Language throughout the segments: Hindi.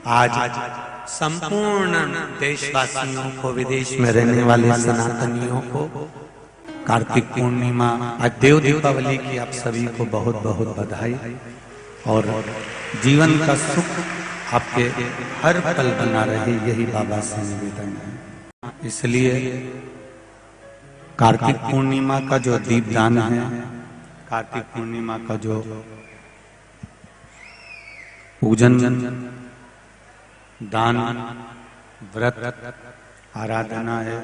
आज संपूर्ण देशवासियों को, विदेश में रहने वाले सनातनियों को कार्तिक पूर्णिमा, आज देव दीपावली की आप सभी को बहुत बहुत बधाई और जीवन का सुख आपके हर पल बना रहे, यही बाबा से निवेदन है। इसलिए कार्तिक पूर्णिमा का जो दीपदान है, कार्तिक पूर्णिमा का जो पूजन, दान, व्रत, आराधना है,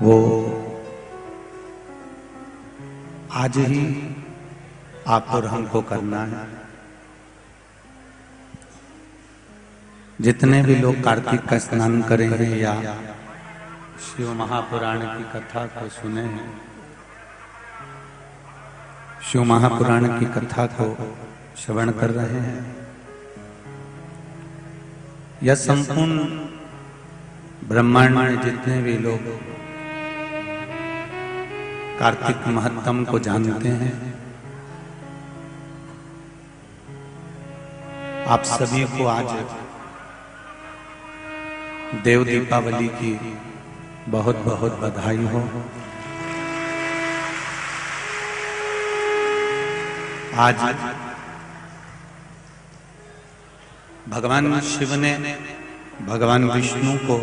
वो आज ही आप और हमको करना है। जितने भी लोग कार्तिक का स्नान करेंगे या शिव महापुराण की कथा को सुने हैं, शिव महापुराण की कथा को श्रवण कर रहे हैं, या संपूर्ण ब्रह्मांड में जितने भी लोग कार्तिक महत्तम को जानते हैं, आप सभी को आज देव दीपावली की बहुत बहुत बधाई हो। आज भगवान शिव ने भगवान विष्णु को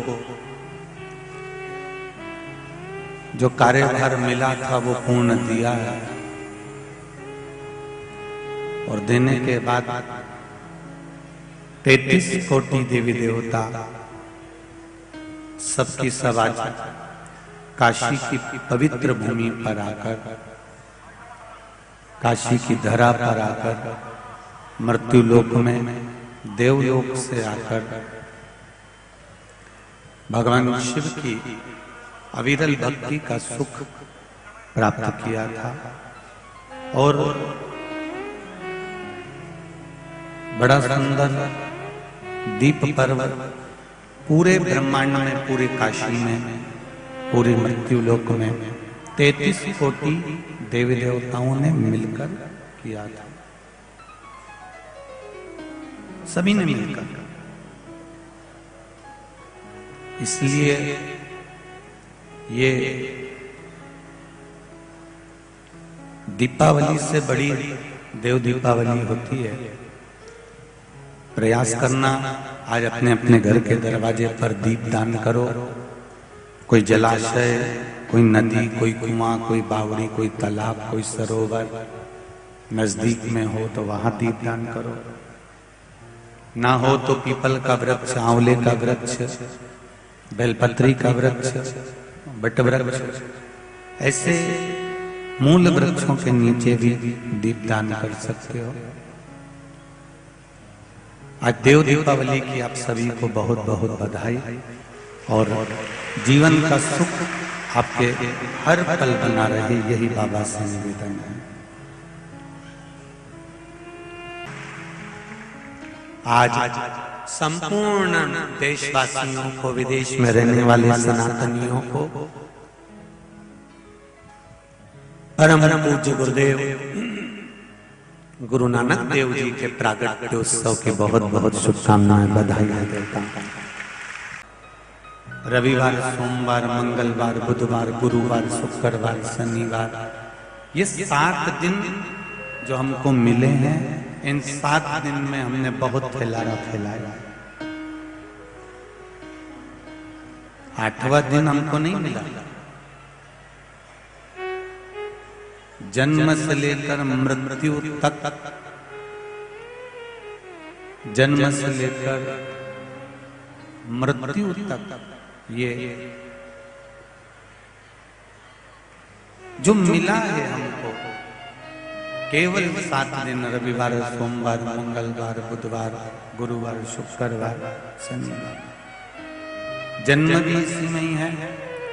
जो कार्यभार मिला था वो पूर्ण दिया है, और देने के बाद 33 कोटि देवी देवता सबकी सब आज काशी की पवित्र भूमि पर आकर, काशी की धरा पर आकर, मृत्यु लोक में देवलोक से आकर भगवान शिव की अविरल भक्ति का सुख प्राप्त किया था। और बड़ा सुंदर दीप पर्व पूरे ब्रह्मांड में, पूरे काशी में, पूरे मृत्यु लोक में 33 कोटि देवी देवताओं ने मिलकर किया था, सभी ने मिलकर। इसलिए ये दीपावली से बड़ी देव दीपावली होती है। प्रयास करना, आज अपने अपने घर के दरवाजे पर दीप दान करो। कोई जलाशय, कोई नदी, कोई कुआं, कोई बावड़ी, कोई तालाब, कोई सरोवर नजदीक में हो तो वहां दीप दान करो। ना हो तो पीपल का वृक्ष, आंवले का वृक्ष, बेलपत्री का वृक्ष, बट वृक्ष, ऐसे मूल वृक्षों के नीचे भी दीप दान कर सकते हो। आज देव दीपावली की आप सभी को बहुत बहुत बधाई और जीवन का सुख आपके हर पल बना रहे, यही बाबा से निवेदन है। आज संपूर्ण देशवासियों को, विदेश में रहने वाले सनातनियों को परम पूज्य गुरुदेव गुरु नानक देव जी के प्रागट्योत्सव की बहुत बहुत शुभकामनाएं, बधाई देता हूं। रविवार, सोमवार, मंगलवार, बुधवार, गुरुवार, शुक्रवार, शनिवार, ये 7 दिन जो हमको मिले हैं, इन 7 दिन में हमने बहुत फैलारा फैलाया। 8वां दिन हमको नहीं मिला। जन्म से लेकर मृत्यु तक, जन्म से लेकर मृत्यु तक ये जो मिला है हमको, केवल 7 दिन, रविवार, सोमवार, मंगलवार, बुधवार, गुरुवार, शुक्रवार, शनिवार। जन्म भी इसी में ही है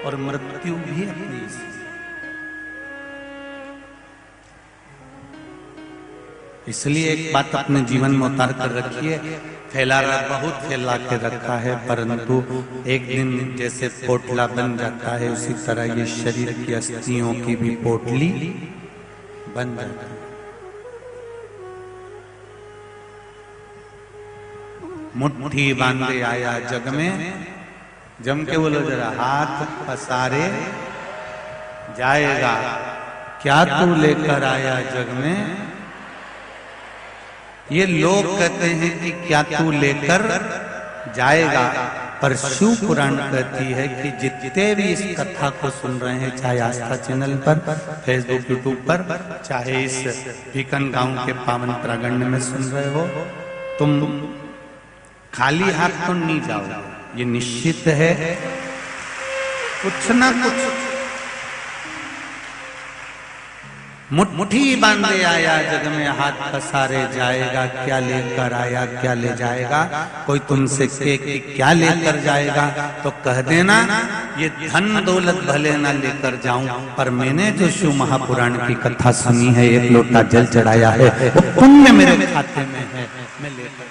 और मृत्यु भी अपनी इसी। इसलिए एक बात अपने जीवन में उतार कर रखिए, फैलारा बहुत फैला के रखा है, परंतु एक दिन जैसे पोटला बन जाता है, उसी तरह ये शरीर की अस्थियों की भी पोटली बन जाती है। मुट्ठी बांधे आया जग में, जम के बोलो जरा, हाथ पसारे जाएगा, क्या तू लेकर आया जग में। ये लोग कहते हैं कि क्या तू लेकर जाएगा, पर शिव पुराण कहती है कि जितने भी इस कथा को सुन रहे हैं, चाहे आस्था चैनल पर, फेसबुक, यूट्यूब पर, चाहे इस भीकन गांव के पावन प्रांगण में सुन रहे हो, तुम खाली हाथ तो नहीं जाओ, ये निश्चित है। कुछ ना कुछ मुट्ठी बांधे आया जग में, हाथ पसारे जाएगा, क्या लेकर आया क्या ले जाएगा। कोई तुमसे कहे कि क्या लेकर जाएगा, तो कह देना ये धन दौलत भले ना लेकर जाऊं, पर मैंने जो शिव महापुराण की कथा सुनी है, एक लोटा जल चढ़ाया है, वो पुण्य मेरे खाते में है, मैं लेकर।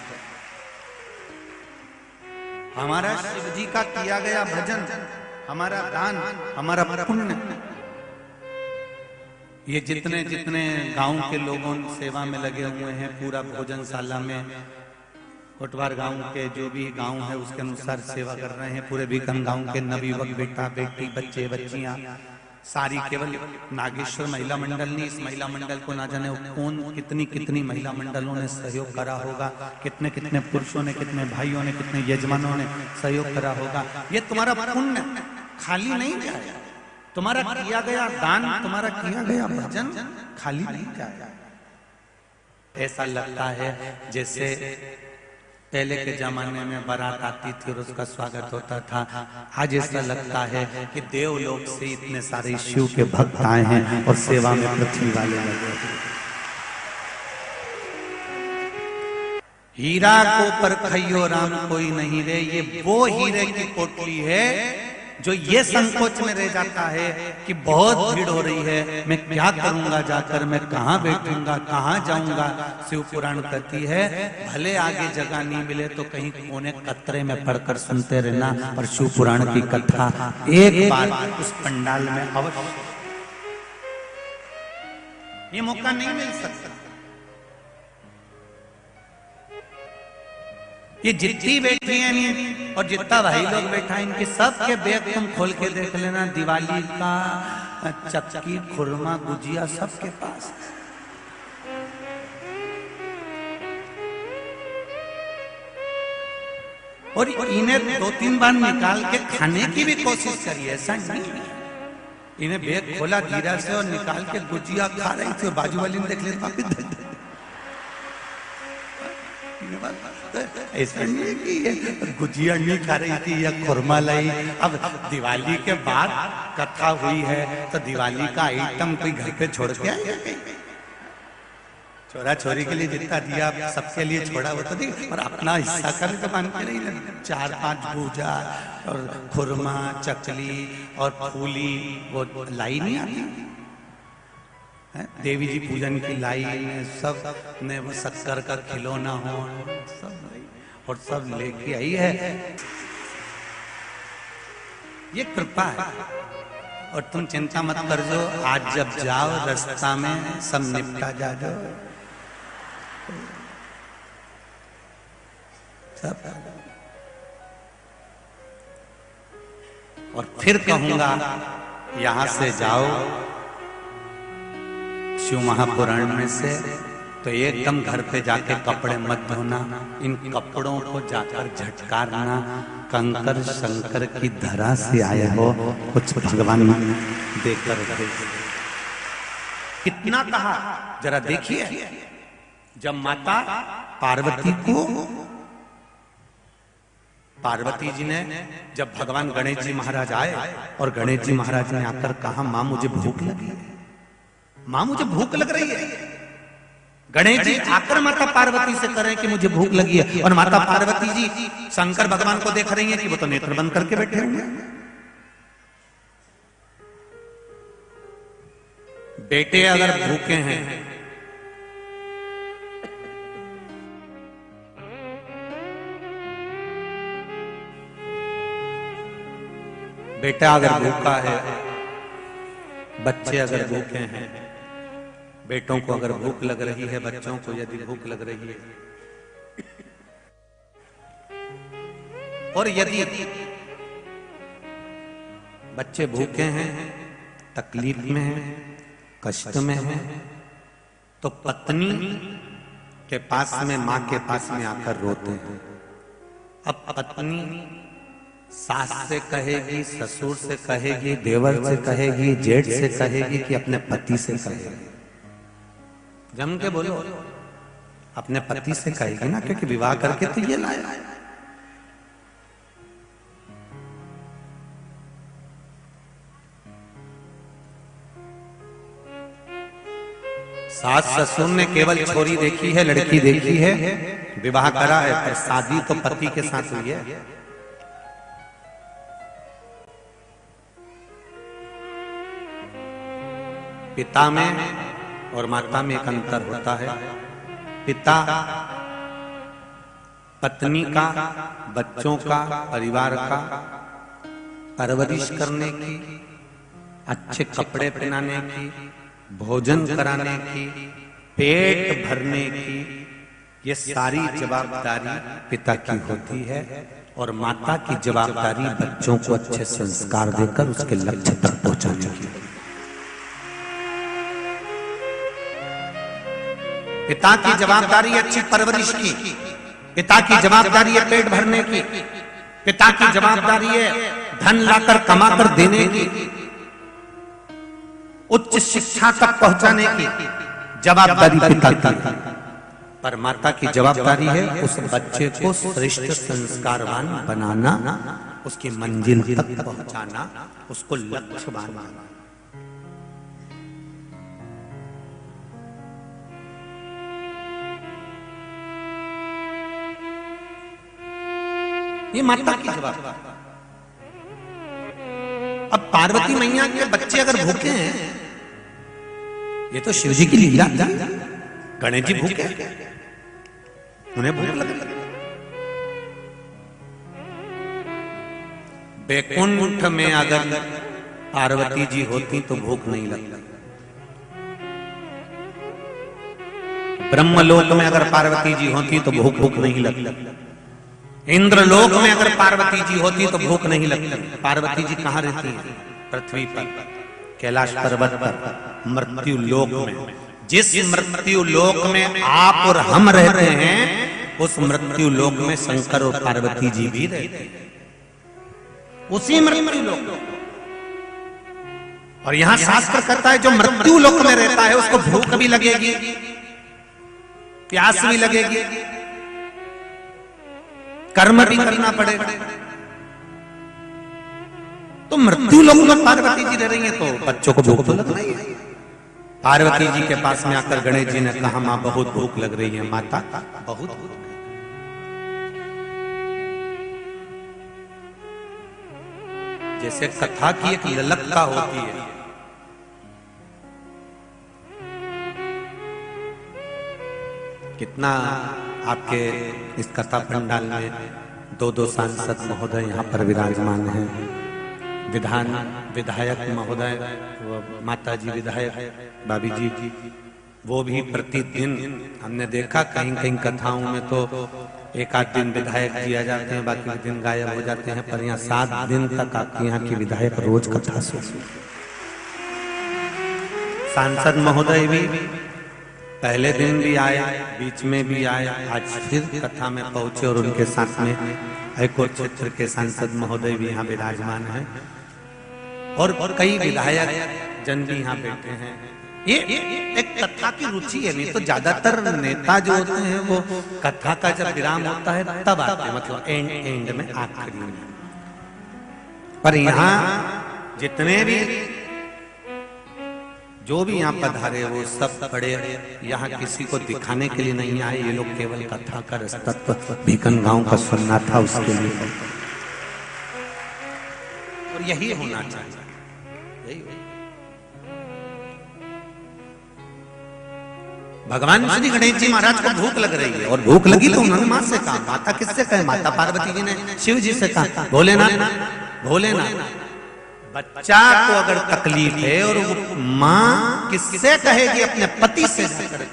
हमारा शिव जी का किया गया भजन, हमारा दान, हमारा पुण्य, ये जितने जितने गांव के लोगों सेवा में लगे हुए हैं, पूरा भोजनशाला में कोटवार गांव के जो भी गांव है उसके अनुसार सेवा कर रहे हैं। पूरे भीकन गांव के नवयुवक, बेटा बेटी, बच्चे बच्चियां सारी, केवल नागेश्वर महिला मंडल नहीं, इस महिला मंडल को ना जाने कौन कितनी कितनी महिला मंडलों ने सहयोग करा होगा, कितने कितने पुरुषों ने, कितने भाइयों ने, कितने यजमानों ने सहयोग करा होगा। ये तुम्हारा पुण्य खाली नहीं जाएगा, तुम्हारा किया गया दान, तुम्हारा किया गया भजन खाली नहीं जाएगा। ऐसा लगता है जैसे पहले के जमाने में बारात आती थी और उसका स्वागत होता था, आज ऐसा लगता है कि देवलोक से इतने सारे शिव के भक्त आए हैं और सेवा में पृथ्वी वाले लगे। हीरा को परखइयो राम कोई नहीं रे, ये वो हीरे की पोटली है जो ये संकोच में रह जाता है कि बहुत भीड़ हो रही है, मैं क्या करूंगा जाकर, मैं कहाँ बैठूंगा, कहाँ जाऊंगा। शिव पुराण कहती है भले आगे जगह नहीं मिले तो कहीं कोने कतरे में पढ़कर सुनते रहना, पर शिव पुराण की कथा एक बार उस पंडाल में अवश्य, ये मौका नहीं मिल सकता। ये जितनी बैठी हैं और जितना भाई लोग बैठा है, इनके सबके बैग तुम खोल के देख लेना, दिवाली का चक्की, खुरमा, गुजिया सबके पास। और इन्हें 2-3 बार निकाल के खाने की भी कोशिश करी, ऐसा नहीं। इन्हें बैग खोला धीरे से और निकाल के गुजिया खा रही थी, और बाजू वाली ने देख लिया वापिस ऐसा नहीं है कि ये गुजिया नहीं खा रही थी या खुरमा लाई। अब दिवाली के बाद कथा हुई है तो दिवाली का आइटम कोई घर पे छोड़ के आएगा? छोरा छोरी के लिए जितना दिया सबके लिए छोड़ा वो तो नहीं, और अपना हिस्सा का भी तो मान के नहीं लगा। 4-5 भूजा और खुरमा, चकली और फूली वो लाई नहीं आती, देवी जी पूजन की लाई में सब ने वो शक्कर का खिलौना हो सब, और सब लेके आई है। ये कृपा है, और तुम चिंता मत कर जो, आज जब जाओ रास्ता में सब निपटा जा जाओ सब। और फिर कहूंगा यहां से जाओ शिव महापुराण में से तो एकदम घर पे जाके कपड़े मत धोना, इन कपड़ों को जाकर झटकारना, कंकर शंकर की धरा से आए हो, कुछ भगवान देकर कितना कहा जरा देखिए। जब माता पार्वती को, पार्वती जी ने, जब भगवान गणेश जी महाराज आए और गणेश जी महाराज ने आकर कहा मां मुझे भूख लगी है, मां मुझे भूख लग रही है। गणेश जी आकर माता पार्वती से कह रहे हैं कि मुझे भूख लगी है, और माता पार्वती जी शंकर भगवान को देख रही हैं कि वो तो नेत्र बंद करके बैठे हुए हैं। बेटे अगर भूखे हैं, बेटा अगर भूखा है, बच्चे अगर भूखे हैं, बेटों को अगर भूख लग रही है, बच्चों को यदि भूख लग रही है, और यदि बच्चे भूखे हैं, तकलीफ में हैं, कष्ट में हैं, तो पत्नी के पास में, मां के पास में आकर रोते हैं। अब पत्नी सास से कहेगी, ससुर से कहेगी, देवर से कहेगी, जेठ से कहेगी कि अपने पति से कहेगी? जम के बोलो, अपने पति से कहेगी ना, क्योंकि विवाह करके तो ये लाया। सास ससुर ने केवल छोरी देखी है, लड़की देखी है, विवाह करा है, पर शादी तो पति के साथ हुई है। पिता में और माता में एक अंतर होता है। पिता पत्नी का, बच्चों का, परिवार का परवरिश करने की, अच्छे कपड़े पहनाने की, भोजन कराने की, पेट भरने की, ये सारी जवाबदारी पिता की होती है। और माता की जवाबदारी बच्चों को अच्छे संस्कार देकर उसके लक्ष्य तक पहुंचाने की। पिता की जवाबदारी अच्छी परवरिश की, पिता की जवाबदारी है पेट भरने की, पिता की जवाबदारी है धन लाकर कमाकर देने की, उच्च शिक्षा तक पहुंचाने की जवाबदारी पिता की। पर माता की जवाबदारी है उस बच्चे को श्रेष्ठ संस्कारवान बनाना, उसकी मंजिल तक पहुंचाना, उसको लक्ष्य बनाना। ये माता की जवाबदारी। अब पार्वती मैया के बच्चे अगर भूखे हैं, ये तो शिव जी की लीला थी। गणेश जी भूखे, उन्हें भूख लगी। बैकुंठ में अगर पार्वती जी होती तो भूख नहीं लगती। ब्रह्मलोक में अगर पार्वती जी होती तो भूख नहीं लगती। इंद्रलोक में अगर पार्वती जी होती तो भूख नहीं लगती। पार्वती जी कहाँ रहती हैं? पृथ्वी पर, कैलाश पर्वत पर, मृत्यु लोक में। जिस मृत्यु लोक में आप और हम रहते हैं, उस मृत्यु लोक में शंकर और पार्वती जी भी रहते हैं, उसी मृत्यु लोक। और यहां शास्त्र कहता है जो मृत्यु लोक में रहता है उसको भूख भी लगेगी, प्यास भी लगेगी, कर्म भी करना पड़ेगा। तो मृत्यु लोक में पार्वती जी रह रही हैं तो बच्चों को भूख तो लगना ही है। पार्वती जी के पास में आकर गणेश जी ने कहा, मां बहुत भूख लग रही है। माता बहुत भूख। जैसे कथा की एक ललकता होती है, कितना आपके इस कथा पंडाल में दो सांसद महोदय यहाँ पर विराजमान हैं, विधायक महोदय, माता जी विधायक भाभी जी, वो भी प्रतिदिन हमने देखा कहीं कहीं कथाओं में तो एक आध दिन विधायक जी आ जाते हैं, बाकी दिन गायब हो जाते हैं, पर यहाँ 7 दिन तक आपके यहाँ की विधायक रोज कथा सुनते। सांसद महोदय भी पहले दिन भी आए, बीच में भी आए, आज फिर कथा में पहुंचे और उनके साथ में हाईकोर्ट क्षेत्र के सांसद महोदय भी यहाँ विराजमान हैं और कई विधायक जन भी यहाँ बैठे हैं। ये एक कथा की रुचि है, नहीं तो ज्यादातर नेता जो होते हैं वो कथा का जब विराम होता है तब आते हैं, मतलब एंड में, आखिरी में। पर यहाँ जितने भी जो भी यहाँ पधारे वो सब पढ़े, यहाँ किसी को दिखाने के लिए नहीं आए, ये लोग केवल कथा का रसतत्व भीकन गांव का सुनना था उसके लिए। और यही होना चाहिए, यही। भगवान श्री गणेश जी महाराज को भूख लग रही है और भूख लगी तो उन्होंने मां से कहा, माता किससे कहे? माता पार्वती जी ने शिव जी से कहा, भोलेनाथ बच्चा को अगर तकलीफ है और वो मां किससे कहेगी? अपने पति से कहे।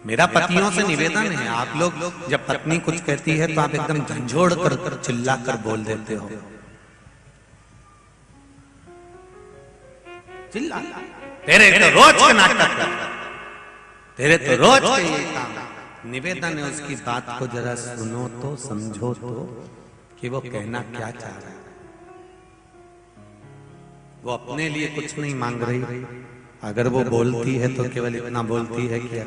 मेरा पतियों से निवेदन है, आप लोग जब पत्नी कुछ कहती है तो आप एकदम झंझोड़ कर चिल्ला कर बोल देते हो। चिल्ला, तेरे तो रोज के नाटक कर, तेरे तो रोज के ये काम। निवेदन है उसकी बात को जरा सुनो तो, समझो तो कि वो कहना क्या चाह रहा है। वो अपने लिए कुछ नहीं मांग रही। अगर वो बोलती है तो केवल इतना बोलती है कि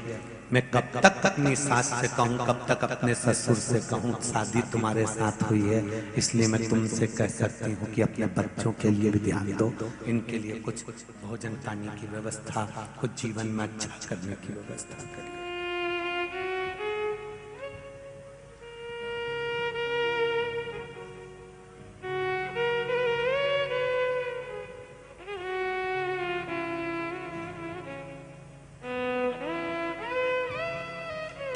मैं कब तक अपनी सास से कहूं, कब तक अपने ससुर से कहूं, शादी तुम्हारे साथ हुई है इसलिए मैं तुमसे कह सकती हूँ कि अपने बच्चों के लिए भी ध्यान दो, इनके लिए कुछ भोजन पानी की व्यवस्था, कुछ जीवन में अच्छा करने की व्यवस्था करें।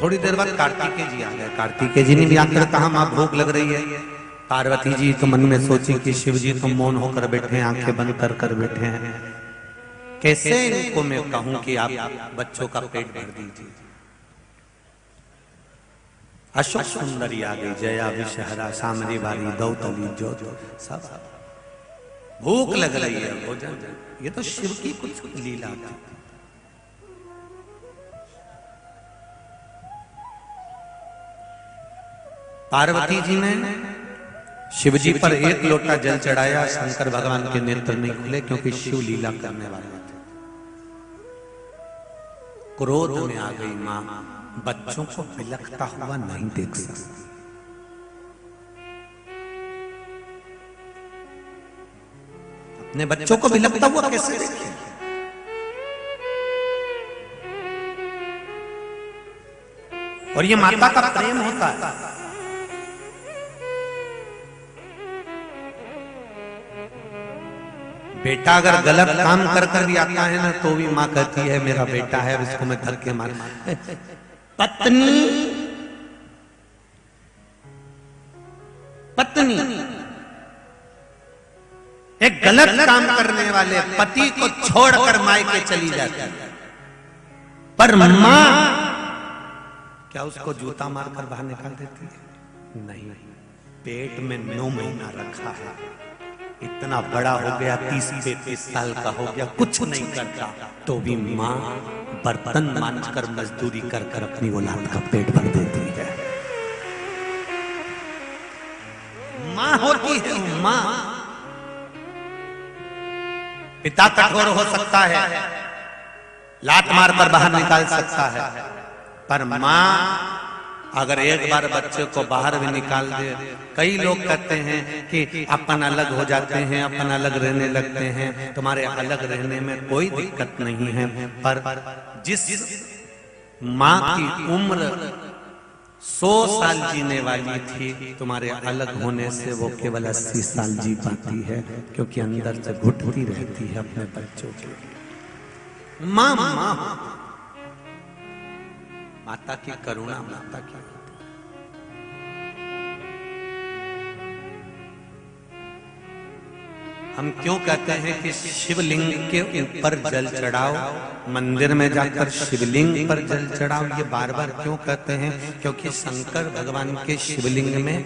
थोड़ी देर बाद कार्तिकेय जी आ गए। कार्तिकेय जी ने भी आकर कहा मां भूख लग रही है। पार्वती जी तो मन में सोची कि शिव जी तो मौन होकर बैठे हैं, आंखें बंद कर कर बैठे हैं, कैसे इनको मैं कहूं कि आप बच्चों का पेट भर दीजिए। अशोक सुंदरी आ गई, जया विषहरा सामरी बारी दौतली जो सब। भूख लग रही है, भोजन। ये तो शिव की कुछ लीला थी। पार्वती जी ने शिव जी पर एक लोटा जल चढ़ाया। शंकर भगवान के नेत्र नहीं खुले क्योंकि शिव लीला करने वाले थे। क्रोध में आ गई मां, बच्चों को बिलखता हुआ नहीं देख सकती। अपने बच्चों को बिलखता हुआ कैसे देखे? और ये माता का प्रेम होता है। बेटा अगर गलत काम कर कर भी आता है ना तो भी माँ कहती है मेरा बेटा है, इसको मैं धक्के मार। पत्नी एक गलत काम करने वाले पति को छोड़कर मायके चली जाती है, पर माँ क्या उसको जूता मारकर बाहर निकाल देती है? नहीं, पेट में 9 महीना रखा है, इतना बड़ा हो गया, 30-35 साल का हो गया, कुछ नहीं करता, तो भी माँ बर्तन मांजकर मजदूरी कर कर अपनी औलाद का पेट भर देती है। माँ होती है माँ। पिता कठोर हो सकता है, लात मार कर बाहर निकाल सकता है, पर माँ अगर एक बार बच्चे को बाहर भी निकाल दे। कई लोग कहते हैं कि अपन अलग हो जाते हैं, अपन अलग रहने लगते हैं, तुम्हारे अलग रहने में कोई दिक्कत नहीं है, पर जिस माँ की उम्र 100 साल जीने वाली थी, तुम्हारे अलग होने से वो केवल 80 साल जी पाती है, क्योंकि अंदर से घुटती रहती है अपने बच्चों के। माँ माता की करुणा, माता की। हम क्यों कहते हैं कि शिवलिंग के ऊपर जल चढ़ाओ, मंदिर में जाकर शिवलिंग पर जल चढ़ाओ? ये बार बार क्यों कहते हैं? क्योंकि शंकर भगवान के शिवलिंग में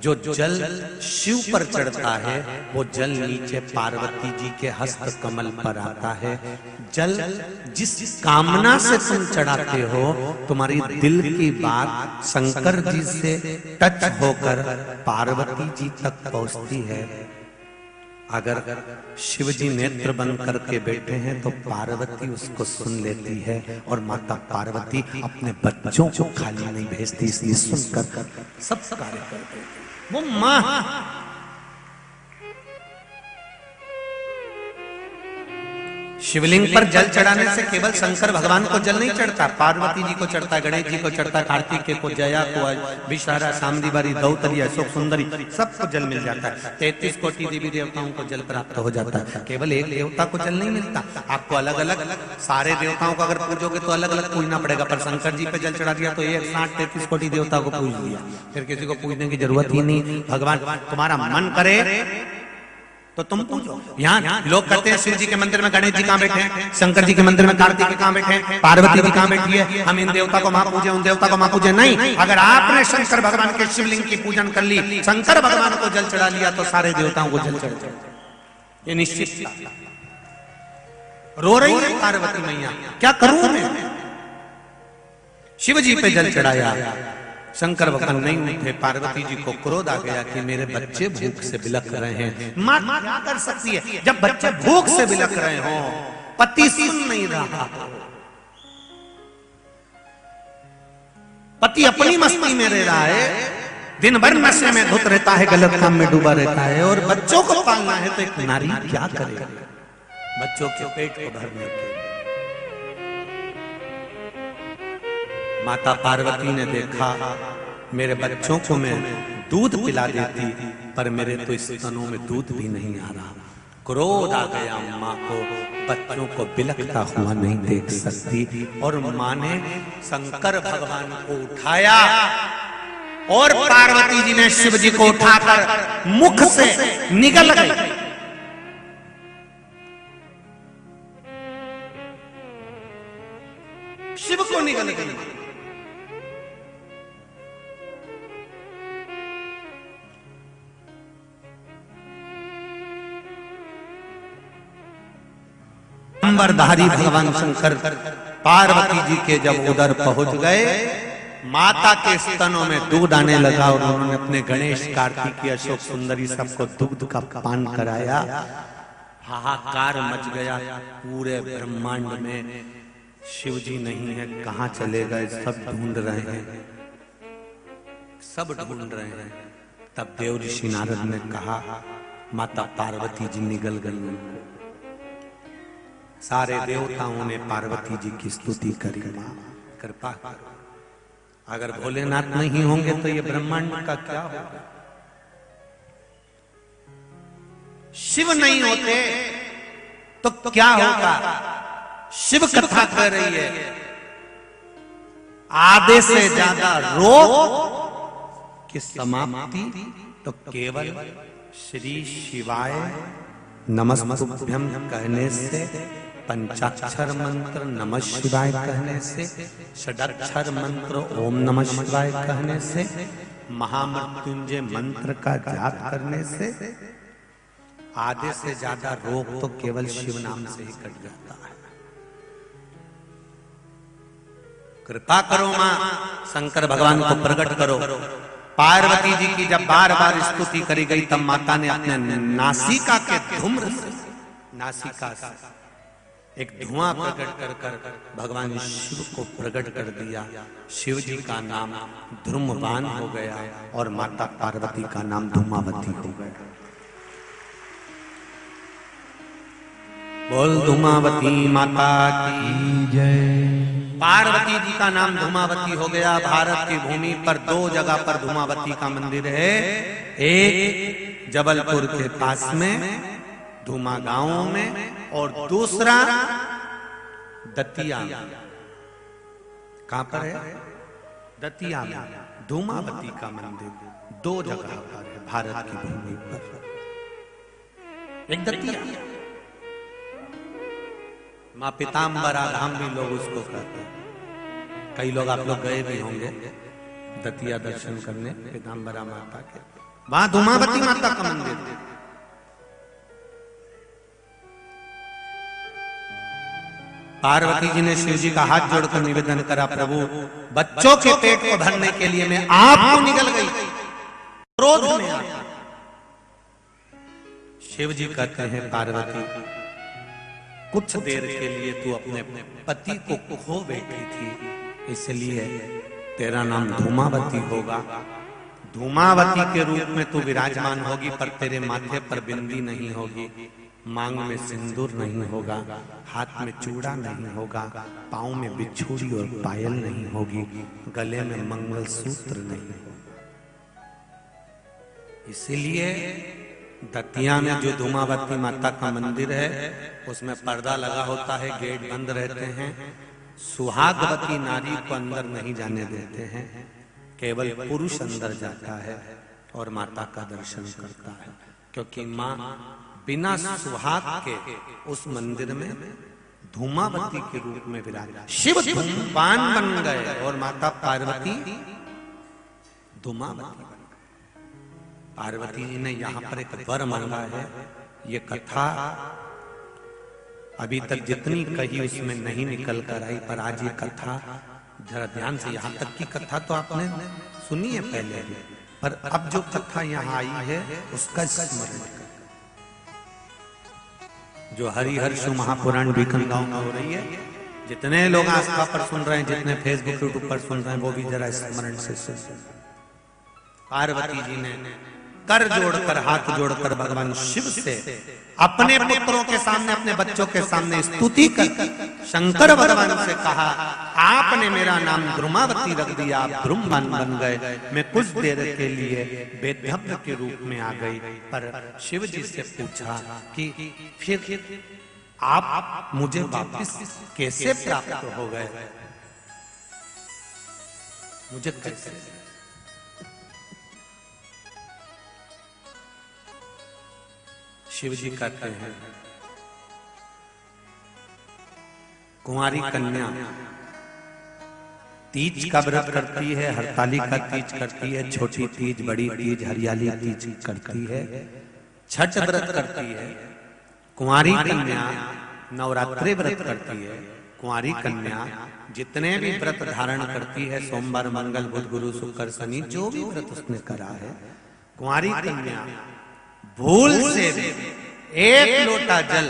जो जल शिव पर चढ़ता है वो जल नीचे पार्वती जी के हस्त कमल पर आता है। जल जिस कामना से तुम चढ़ाते हो, तुम्हारी दिल की बात शंकर जी से टच होकर पार्वती जी तक पहुंचती है। अगर शिव जी नेत्र बंद करके बैठे हैं तो पार्वती उसको सुन लेती है, और माता पार्वती अपने बच्चों को खाली नहीं भेजती, इसलिए सुनकर सब कार्य करते हैं। वो माँ शिवलिंग पर जल चढ़ाने से केवल शंकर भगवान को जल नहीं चढ़ता, पार्वती जी को चढ़ता, गणेश जी को चढ़ता, कार्तिकेय को, जया को, विषहरा, सामदीवारी, दौतली, अशोक सुंदरी, सबको जल मिल जाता है। 33 कोटि देवी देवताओं को जल प्राप्त हो जाता है। केवल एक देवता को जल नहीं मिलता, आपको अलग अलग सारे देवताओं को अगर पूजोगे तो अलग अलग पूजना पड़ेगा। पर शंकर जी पे जल चढ़ा दिया तो 160-33 कोटि देवता को पूज लिया, फिर किसी को पूजने की जरूरत ही नहीं। भगवान तुम्हारा मन करे तो तुम पूछो। यहाँ लोग कहते हैं शिव जी के मंदिर में गणेश जी कहाँ बैठे हैं, शंकर जी के मंदिर में कार्तिक कहाँ बैठे हैं, पार्वती जी कहाँ बैठी है, हम इन देवता को मां पूजे उन देवता को मां पूजे। नहीं, अगर आपने शंकर भगवान के शिवलिंग की पूजन कर ली, शंकर भगवान को जल चढ़ा लिया, तो सारे देवताओं को जल चढ़ा, ये निश्चित। रो रही है पार्वती मैया, क्या करूं मैं? शिव जी पे जल चढ़ाया, शंकर भगवान नहीं उठे। पार्वती जी को क्रोध आ गया कि मेरे बच्चे भूख से बिलख रहे हैं। मां क्या कर सकती है जब बच्चे भूख से बिलख रहे हो, पति सुन नहीं रहा, पति अपनी मस्ती में रह रहा है, दिन भर नशे में धुत रहता है, गलत काम में डूबा रहता है, और बच्चों को पालना है तो एक नारी क्या करे बच्चों के पेट को भरने के। माता पार्वती ने देखा मेरे बच्चों को मैं दूध पिला देती, पर मेरे तो स्तनों में दूध भी नहीं आ रहा। क्रोध आ गया माँ को, बच्चों को बिलखता हुआ नहीं देख सकती, और माँ ने शंकर भगवान को उठाया, और पार्वती जी ने शिव जी को उठाकर मुख से निगल गई। शिव को निगल गई। अंबरधारी भगवान शंकर पार्वती जी के जब उधर पहुंच गए, माता के स्तनों में दूध आने लगा, और उन्होंने अपने गणेश, कार्तिकी, अशोक सुंदरी सबको दुग्ध का पान कराया। हाहाकार मच गया पूरे ब्रह्मांड में। शिव जी नहीं है, कहां चले गए, सब ढूंढ रहे हैं, सब ढूंढ रहे हैं। तब देव ऋषि नारद ने कहा माता पार्वती जी निगल गई उनको। सारे देवताओं ने पार्वती जी की स्तुति करी, मां कृपा करो, अगर भोलेनाथ नहीं होंगे तो ये ब्रह्मांड का क्या होगा। शिव नहीं होते तो क्या होगा। शिव कथा कर रही है, आधे से ज्यादा रोग की समाप्ति तो केवल श्री शिवाय नमस्तुभ्यं कहने से, पंचाक्षर मंत्र नमः शिवाय कहने से, षडाक्षर मंत्र ओम नमः शिवाय कहने से, महामृत्युंजय मंत्र का जाप करने से आधे से ज्यादा रोग तो केवल शिव नाम से ही कट जाता है। कृपा करो मां, शंकर भगवान को प्रकट करो। पार्वती जी की जब बार बार स्तुति करी गई, तब माता ने अपने नासिका के धूम्र से, नासिका से एक धुआं प्रकट कर कर भगवान शिव को प्रकट कर दिया। शिव जी का नाम धूम्रवान हो गया, और माता पार्वती का नाम धूमावती हो गया। बोल धूमावती माता की जय। पार्वती जी का नाम धूमावती हो गया। भारत की भूमि पर दो जगह पर धूमावती का मंदिर है, एक जबलपुर के पास में धूमा गांव में, और दूसरा दतिया में। कहां पर है? दतिया में धूमावती का मंदिर दो जगह पर है भारत की भूमि पर। एक दतिया, मां पीताम्बरा धाम भी लोग उसको कहते हैं। कई लोग आप लोग गए भी होंगे दतिया दर्शन करने पीताम्बरा माता के। वहां धूमावती माता का मंदिर। पार्वती जी ने शिव जी का हाथ जोड़कर निवेदन करा, प्रभु बच्चों के पेट को भरने के लिए मैं आपको निकल गई, क्रोध में आया। शिव जी कहते हैं पार्वती कुछ देर के लिए तू अपने पति को खो बैठी थी, इसलिए तेरा नाम धूमावती होगा। धूमावती के रूप में तू विराजमान होगी, पर तेरे माथे पर बिंदी नहीं होगी, मांग में सिंदूर नहीं होगा, हाथ में चूड़ा नहीं होगा, पाँव में बिछुड़ी और पायल नहीं होगी, गले में मंगलसूत्र नहीं होगा। इसीलिए दतिया में जो धूमावती माता का मंदिर है उसमें पर्दा लगा होता है, गेट बंद रहते हैं, सुहागवती नारी को अंदर नहीं जाने देते हैं, केवल पुरुष अंदर जाता है और माता का दर्शन करता है, क्योंकि माँ बिना सुहाग के उस मंदिर में धूमावती के रूप में विराज। शिव धूमपान बन गए और माता पार्वती धूमावती बन गए। पार्वती जी ने यहां पर एक वर मांगा है। ये कथा अभी तक जितनी कही उसमें नहीं निकल कर आई, पर आज ये कथा जरा ध्यान से, यहां तक की कथा तो आपने सुनी है पहले भी, पर अब जो कथा यहां आई है उसका स्मरण कर, जो हरिहर्ष महापुराण बीकनगांव में हो रही है। जितने लोग आस्था पर सुन रहे हैं, जितने फेसबुक यूट्यूब पर सुन रहे हैं, वो भी जरा स्मरण से सुन। पार्वती जी ने कर जोड़कर, हाथ जोड़कर भगवान शिव से अपने पुत्रों के सामने, अपने बच्चों के सामने स्तुति कर शंकर भगवान से कहा, आपने मेरा नाम द्रुमावती रख दिया, आप द्रुमबान बन गए। मैं कुछ देर के लिए बेधब्ध के रूप में आ गई। पर शिव जी से पूछा कि फिर आप मुझे वापस कैसे प्राप्त हो गए, मुझे कैसे? शिव जी कहते हैं, कुंवारी कन्या तीज का व्रत करती है, हरताली का तीज करती है, छोटी तीज, बड़ी तीज, हरियाली तीज करती है, छठ व्रत करती है। कुंवारी कन्या नवरात्रि व्रत करती है। कुंवारी कन्या जितने भी व्रत धारण करती है, सोमवार, मंगल, बुध, गुरु, शुक्र, शनि, जो भी व्रत उसने करा है, कुंवारी कन्या भूल से एक लोटा जल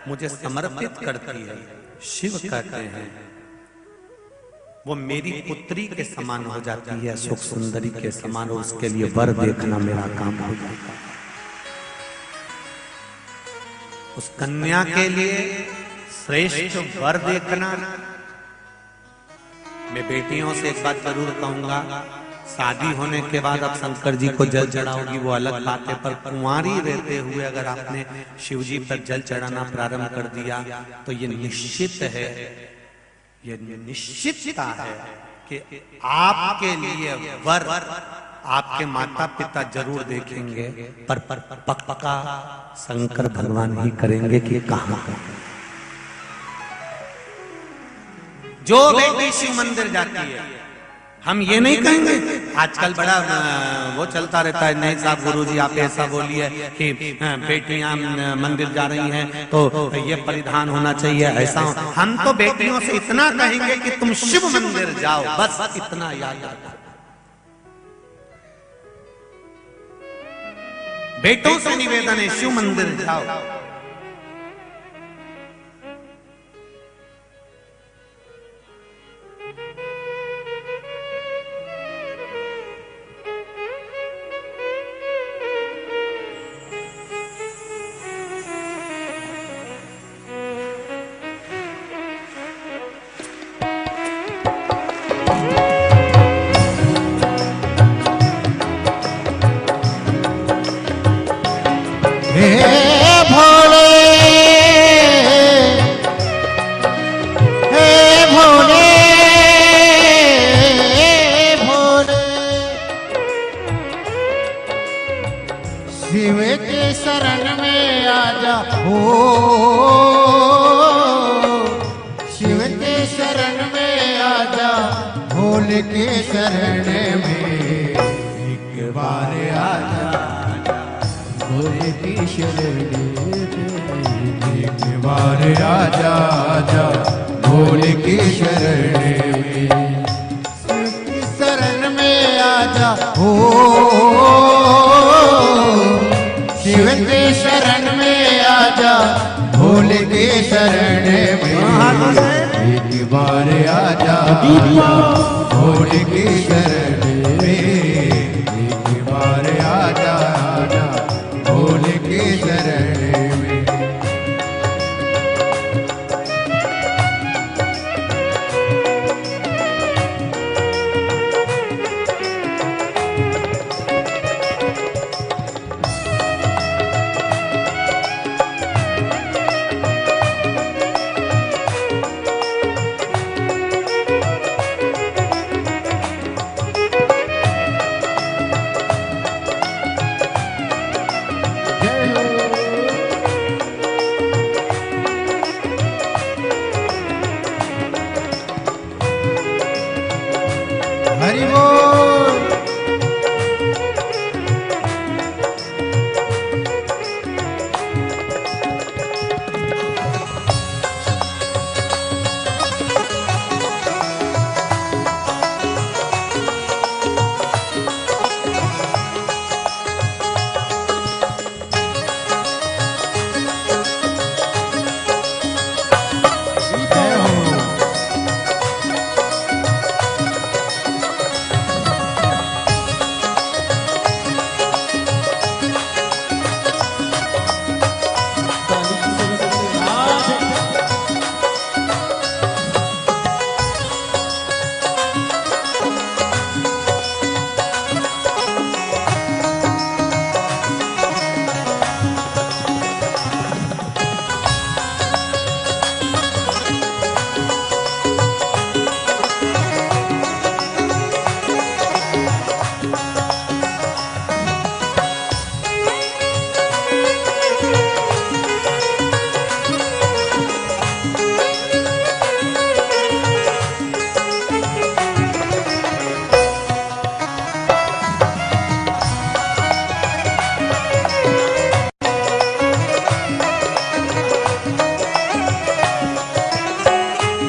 मुझे समर्पित करती है। शिव कहते हैं वो मेरी पुत्री के समान हो जाती है, सुख सुंदरी के समान, और उसके लिए वर देखना मेरा काम हो जाता है। उस कन्या के लिए श्रेष्ठ वर देखना। मैं बेटियों से एक बात जरूर कहूंगा, शादी होने के बाद अब शंकर जी को जल चढ़ाओगी वो अलग बात है, पर कुंवारी रहते हुए अगर आपने शिव जी पर जल चढ़ाना प्रारंभ कर दिया तो ये निश्चित है, ये निश्चितता है कि आपके लिए वर आपके माता पिता जरूर देखेंगे, पर पक्का शंकर भगवान ही करेंगे कि कहां। जो बेटी शिव मंदिर जाती है, हम ये नहीं कहेंगे, आजकल बड़ा वो चलता रहता है, नहीं साहब गुरुजी आप ऐसा बोलिए कि बेटियां मंदिर जा रही हैं तो ये परिधान होना चाहिए, ऐसा। हम तो बेटियों से इतना कहेंगे कि तुम शिव मंदिर जाओ, बस इतना याद रखो। बेटों से निवेदन है, शिव मंदिर जाओ। शिव के शरण में आजा हो, शिव के शरण में आजा, भोले के शरण में एक बार आजा, भोले की शरण में एक बार आजा, आजा भोले की शरण में, शिव की शरण में आजा हो, शिव के शरण में आजा, भोले के शरण में एक बार आजा, भोले के शरण में एक बार आजा, आजा भोले के शरण में। हरि बोल।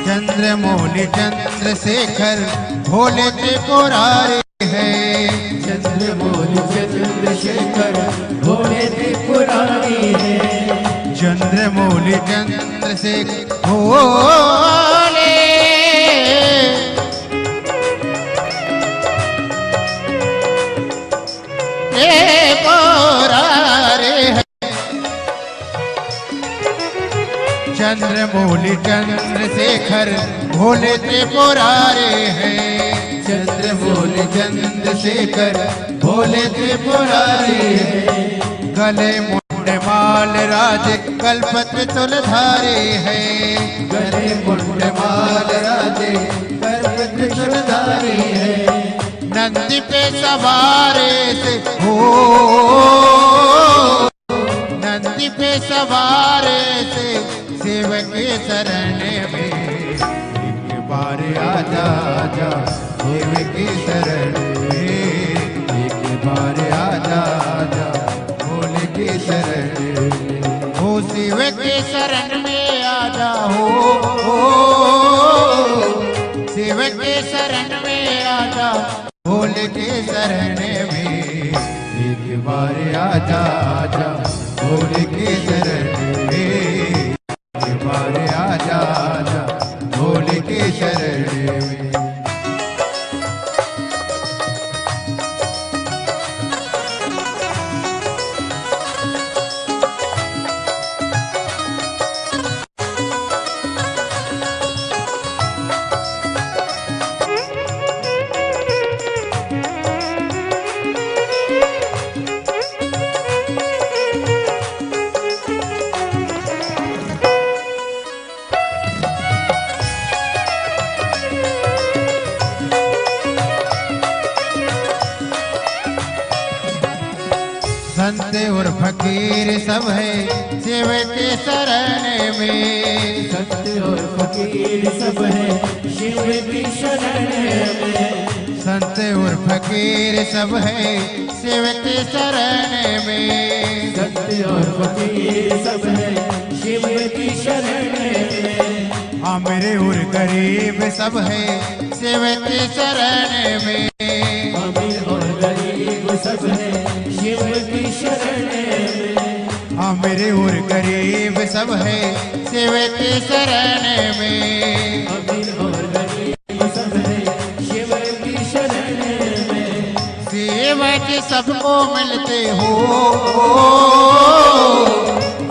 चंद्रमौली चंद्रशेखर भोले त्रिपुरारी है। चंद्रमौली चंद्रशेखर भोले त्रिपुरारी है। चंद्रमौली चंद्रशेखर भोले त्रिपुरारी है। चंद्रमौली चंद्रशेखर भोले त्रिपुरारी है। चंद्रमौली चंद्रशेखर भोले त्रिपुरारी है। गले मुंड माल राज कल्पत्र तुलधारी है। गले मुंड माल राजे कल्पत्र तुलधारी है। नंदी पे सवारे से हो, नंदी पे सवारे से सेवक के शरण में एक बार आजा आजा सेवक के शरण में एक बार आजा आजा भोले के शरण में। हो सेवक के शरण में आजा हो सेवक के शरण में आजा भोले के शरण में एक बार आजा आजा भोले के शरण में एक बार आजा आजा भोले के शरण में। संत और फकीर सब है सेवक के शरण में। संत और फकीर सब है शिव की शरण में। संत और फकीर सब है सेवक के शरण में। संत और फकीर सब है शिव की शरण में। अमीर और गरीब सब है सेवक के शरण में। अमीर और गरीब सब है शिव की शरण में। अमीर और गरीब सब है सेवक के शरण में। अमीर और गरीब सब है शिव की शरण में। सेवक सबको मिलते हो,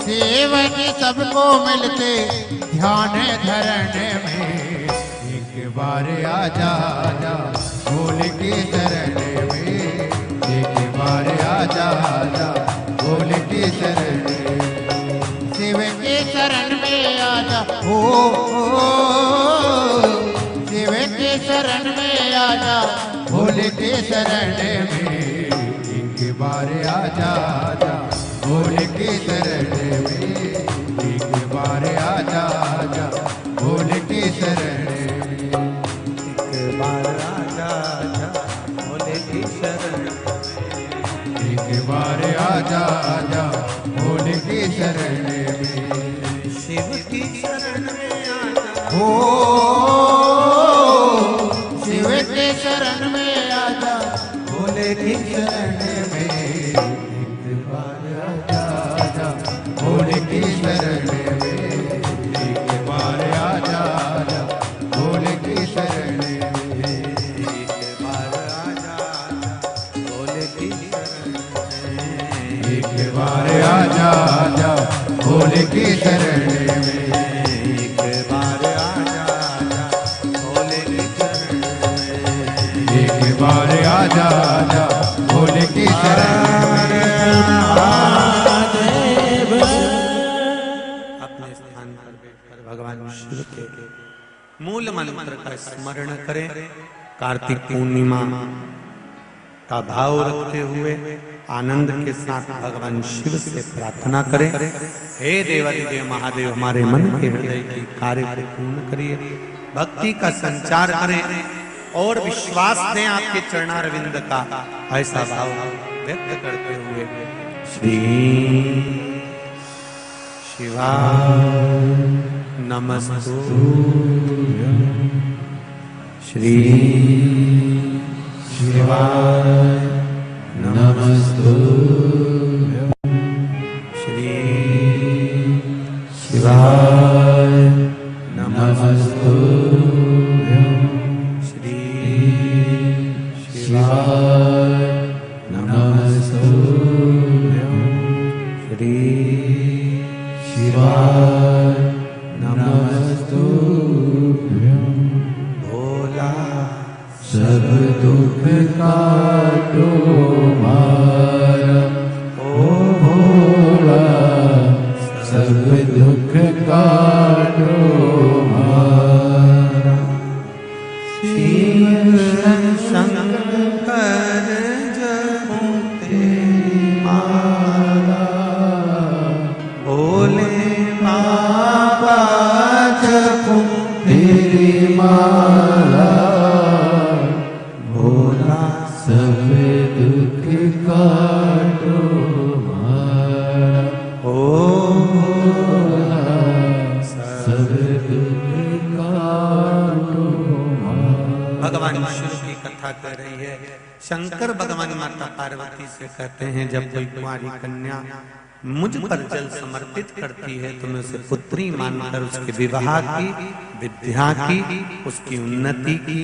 सेवक सबको मिलते ध्यान धरण में एक बार आजा आजा भोले के शरण में एक बार आजा आजा भोले के शरण में। सेवक के शरण में आजा हो सेवक के शरण में आजा भोले के शरण में एक बार आजा आजा भोले के शरण में एक बार आजा आजा भोले के शरण में। बार आजा आजा भोले की शरण एक बार आजा आजा भोले की शरण में, शिव की शरण में आजा हो शिव के शरण में आजा भोले की शरण में, एक बार आजा आजा भोले की शरण में, एक बार आजा आजा भोले की शरण में, एक बार आजा आजा भोले की शरण में एक बार आजा आजा भोले की शरण में, एक बार आजा आजा भोले की शरण में एक बार आजा आजा भोले की शरण में। अपने स्थान पर बैठकर भगवान शिव के मूल मंत्र का स्मरण करें। कार्तिक पूर्णिमा का भाव रखते हुए आनंद के साथ भगवान शिव से प्रार्थना करें। हे देवादिदेव महादेव, हमारे मन के हृदय की कार्य को पूर्ण करिए, भक्ति का संचार करें और विश्वास दें आपके चरणारविंद का। ऐसा भाव व्यक्त करते हुए श्री शिवाय नमस्तुभ्यं, श्री शिवाय नमस्तुभ्यं, श्री शिवाय नमस्तुभ्यं, श्री शिवाय नमस्तुभ्यं, श्री शिवाय नमस्तुभ्यं। भोला सब दुख काटो मारा, ओ भोला सब दुख काटो मारा, शिव शंकर जपो तेरी माला, भोले बाबा जपो तेरी माला, भोला सब दुख काटो मारा, ओ भोला सब दुख काटो मारा। भगवान शिव की कथा कर रही है। शंकर भगवान माता पार्वती से कहते हैं, जब कोई कुंवारी कन्या मुझ पर जल समर्पित करती है तो मैं उसे पुत्री मानकर उसके विवाह की, विद्या की, उसकी उन्नति की,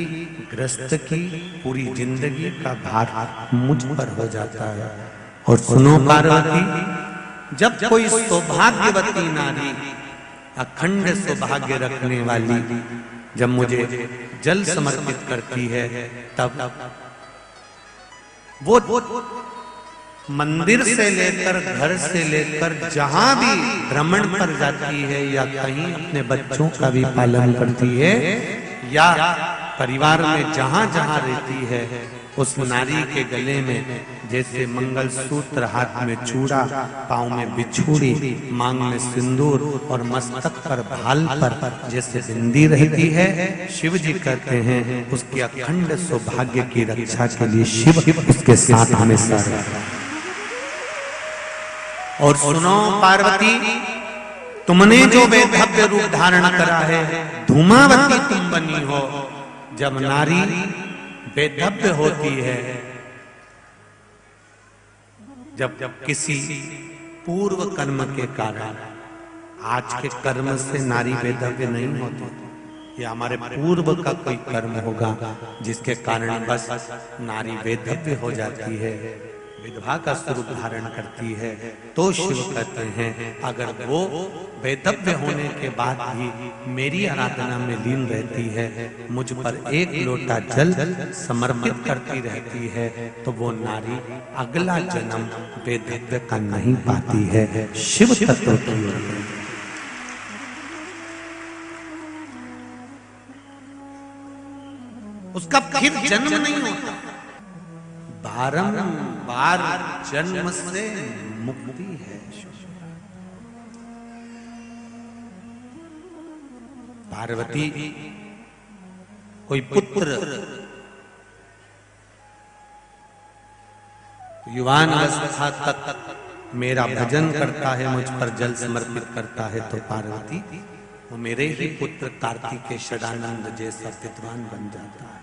ग्रस्त की पूरी जिंदगी का भार मुझ पर हो जाता है। और सुनो पार्वती, जब कोई सौभाग्यवती नारी, अखंड सौभाग्य रखने वाली जब मुझे जल समर्पित करती है, तब वो मंदिर से लेकर, घर से लेकर जहां भी भ्रमण पर जाती है या कहीं अपने बच्चों का भी पालन करती है या परिवार में जहां जहां रहती है, उस नारी के गले में जैसे मंगलसूत्र, हाथ में चूड़ा, पांव में बिछूड़ी, मांग में सिंदूर और मस्तक पर भाल पर जैसे बिंदी रहती है, शिव जी कहते हैं उसके अखंड सौभाग्य की रक्षा के लिए शिव उसके साथ हमेशा रहता है। और सुनो पार्वती, तुमने जो वैधव्य रूप धारण करा है, धूमावती तुम बनी हो। जब नारी वैधव्य होती है, जब किसी पूर्व कर्म के कारण, आज के कर्म से नारी वैधव्य नहीं होती, या हमारे पूर्व का कोई कर्म होगा जिसके कारण बस नारी वैधव्य हो जाती है, विधवा का स्वरूप धारण करती है, तो शिव कहते हैं अगर वो वैधव्य होने के बाद भी मेरी आराधना में लीन रहती है, मुझ पर एक लोटा जल समर्पित करती रहती है, तो वो नारी अगला जन्म वैधव्य का नहीं पाती है, शिव तत्व की ओर। उसका फिर जन्म नहीं होता, बारंबार जन्म से मुक्ति है। पार्वती कोई पुत्र युवान अवस्था तक मेरा भजन करता है, मुझ पर जल समर्पित करता है, तो पार्वती वो मेरे ही पुत्र कार्तिकेय षडानंद जैसा विद्वान बन जाता है,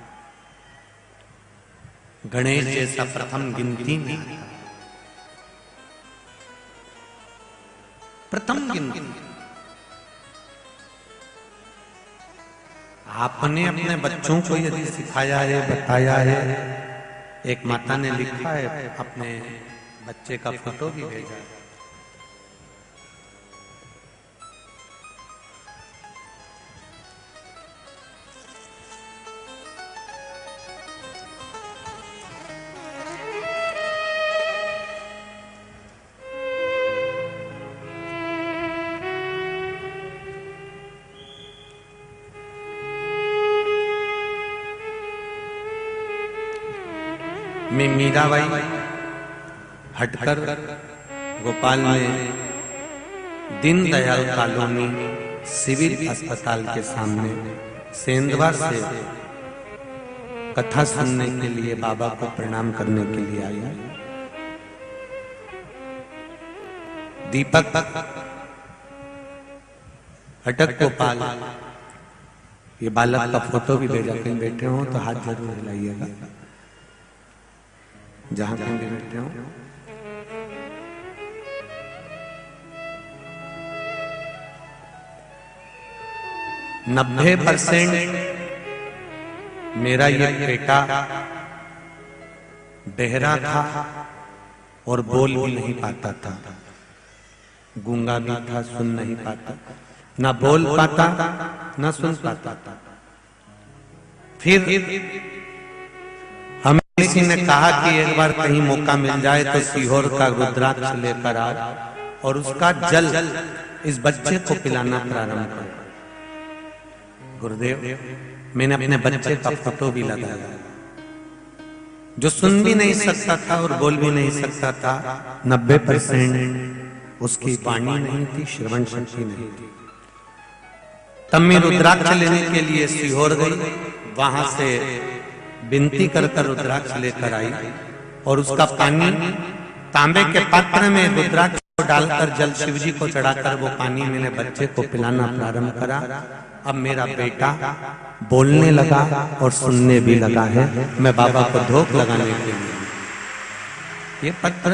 गणेश जैसा प्रथम गिनती में, प्रथम गिनती। आपने अपने बच्चों को यदि सिखाया है, बताया है, एक माता ने लिखा है, अपने बच्चे का फोटो भी भेजा है। मैं मीराबाई हटकर गोपाल में दीनदयाल कॉलोनी सिविल अस्पताल के सामने सेंधवा से कथा सुनने के लिए बाबा को प्रणाम करने के लिए आया। दीपक हटक गोपाल, ये बालक का फोटो भी भेजा, कहीं बैठे हो तो हाथ जरूर हिलाइएगा, जहां कहीं भी बैठे हो। 90% मेरा ये बेटा बहरा था और बोल भी नहीं पाता था, गूंगा भी था, सुन नहीं पाता, ना बोल पाता ना सुन पाता था। फिर हमें किसी ने कहा कि एक बार कहीं मौका मिल जाए तो सीहोर का रुद्राक्ष लेकर आओ और उसका जल इस बच्चे को पिलाना प्रारंभ करो। गुरुदेव, मैंने अपने बच्चे का फोटो भी लगाया, जो सुन भी नहीं सकता था और बोल भी नहीं सकता था। 90% उसकी वाणी नहीं थी, श्रवण शक्ति नहीं थी। तब मैं रुद्राक्ष लेने के लिए सीहोर गई, वहां से विनती कर रुद्राक्ष लेकर आई और उसका पानी तांबे के पात्र में रुद्राक्ष को डालकर जल शिव जी को चढ़ाकर वो पानी मैंने बच्चे को पिलाना प्रारंभ करा। अब मेरा बेटा बोलने लगा और सुनने भी लगा है। मैं बाबा को धोख लगाने के लिए ये पत्र,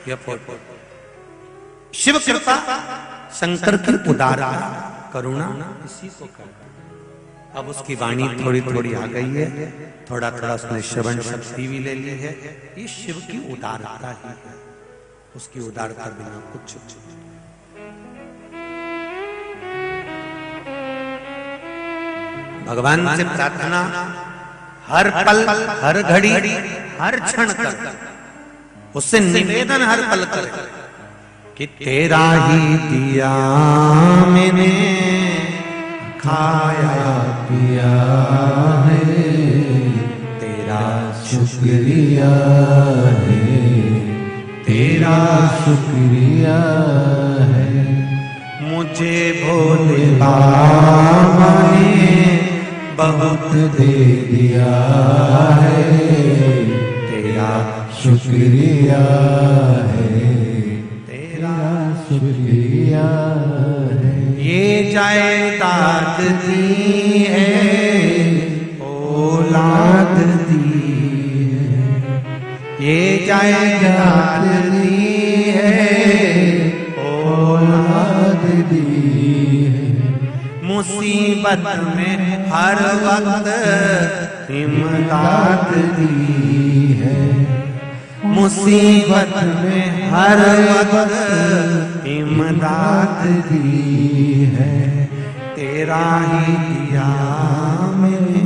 ये फोटो, शिव कृपा, शंकर की उदारता, करुणा इसी को कहते। अब उसकी वाणी थोड़ी थोड़ी आ गई है, थोड़ा थोड़ा उसने श्रवण शक्ति भी ले ली है। ये शिव की उदारता ही है, उसकी उदारता बिना कुछ। भगवान से प्रार्थना हर पल, हर घड़ी, हर क्षण कर, उससे निवेदन हर पल कर कि तेरा ही दिया मैंने खाया पिया है, तेरा शुक्रिया है, तेरा शुक्रिया है। मुझे भोले बाबा ने बहुत दे दिया है, तेरा शुक्रिया है, तेरा शुक्रिया है। ये जायदाद दी है, औलाद दी है, ये जायदाद दी है, औलाद दी है। मुसीबत में हर वक्त इमदाद दी है, मुसीबत में हर वक्त इमदाद दी है। तेरा ही दिया मैंने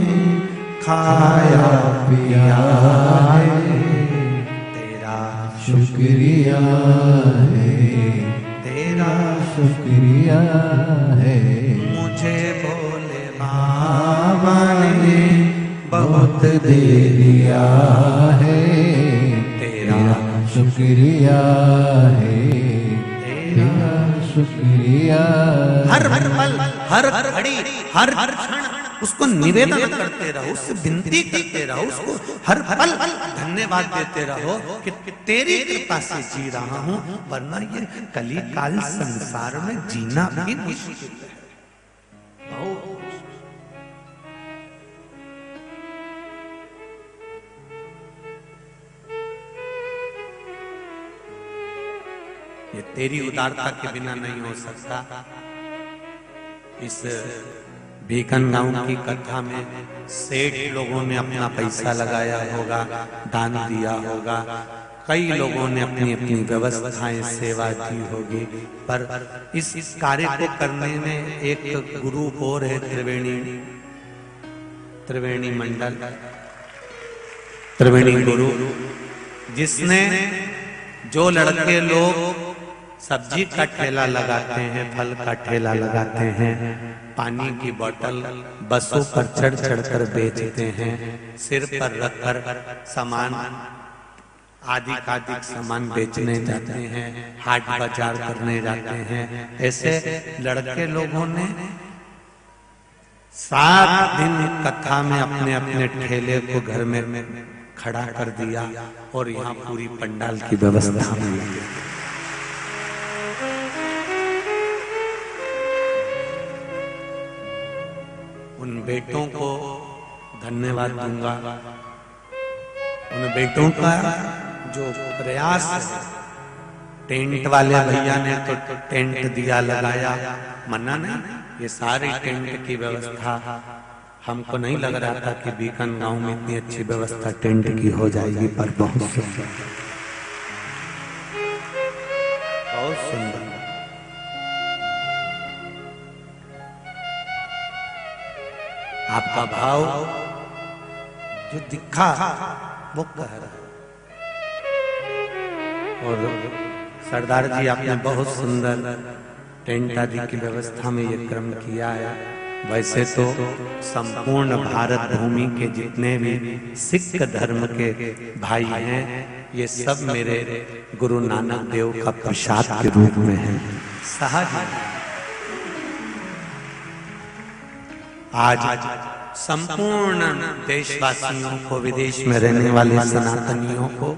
खाया पिया है, तेरा शुक्रिया है, तेरा शुक्रिया है। मुझे भोले बाबा ने बहुत दे दिया है, तेरा शुक्रिया है, तेरा शुक्रिया। हर पल, हर घड़ी, हर क्षण उसको निवेदन करते रहो, उससे विनती करते रहो, उसको हर पल धन्यवाद देते रहो कि तेरी कृपा से जी रहा हूं, वरना ये कली काल संसार में जीना भी मुश्किल है। ये तेरी उदारता के बिना नहीं हो सकता। इस बीकन गांव की कथा में सेठ लोगों ने अपना पैसा लगाया होगा, दान दिया होगा, कई लोगों ने अपनी अपनी व्यवस्थाएं सेवा दी होगी, पर इस कार्य को करने में एक गुरु और है, त्रिवेणी मंडल, त्रिवेणी गुरु, जिसने जो लड़के लोग सब्जी का ठेला लगाते हैं, फल का ठेला लगाते हैं, पानी की बोतल बसों पर चढ़ चढ़ कर बेचते हैं, सिर पर रखकर सामान आदि सामान बेचने जाते हैं, हाट बाजार करने जाते हैं, ऐसे लड़के लोगों ने 7 दिन कथा में अपने अपने ठेले को घर में खड़ा कर दिया और यहाँ पूरी पंडाल की व्यवस्था में लगे। उन बेटों को धन्यवाद दूंगा, उन बेटों का जो प्रयास है। टेंट वाले भैया ने तो टेंट दिया लगाया, मना नहीं, ये सारी टेंट की व्यवस्था हमको नहीं लग रहा था कि बीकन गांव में इतनी अच्छी व्यवस्था टेंट की हो जाएगी, पर बहुत सुंदर, बहुत सुंदर। आपका भाव जो दिखा वो कह रहा, और सरदार जी आपने बहुत सुंदर टेंट आदि की व्यवस्था में ये क्रम किया है। वैसे तो संपूर्ण भारत भूमि के जितने भी सिख धर्म के भाई हैं, ये सब मेरे गुरु नानक देव का प्रसाद के रूप में है। सहज आज संपूर्ण देशवासियों को, विदेश में रहने वाले सनातनियों को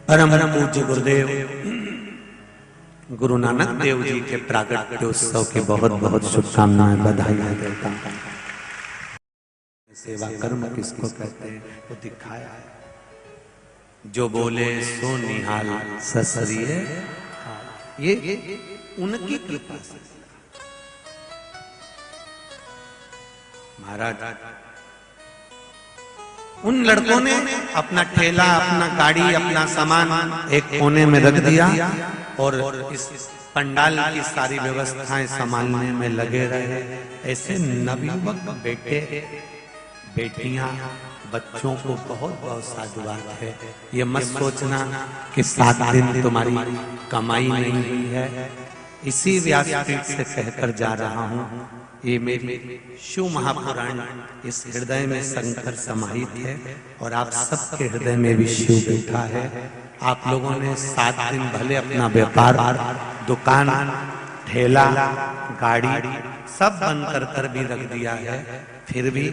परम पूज्य गुरुदेव गुरु नानक देव जी के प्रागट्योत्सव की बहुत बहुत शुभकामनाएं, बधाइयां देता हूं। सेवा कर्म किसको कहते हैं वो दिखाया है। जो बोले सो निहाल ससरिए, ये उनकी कृपा से। महाराज उन लड़कों ने अपना ठेला, अपना गाड़ी, अपना सामान एक कोने में रख दिया और इस पंडाल की सारी व्यवस्थाएं संभालने में लगे रहे। ऐसे नवयुवक बेटे बेटियां बच्चों को बहुत बहुत साधुवाद है। ये मत सोचना कि 7 दिन तुम्हारी कमाई नहीं हुई है। इसी व्यासपीठ से कहकर जा रहा हूं, ये मेरी शिव महापुराण इस हृदय में शंकर समाहित है और आप सबके हृदय में भी शिव बैठा है। आप लोगों ने 7 दिन भले अपना व्यापार, दुकान, ठेला, गाड़ी सब बंद कर भी रख दिया है, फिर भी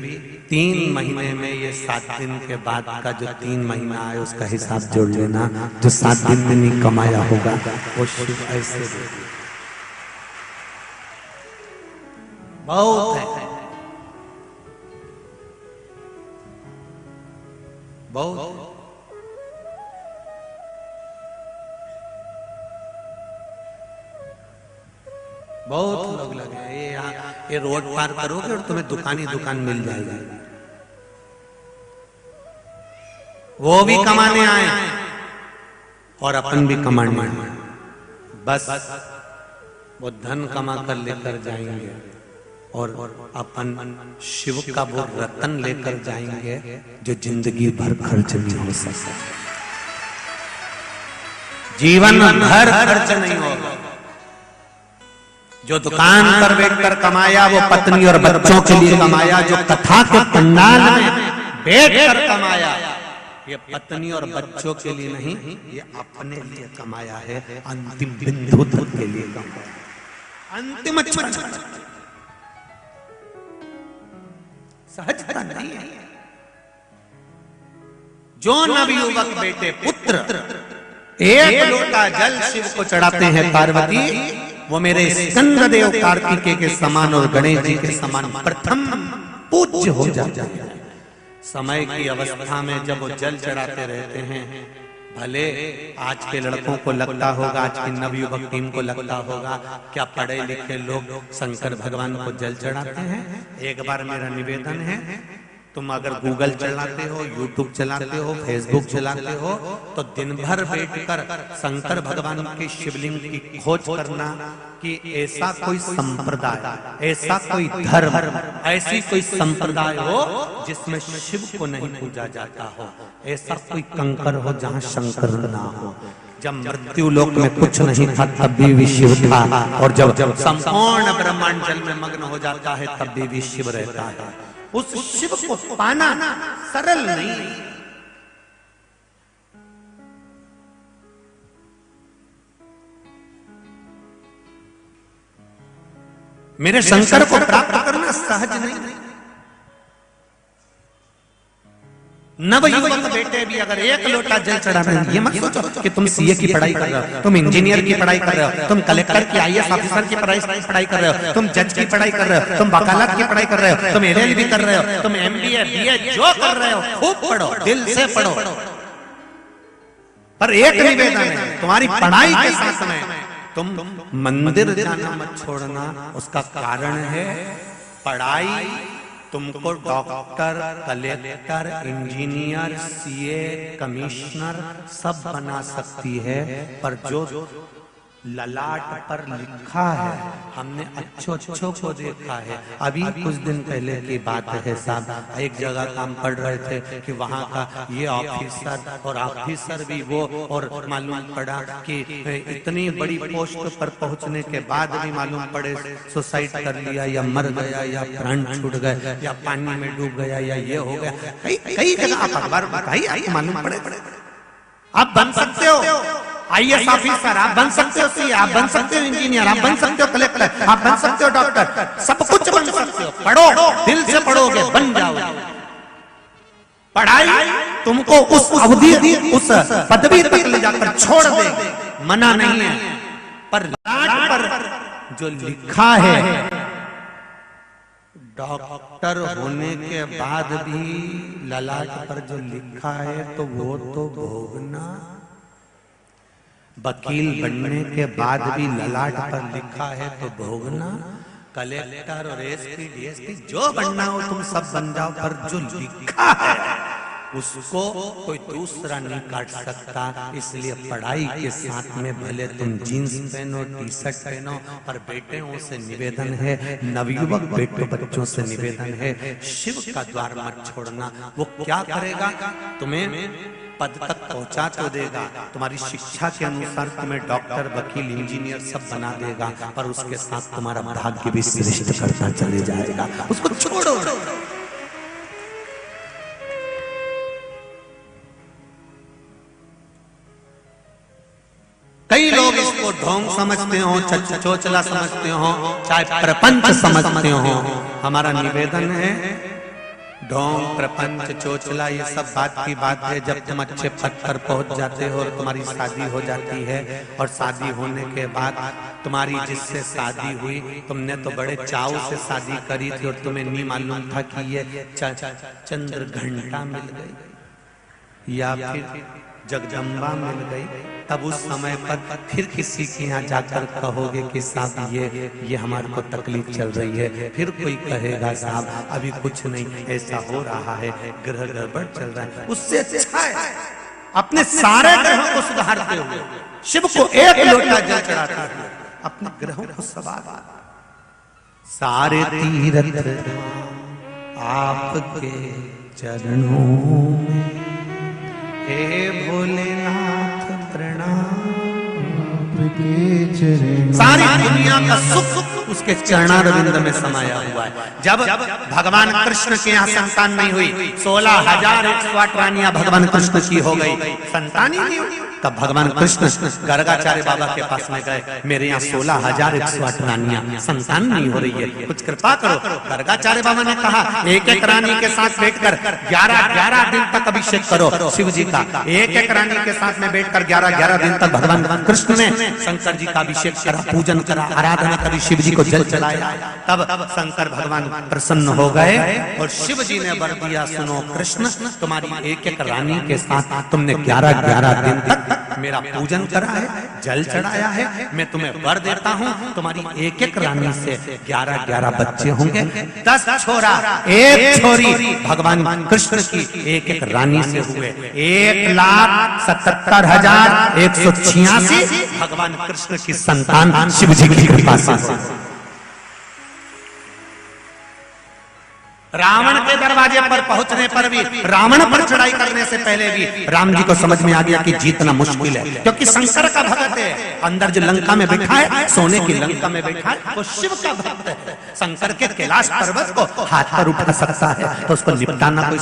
3 महीने में ये 7 दिन के बाद का जो 3 महीना है उसका हिसाब जोड़ लेना। जो 7 दिन में नहीं कमाया होगा वो शिव ऐसे बहुत है, बहुत। बहुत लोग लगे ये यहाँ, ये रोड पार करोगे और तुम्हें दुकान ही दुकान मिल जाएगी। वो भी कमाने आए और अपन भी कमाने आए, बस वो धन कमा कर लेकर जाएंगे और अपन शिव का वो रतन लेकर जाएंगे जो जिंदगी भर खर्च नहीं हो सकता, जीवन भर खर्च नहीं होगा। जो दुकान पर बैठकर कमाया वो पत्नी और बच्चों के लिए कमाया, जो कथा के पंडाल में बैठकर कमाया ये पत्नी और बच्चों के लिए नहीं, ये अपने लिए कमाया है, अंतिम बिंदु तक के लिए कमाया, अंतिम क्षण सहजता नहीं है। जो नवयुवक बेटे पुत्र एक लोटा जल शिव को चढ़ाते हैं पार्वती, वो मेरे स्कंददेव कार्तिकेय के समान और गणेश जी के समान प्रथम पूज्य हो जाते हैं। समय की अवस्था में जब वो जल चढ़ाते रहते हैं, भले आज के लड़कों को लगता होगा, आज की नवयुवक टीम को लगता होगा क्या पढ़े लिखे लोग शंकर भगवान को जल चढ़ाते हैं। एक बार मेरा निवेदन है, तुम अगर गूगल चलाते हो, यूट्यूब चलाते हो, फेसबुक चलाते हो, तो दिन भर बैठकर शंकर भगवान के शिवलिंग की खोज करना कि ऐसा कोई संप्रदाय, ऐसा कोई धर्म, ऐसी कोई संप्रदाय हो जिसमें शिव को नहीं पूजा जाता हो, ऐसा कोई कंकर हो जहां शंकर ना हो। जब मृत्यु लोक में कुछ नहीं था तब भी शिव था, और जब संपूर्ण ब्रह्मांड जल में मग्न हो जाता है तब भी शिव रहता है। उस शिव को पाना सरल नहीं। मेरे शंकर को प्राप्त करना सहज नहीं। नवयुवक बेटे भी अगर एक लोटा जल चढ़ाते हैं, ये मत सोचो कि तुम सीए की पढ़ाई कर रहे हो, तुम इंजीनियर की पढ़ाई कर रहे हो, तुम कलेक्टर की आईएएस ऑफिसर की पढ़ाई कर रहे हो, तुम जज की पढ़ाई कर रहे हो, तुम वकालत की पढ़ाई कर रहे हो, तुम एलएलबी कर रहे हो, तुम एमबीए बीए जो कर रहे हो खूब पढ़ो, दिल से पढ़ो। पर एक निवेदन है, तुम्हारी पढ़ाई के साथ में तुम मंदिर जाना मत छोड़ना। उसका कारण है पढ़ाई तुमको doctor, collector, engineer, CA, commissioner सब बना सकती है, पर जो ललाट पर लिखा है, हमने अच्छों को देखा है। अभी कुछ दिन पहले की बात है साहब, एक जगह हम पढ़ रहे थे कि वहाँ का ये ऑफिसर और ऑफिसर भी वो, और मालूम पड़ा कि इतनी बड़ी पोस्ट पर पहुंचने के बाद भी मालूम पड़े सुसाइड कर लिया, या मर गया, या प्राण छूट गए, या पानी में डूब गया, या ये हो गया। कई जगह आप अखबार बताइए, मालूम पड़े। आप बन सकते हो आईएएस ऑफिसर, आप बन सकते हो सीए, आप बन सकते हो इंजीनियर, आप बन सकते हो कलेक्टर, आप बन सकते हो डॉक्टर, सब कुछ बन सकते हो। पढ़ो, दिल से पढ़ोगे बन जाओगे। पढ़ाई तुमको उस अवधि, उस पदवी तक ले जाकर छोड़ देगी, मना नहीं है। पर लाट पर जो लिखा है, डॉक्टर होने के बाद भी ललाट पर जो लिखा है तो वो तो भोगना। वकील बनने के बाद भी ललाट पर लिखा है तो भोगना। कलेक्टर और एसपी डीएसपी जो बनना हो तुम सब बन जाओ, पर जो लिखा है उसको कोई दूसरा नहीं काट सकता। इसलिए पढ़ाई के साथ में भले तुम जीन्स पहनो, टी शर्ट पहनो, पर बेटियों से निवेदन है, नवयुवक बेटों बच्चों से निवेदन है, शिव का द्वार मत छोड़ना। वो क्या करेगा, तुम्हें पद तक पहुंचा तो देगा, तुम्हारी शिक्षा के अनुसार तुम्हें डॉक्टर, वकील, इंजीनियर सब बना देगा, पर उसके साथ तुम्हारा भाग्य भी श्रेष्ठ करता चले जाएगा। उसको छोड़ो। कई लोग इसको ढोंग समझते हो, चोचला समझते हो, चाहे प्रपंच समझते हो। हमारा निवेदन है, ढोंग, प्रपंच, चोचला ये सब बात की बात है जब तुम अच्छे पद पर पहुंच जाते हो और तुम्हारी शादी हो जाती है। और शादी होने के बाद तुम्हारी जिससे शादी हुई, तुमने तो बड़े चाव से शादी करी थी और तुम्हें नहीं मालूम था कि ये चंद्र घंटा मिल गई या फिर जगदम्बा मिल गई। तब उस समय पर फिर किसी के यहाँ जाकर कहोगे कि साहब ये हमारे को तकलीफ चल रही है, फिर कोई कहेगा साहब अभी कुछ नहीं, ऐसा हो रहा है, ग्रह गड़बड़ चल रहा है। उससे अच्छा है अपने सारे ग्रहों को सुधारते हुए शिव को एक लोटा जल चढ़ाते हुए अपने ग्रहों को सवार। सारे तीर्थ आपके चरणों में, हे भोलेनाथ प्रणाम। सारी दुनिया का सुख उसके चरणारविंद में समाया हुआ है। जब भगवान कृष्ण के यहाँ संतान नहीं हुई, 16,108 रानियां भगवान कृष्ण की हो गई, संतान ही नहीं हुई। तब भगवान कृष्ण गर्गाचार्य बाबा के पास में गए, मेरे यहाँ 16,108 रानियां, संतान नहीं हो रही है, कुछ कृपा करो। गर्गाचार्य बाबा ने कहा एक एक रानी के साथ बैठकर 11-11 दिन तक अभिषेक करो शिव जी का। एक एक रानी के साथ में बैठकर 11-11 दिन तक भगवान कृष्ण ने शंकर जी का अभिषेक करा, पूजन करा, आराधना करी, शिव जी को जल चढ़ाया। तब शंकर भगवान प्रसन्न हो गए और शिव जी ने वर दिया, सुनो कृष्ण, तुम्हारी एक एक रानी के साथ तुमने 11-11 दिन तक मेरा पूजन करा है, जल चढ़ाया है, मैं तुम्हें वर देता हूँ, तुम्हारी एक एक रानी से 11-11 बच्चे होंगे, 10 छोरा 1 छोरी भगवान कृष्ण की एक एक रानी से हुए 1,77,186 भगवान कृष्ण की संतान शिव जी की कृपा से। रावण के दरवाजे पर पहुंचने पर भी, रावण पर चढ़ाई करने से पहले भी राम जी को समझ में आ गया कि जीतना मुश्किल है, क्योंकि शंकर का भक्त है। अंदर जो लंका में बैठा है, सोने की लंका में बैठा है, वो शिव का भक्त है। शंकर के कैलाश पर्वत को हाथ पर उठा सकता है, तो उसको निपटाना कोई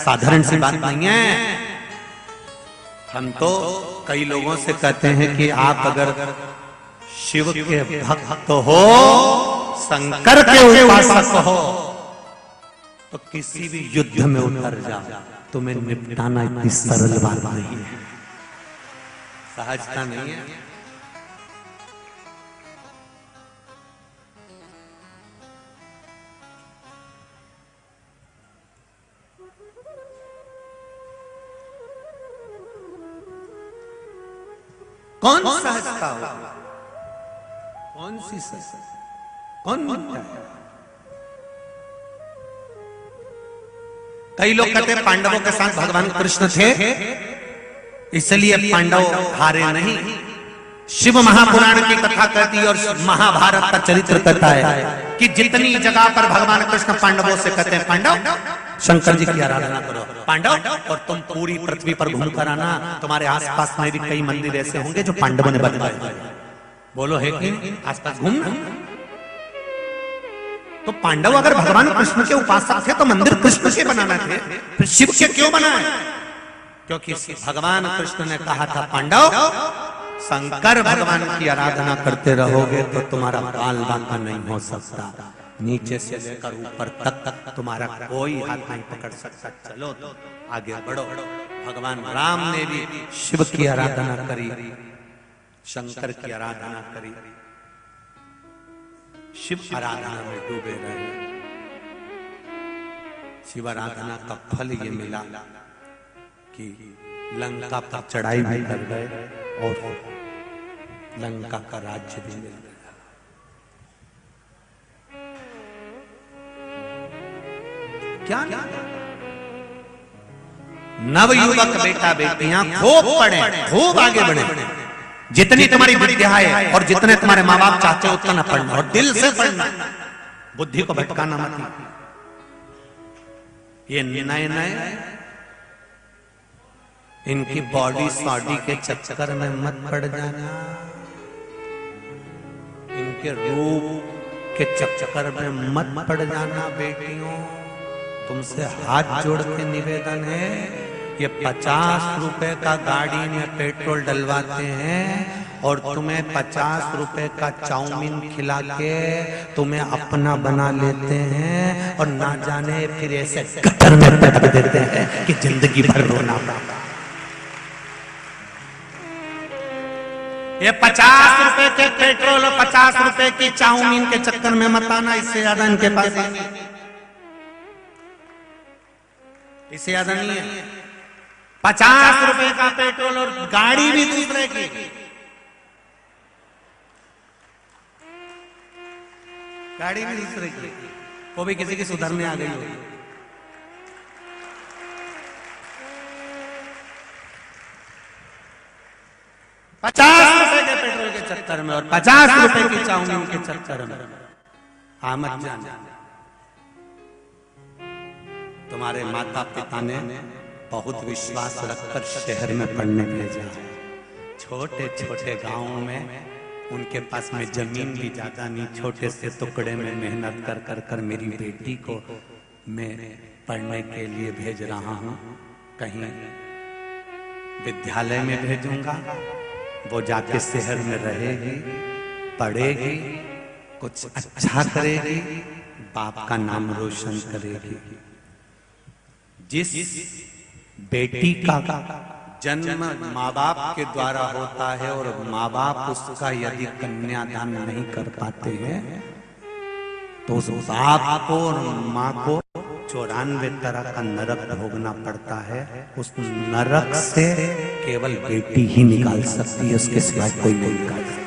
साधारण सी बात नहीं है। हम तो कई लोगों से कहते हैं कि आप अगर शिव के भक्त हो, शंकर के उपासक हो, तो किसी भी युद्ध में उतर जाओ, तुम्हें निपटाना इतनी सरल बात नहीं है, सहजता नहीं है। कौन सहजता हो, कौन सी सहजता, कौन बनता है? कई लोग कहते हैं पांडवों के साथ भगवान कृष्ण थे, इसलिए पांडव हारे नहीं। शिव महापुराण की कथा कहती है और महाभारत का चरित्र कहता है कि जितनी जगह पर भगवान कृष्ण पांडवों से कहते हैं, पांडव शंकर जी की आराधना करो, पांडव, और तुम पूरी पृथ्वी पर घूमकर आना, तुम्हारे आसपास में भी कई मंदिर ऐसे होंगे जो पांडवों ने बनवाए। बोलो है कि आसपास घूमना? तो पांडव अगर भगवान कृष्ण के उपासक थे तो मंदिर कृष्ण के बनाना थे, फिर शिव के क्यों बनाए? क्योंकि भगवान कृष्ण ने कहा था, पांडव शंकर भगवान की आराधना करते रहोगे तो तुम्हारा बाल बांका नहीं हो सकता, नीचे से लेकर ऊपर तक तुम्हारा कोई हाथ नहीं पकड़ सकता, चलो तो आगे बढ़ो। भगवान राम ने भी शिव की आराधना करी, शंकर की आराधना करी, शिव आराधना में डूबे रहे। शिव आराधना का फल ये मिला कि लंका पर चढ़ाई भी कर गए और लंका का राज्य भी मिल गया। क्या नवयुवक बेटा बेटियां खूब पढ़े, खूब आगे बढ़े, जितनी तुम्हारी विद्या है और जितने तुम्हारे माँ बाप चाहते हो उतना पढ़ना, और दिल से पढ़ना, बुद्धि को भटकाना मत। ये नए नए इनकी बॉडी सॉडी के चक्कर में मत पड़ जाना, इनके रूप के चक्कर में मत पड़ जाना। बेटियों, तुमसे हाथ जोड़ के निवेदन है, ये 50 रुपए का गाड़ी में पेट्रोल डलवाते हैं और तुम्हें 50 रुपए का चाउमीन खिला के तुम्हें अपना बना लेते हैं, और ना जाने फिर ऐसे गटर में पटक देते हैं कि जिंदगी भर रोना पड़ता। ये 50 रुपए के पेट्रोल और 50 रुपए की चाउमीन के चक्कर में मत आना, इससे ज्यादा इनके पास इससे ज्यादा नहीं है। 50 रुपए का पेट्रोल और गाड़ी भी दूसरे की, गाड़ी भी दूसरे की, वो भी किसी की सुधरने आ गई होगी। ₹50 के पेट्रोल के चक्कर में और 50 रुपए की चाउमीन के चक्कर में आमद जान। तुम्हारे माता पिता ने बहुत विश्वास रखकर शहर में पढ़ने भेजा, छोटे छोटे गांवों में, उनके पास में जमीन भी ज्यादा नहीं, छोटे से टुकड़े में मेहनत कर कर कर मेरी बेटी को मैं पढ़ने के लिए भेज रहा हूं। कहीं विद्यालय में भेजूंगा, वो जाके शहर में रहेगी, पढ़ेगी, कुछ अच्छा करेगी, बाप का नाम रोशन करेगी। जिस बेटी का जन्म माँ बाप के द्वारा होता है और माँ बाप उसका यदि कन्यादान नहीं कर पाते हैं तो उस बाप को और माँ को 94 तरह का नरक भोगना पड़ता है। उस नरक से केवल बेटी ही निकाल सकती है, उसके सिवाय कोई नहीं निकाल सकता।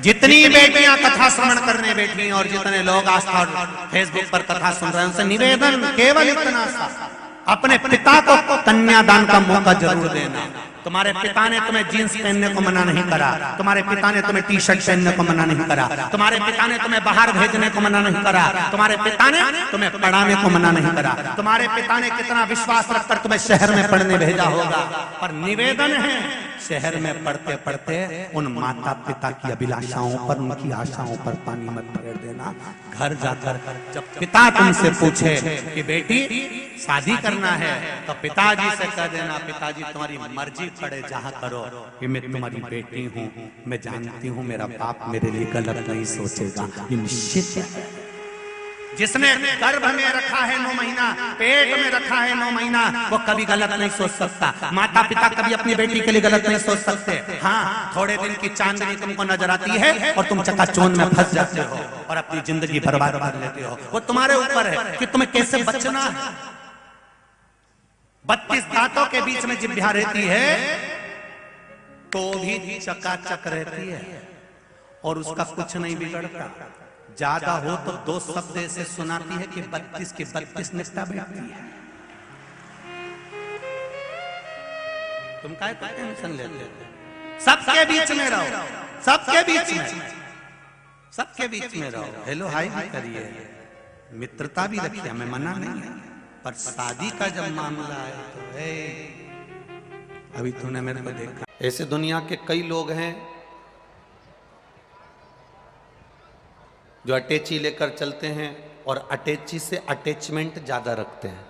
जितनी बेटियां कथा श्रवण करने बैठी और जितने लोग आस्था और फेसबुक पर कथा सुन रहे हैं, उनसे निवेदन केवल इतना सा, अपने पिता को कन्यादान का मौका जरूर देना। तुम्हारे पिता ने तुम्हें जीन्स पहनने को मना नहीं करा, तुम्हारे पिता ने तुम्हें टी शर्ट पहनने को मना नहीं करा, तुम्हारे पिता ने तुम्हें बाहर भेजने को मना नहीं करा, तुम्हारे पिता ने तुम्हें पढ़ाने को मना नहीं करा, तुम्हारे पिता ने कितना विश्वास रखकर तुम्हें शहर में पढ़ने भेजा होगा। पर निवेदन है, शहर में पढ़ते पढ़ते उन माता पिता की अभिलाषाओं पर, उनकी आशाओं पर पानी मत फेर देना। घर जाकर जब पिता तुमसे पूछे कि बेटी शादी करना है तो पिताजी से कह देना, पिताजी तुम्हारी मर्जी पड़े जहाँ करो, कि मैं तुम्हारी बेटी हूँ, मैं जानती हूँ मेरा बाप मेरे लिए गलत नहीं सोचेगा, ये निश्चित है। जिसने गर्भ में रखा है 9 महीना, पेट में रखा है 9 महीना, वो कभी गलत नहीं सोच सकता। माता पिता कभी अपनी बेटी के लिए गलत नहीं सोच सकते। हाँ, थोड़े दिन की चांदनी तुमको नजर आती है और तुम चकाचौंध में फंस जाते हो और अपनी जिंदगी बर्बाद कर लेते हो। वो तुम्हारे ऊपर है कि तुम्हें कैसे बचना है। 32 दांतों के बीच में जिभ्या रहती है तो भी चकाचक रहती है और उसका कुछ नहीं बिगड़ता। ज्यादा हो तो 2 शब्द ऐसे सुनाती है कि 32 के 32 निष्ठा बैठती है। तुम काहे टेंशन लेते हो? सबके बीच में रहो, सबके बीच में, सबके बीच में रहो। हेलो हाय भी करिए, मित्रता भी रखिए, हमें मना नहीं है, पर शादी का जब मामला है तो अभी तूने मेरे को देखा। ऐसे दुनिया के कई लोग हैं जो अटैची लेकर चलते हैं और अटैची से अटैचमेंट ज्यादा रखते हैं।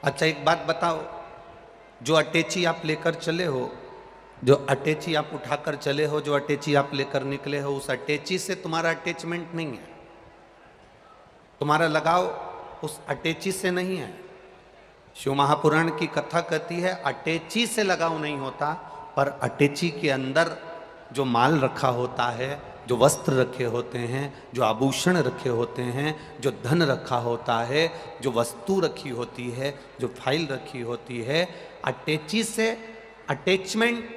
अच्छा एक बात बताओ, जो अटैची आप लेकर चले हो, जो अटैची आप उठाकर चले हो, जो अटैची आप लेकर निकले हो, उस अटैची से तुम्हारा अटैचमेंट नहीं है, तुम्हारा लगाव उस अटैची से नहीं है। शिव महापुराण की कथा कहती है अटैची से लगाव नहीं होता, पर अटैची के अंदर जो माल रखा होता है, जो वस्त्र रखे होते हैं, जो आभूषण रखे होते हैं, जो धन रखा होता है, जो वस्तु रखी होती है, जो फाइल रखी होती है, अटैची से अटैचमेंट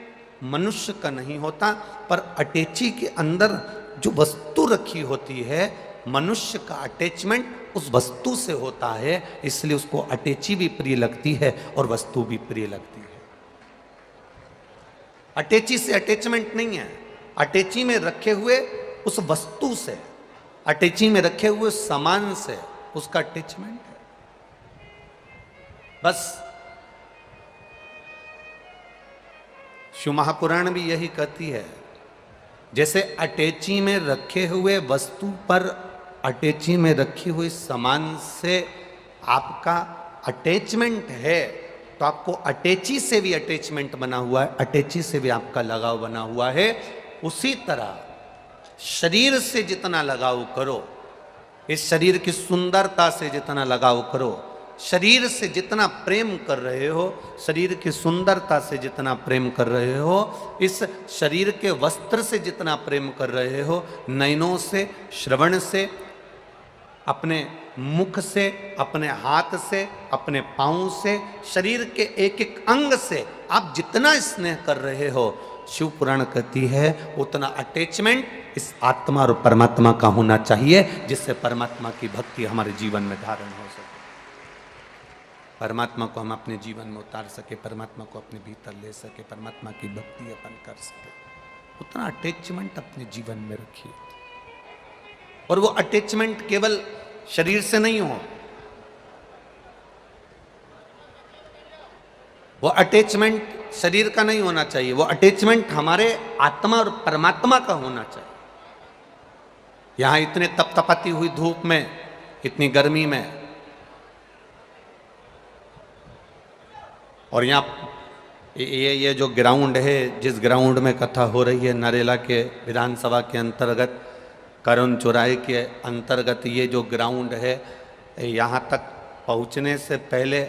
मनुष्य का नहीं होता, पर अटैची के अंदर जो वस्तु रखी होती है, मनुष्य का अटैचमेंट उस वस्तु से होता है, इसलिए उसको अटैची भी प्रिय लगती है और वस्तु भी प्रिय लगती है। अटैची से अटैचमेंट नहीं है, अटैची में रखे हुए उस वस्तु से, अटैची में रखे हुए सामान से उसका अटैचमेंट है। बस शिव महापुराण भी यही कहती है, जैसे अटैची में रखे हुए वस्तु पर, अटैची में रखी हुई सामान से आपका अटैचमेंट है, तो आपको अटैची से भी अटैचमेंट बना हुआ है, अटैची से भी आपका लगाव बना हुआ है। उसी तरह शरीर से जितना लगाव करो, इस शरीर की सुंदरता से जितना लगाव करो, शरीर से जितना प्रेम कर रहे हो, शरीर की सुंदरता से जितना प्रेम कर रहे हो, इस शरीर के वस्त्र से जितना प्रेम कर रहे हो, नयनों से, श्रवण से, अपने मुख से, अपने हाथ से, अपने पांव से, शरीर के एक एक अंग से आप जितना स्नेह कर रहे हो, शिव पुराण कहती है उतना अटैचमेंट इस आत्मा और परमात्मा का होना चाहिए, जिससे परमात्मा की भक्ति हमारे जीवन में धारण हो सके, परमात्मा को हम अपने जीवन में उतार सके, परमात्मा को अपने भीतर ले सके, परमात्मा की भक्ति अपन कर सके। उतना अटैचमेंट अपने जीवन में रखिए, और वो अटैचमेंट केवल शरीर से नहीं हो, वो अटैचमेंट शरीर का नहीं होना चाहिए, वो अटैचमेंट हमारे आत्मा और परमात्मा का होना चाहिए। यहां इतने तपतपाती हुई धूप में इतनी गर्मी में। और यहाँ ये जो ग्राउंड है, जिस ग्राउंड में कथा हो रही है, नरेला के विधानसभा के अंतर्गत, करुण चौराहे के अंतर्गत ये जो ग्राउंड है, यहाँ तक पहुँचने से पहले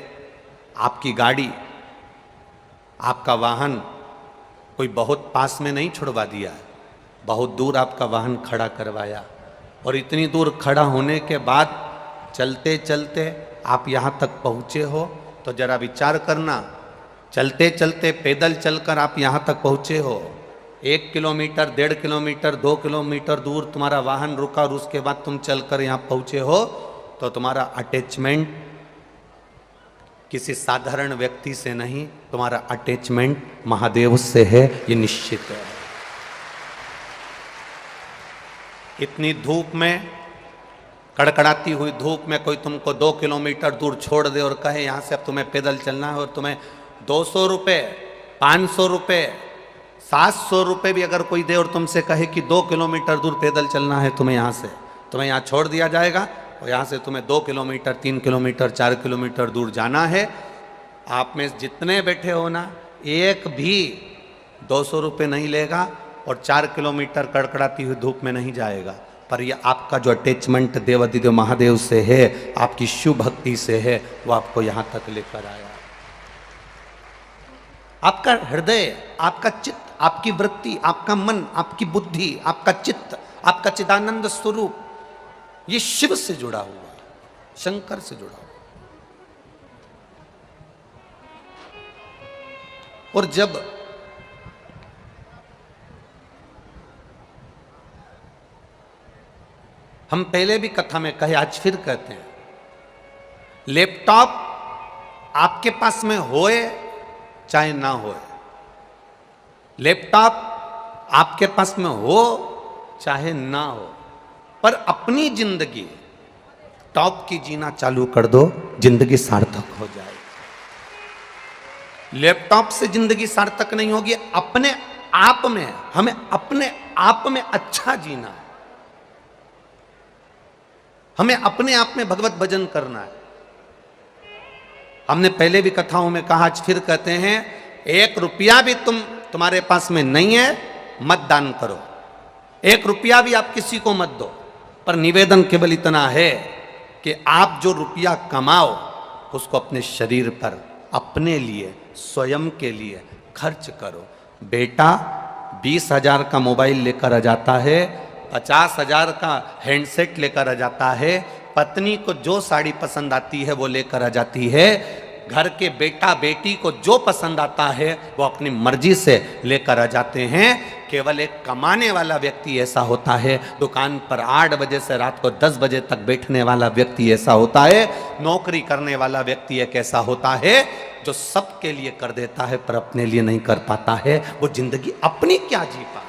आपकी गाड़ी, आपका वाहन कोई बहुत पास में नहीं छुड़वा दिया है, बहुत दूर आपका वाहन खड़ा करवाया। और इतनी दूर खड़ा होने के बाद चलते चलते आप यहाँ तक पहुँचे हो, तो जरा विचार करना, चलते चलते पैदल चलकर आप यहाँ तक पहुँचे हो, 1 किलोमीटर, 1.5 किलोमीटर, 2 किलोमीटर दूर तुम्हारा वाहन रुका और उसके बाद तुम चलकर यहाँ पहुँचे हो, तो तुम्हारा अटैचमेंट किसी साधारण व्यक्ति से नहीं, तुम्हारा अटैचमेंट महादेव से है, ये निश्चित है। इतनी धूप में, कड़कड़ाती हुई धूप में कोई तुमको 2 किलोमीटर दूर छोड़ दे और कहे यहाँ से अब तुम्हें पैदल चलना है, और तुम्हें 200 रुपये, 500 रुपये, 700 रुपये भी अगर कोई दे और तुमसे कहे कि 2 किलोमीटर दूर पैदल चलना है तुम्हें यहाँ से, तुम्हें यहाँ छोड़ दिया जाएगा और यहाँ से तुम्हें 2 किलोमीटर, 3 किलोमीटर, 4 किलोमीटर दूर जाना है। आप में जितने बैठे हो ना, एक भी 200 रुपये नहीं लेगा और 4 किलोमीटर कड़कड़ाती हुई धूप में नहीं जाएगा। पर यह आपका जो अटैचमेंट देवाधिदेव महादेव से है, आपकी शिव भक्ति से है, वो आपको यहाँ तक लेकर आया। आपका हृदय, आपका चित्त, आपकी वृत्ति, आपका मन, आपकी बुद्धि, आपका चित्त, आपका चिदानंद स्वरूप, ये शिव से जुड़ा हुआ है, शंकर से जुड़ा हुआ। और जब हम पहले भी कथा में कहे, आज फिर कहते हैं, लैपटॉप आपके पास में होए चाहे ना होए, लैपटॉप आपके पास में हो चाहे ना हो, पर अपनी जिंदगी टॉप की जीना चालू कर दो, जिंदगी सार्थक हो जाएगी। लैपटॉप से जिंदगी सार्थक नहीं होगी, अपने आप में, हमें अपने आप में अच्छा जीना है, हमें अपने आप में भगवत भजन करना है। हमने पहले भी कथाओं में कहा, आज फिर कहते हैं, 1 रुपया भी तुम्हारे पास में नहीं है, मत दान करो, 1 रुपया भी आप किसी को मत दो, पर निवेदन केवल इतना है कि आप जो रुपया कमाओ उसको अपने शरीर पर, अपने लिए, स्वयं के लिए खर्च करो। बेटा 20,000 का मोबाइल लेकर आ जाता है, 50,000 का हैंडसेट लेकर आ जाता है, पत्नी को जो साड़ी पसंद आती है वो लेकर आ जाती है, घर के बेटा बेटी को जो पसंद आता है वो अपनी मर्जी से लेकर आ जाते हैं। केवल एक कमाने वाला व्यक्ति ऐसा होता है, दुकान पर 8 बजे से रात को 10 बजे तक बैठने वाला व्यक्ति ऐसा होता है, नौकरी करने वाला व्यक्ति एक ऐसा होता है जो सबके लिए कर देता है पर अपने लिए नहीं कर पाता है। वो जिंदगी अपनी क्या जी पाए।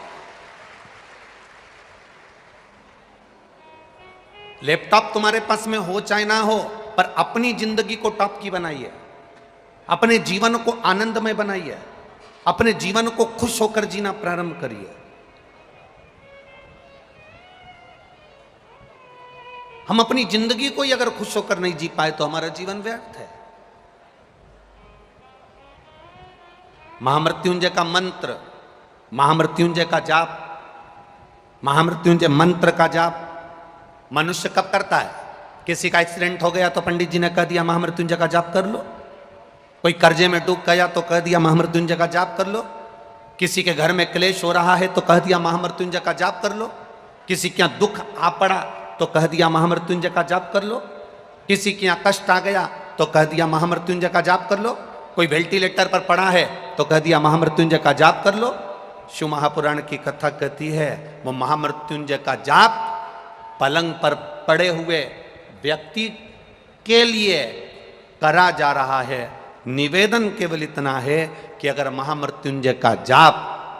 लैपटॉप तुम्हारे पास में हो चाहे ना हो, पर अपनी जिंदगी को टॉप की बनाइए, अपने जीवन को आनंदमय बनाइए, अपने जीवन को खुश होकर जीना प्रारंभ करिए। हम अपनी जिंदगी को ही अगर खुश होकर नहीं जी पाए तो हमारा जीवन व्यर्थ है। महामृत्युंजय का मंत्र, महामृत्युंजय का जाप, महामृत्युंजय मंत्र का जाप मनुष्य कब करता है? किसी का एक्सीडेंट हो गया तो पंडित जी ने कह दिया महामृत्युंजय का जाप कर लो, कोई कर्जे में डूब गया तो कह दिया महामृत्युंजय का जाप कर लो, किसी के घर में क्लेश हो रहा है तो कह दिया महामृत्युंजय का जाप कर लो, किसी के यहाँ दुख आ पड़ा तो कह दिया महामृत्युंजय का जाप कर लो, किसी के यहाँ कष्ट आ गया तो कह दिया महामृत्युंजय का जाप कर लो, कोई वेंटिलेटर पर पड़ा है तो कह दिया महामृत्युंजय का जाप कर लो। शिव महापुराण की कथा कहती है वो महामृत्युंजय का जाप पलंग पर पड़े हुए व्यक्ति के लिए करा जा रहा है। निवेदन केवल इतना है कि अगर महामृत्युंजय का जाप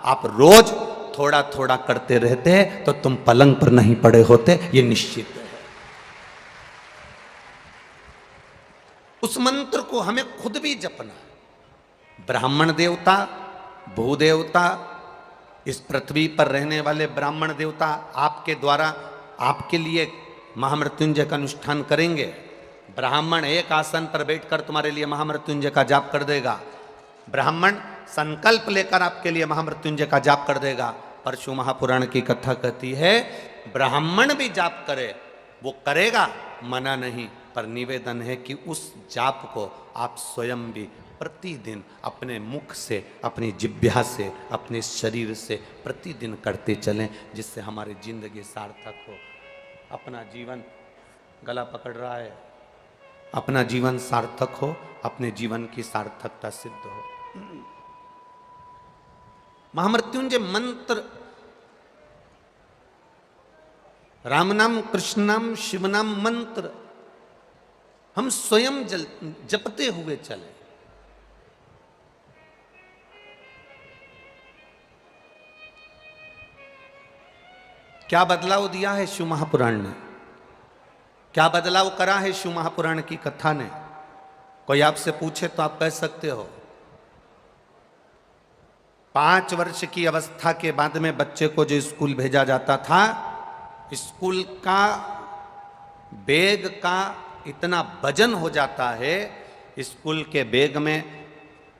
आप रोज थोड़ा थोड़ा करते रहते तो तुम पलंग पर नहीं पड़े होते, ये निश्चित है। उस मंत्र को हमें खुद भी जपना। ब्राह्मण देवता, भूदेवता, इस पृथ्वी पर रहने वाले ब्राह्मण देवता आपके द्वारा, आपके लिए महामृत्युंजय का अनुष्ठान करेंगे। ब्राह्मण एक आसन पर बैठकर तुम्हारे लिए महामृत्युंजय का जाप कर देगा। ब्राह्मण संकल्प लेकर आपके लिए महामृत्युंजय का जाप कर देगा। परशु महापुराण की कथा कहती है ब्राह्मण भी जाप करे, वो करेगा, मना नहीं, पर निवेदन है कि उस जाप को आप स्वयं भी प्रतिदिन अपने मुख से, अपनी जिह्वा से, अपने शरीर से प्रतिदिन करते चलें, जिससे हमारी जिंदगी सार्थक हो। अपना जीवन, गला पकड़ रहा है, अपना जीवन सार्थक हो, अपने जीवन की सार्थकता सिद्ध हो। महामृत्युंजय मंत्र राम नाम, कृष्ण नाम, शिव नाम मंत्र हम स्वयं जपते हुए चले। क्या बदलाव दिया है शिव महापुराण ने? क्या बदलाव करा है शिव महापुराण की कथा ने? कोई आपसे पूछे तो आप कह सकते हो 5 वर्ष की अवस्था के बाद में बच्चे को जो स्कूल भेजा जाता था, स्कूल का बैग का इतना वजन हो जाता है, स्कूल के बैग में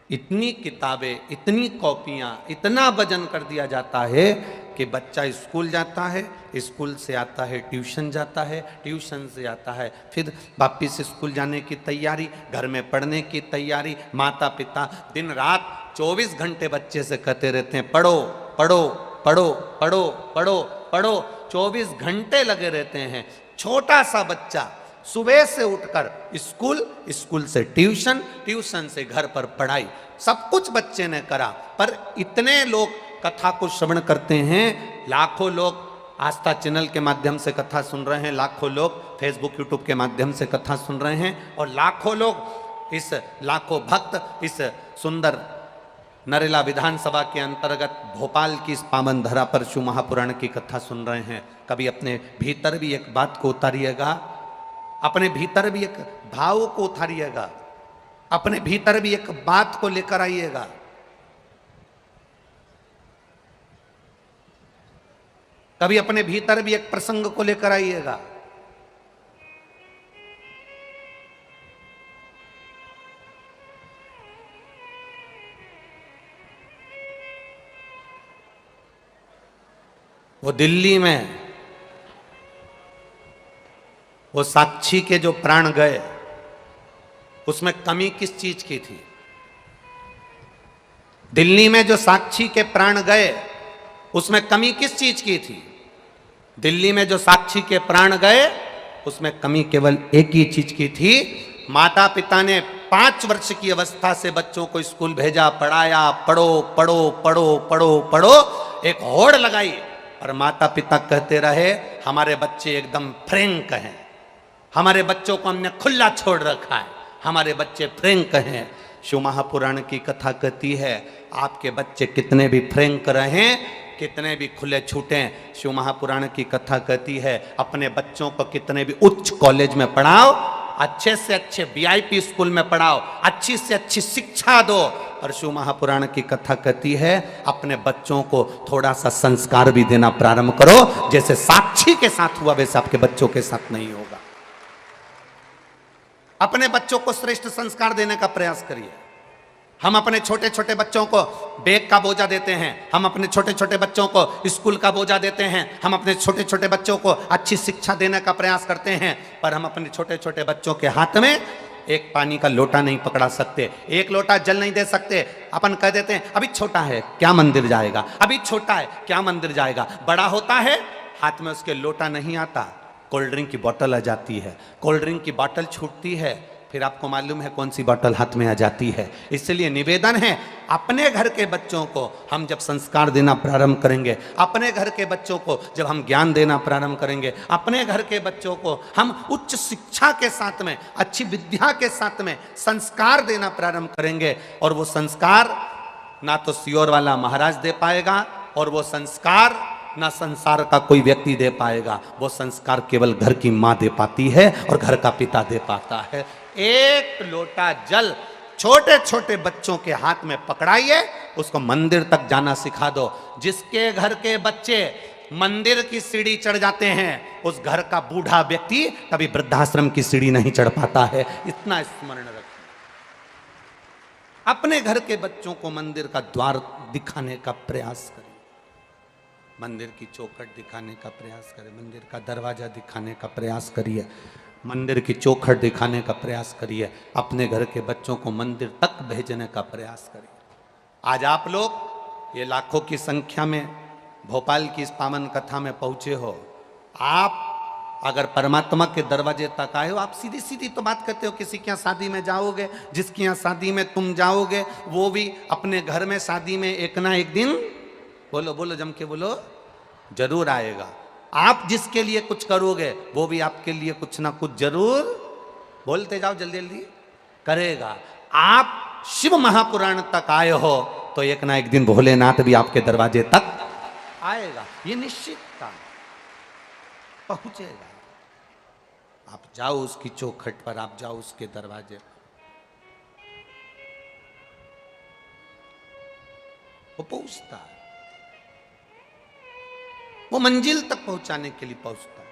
इतनी किताबें, इतनी कॉपियां, इतना वजन कर दिया जाता है कि बच्चा स्कूल जाता है, स्कूल से आता है ट्यूशन जाता है, ट्यूशन से आता है फिर वापिस स्कूल जाने की तैयारी, घर में पढ़ने की तैयारी। माता पिता दिन रात 24 घंटे बच्चे से कहते रहते हैं पढ़ो पढ़ो पढ़ो पढ़ो पढ़ो पढ़ो, 24 घंटे लगे रहते हैं। छोटा सा बच्चा सुबह से उठकर स्कूल, स्कूल से ट्यूशन, ट्यूशन से घर पर पढ़ाई, सब कुछ बच्चे ने करा। पर इतने लोग कथा को श्रवण करते हैं, लाखों लोग आस्था चैनल के माध्यम से कथा सुन रहे हैं, लाखों लोग फेसबुक यूट्यूब के माध्यम से कथा सुन रहे हैं, और लाखों लोग लाखों भक्त इस सुंदर नरेला विधानसभा के अंतर्गत भोपाल की इस पावन धरा पर शिव महापुराण की कथा सुन रहे हैं। कभी अपने भीतर भी एक बात को उतारिएगा, अपने भीतर भी एक भाव को उतारिएगा, अपने भीतर भी एक बात को लेकर आइएगा। कभी अपने भीतर भी एक प्रसंग को लेकर आइएगा। वो दिल्ली में वो साक्षी के जो प्राण गए, उसमें कमी किस चीज की थी? दिल्ली में जो साक्षी के प्राण गए, उसमें कमी किस चीज की थी? दिल्ली में जो साक्षी के प्राण गए, उसमें कमी केवल एक ही चीज की थी। माता पिता ने 5 वर्ष की अवस्था से बच्चों को स्कूल भेजा, पढ़ाया, पढ़ो पढ़ो पढ़ो पढ़ो पढ़ो, एक होड़ लगाई, और माता पिता कहते रहे हमारे बच्चे एकदम फ्रैंक हैं, हमारे बच्चों को हमने खुला छोड़ रखा है, हमारे बच्चे फ्रैंक हैं। शिव महापुराण की कथा कहती है आपके बच्चे कितने भी फ्रैंक रहें, कितने भी खुले छूटें, शिव महापुराण की कथा कहती है अपने बच्चों को कितने भी उच्च कॉलेज में पढ़ाओ, अच्छे से अच्छे VIP स्कूल में पढ़ाओ, अच्छी से अच्छी शिक्षा दो, और शिव महापुराण की कथा कहती है अपने बच्चों को थोड़ा सा संस्कार भी देना प्रारंभ करो। जैसे साक्षी के साथ हुआ वैसे आपके बच्चों के साथ नहीं होगा। अपने बच्चों को श्रेष्ठ संस्कार देने का प्रयास करिए। हम अपने छोटे छोटे बच्चों को बैग का बोझा देते हैं, हम अपने छोटे छोटे बच्चों को स्कूल का बोझा देते हैं, हम अपने छोटे छोटे बच्चों को अच्छी शिक्षा देने का प्रयास करते हैं, पर हम अपने छोटे छोटे बच्चों के हाथ में एक पानी का लोटा नहीं पकड़ा सकते, एक लोटा जल नहीं दे सकते। अपन कह देते हैं अभी छोटा है क्या मंदिर जाएगा, अभी छोटा है क्या मंदिर जाएगा। बड़ा होता है हाथ में उसके लोटा नहीं आता, कोल्ड ड्रिंक की बोतल आ जाती है, कोल्ड ड्रिंक की बोतल छूटती है, फिर आपको मालूम है कौन सी बोतल हाथ में आ जाती है। इसलिए निवेदन है अपने घर के बच्चों को हम जब संस्कार देना प्रारंभ करेंगे, अपने घर के बच्चों को जब हम ज्ञान देना प्रारंभ करेंगे, अपने घर के बच्चों को हम उच्च शिक्षा के साथ में, अच्छी विद्या के साथ में संस्कार देना प्रारंभ करेंगे, और वो संस्कार ना तो सियोर वाला महाराज दे पाएगा, और वो संस्कार ना संसार का कोई व्यक्ति दे पाएगा, वो संस्कार केवल घर की माँ दे पाती है और घर का पिता दे पाता है। एक लोटा जल छोटे छोटे बच्चों के हाथ में पकड़ाइए, उसको मंदिर तक जाना सिखा दो। जिसके घर के बच्चे मंदिर की सीढ़ी चढ़ जाते हैं, उस घर का बूढ़ा व्यक्ति कभी वृद्धाश्रम की सीढ़ी नहीं चढ़ पाता है। इतना स्मरण रखें। अपने घर के बच्चों को मंदिर का द्वार दिखाने का प्रयास करें, मंदिर की चौखट दिखाने का प्रयास करें, मंदिर का दरवाजा दिखाने का प्रयास करिए, मंदिर की चौखट दिखाने का प्रयास करिए, अपने घर के बच्चों को मंदिर तक भेजने का प्रयास करिए। आज आप लोग ये लाखों की संख्या में भोपाल की इस पावन कथा में पहुंचे हो। आप अगर परमात्मा के दरवाजे तक आए हो, आप सीधी सीधी तो बात करते हो, किसी के यहाँ शादी में जाओगे, जिसके यहाँ शादी में तुम जाओगे वो भी अपने घर में शादी में एक ना एक दिन, बोलो बोलो जम के बोलो, जरूर आएगा। आप जिसके लिए कुछ करोगे वो भी आपके लिए कुछ ना कुछ जरूर, बोलते जाओ जल्दी जल्दी, करेगा। आप शिव महापुराण तक आए हो तो एक ना एक दिन भोलेनाथ भी आपके दरवाजे तक आएगा, ये निश्चित था, पहुंचेगा। आप जाओ उसकी चौखट पर, आप जाओ उसके दरवाजे पर, वो पहुंचता है, वो मंजिल तक पहुंचाने के लिए पहुंचता है।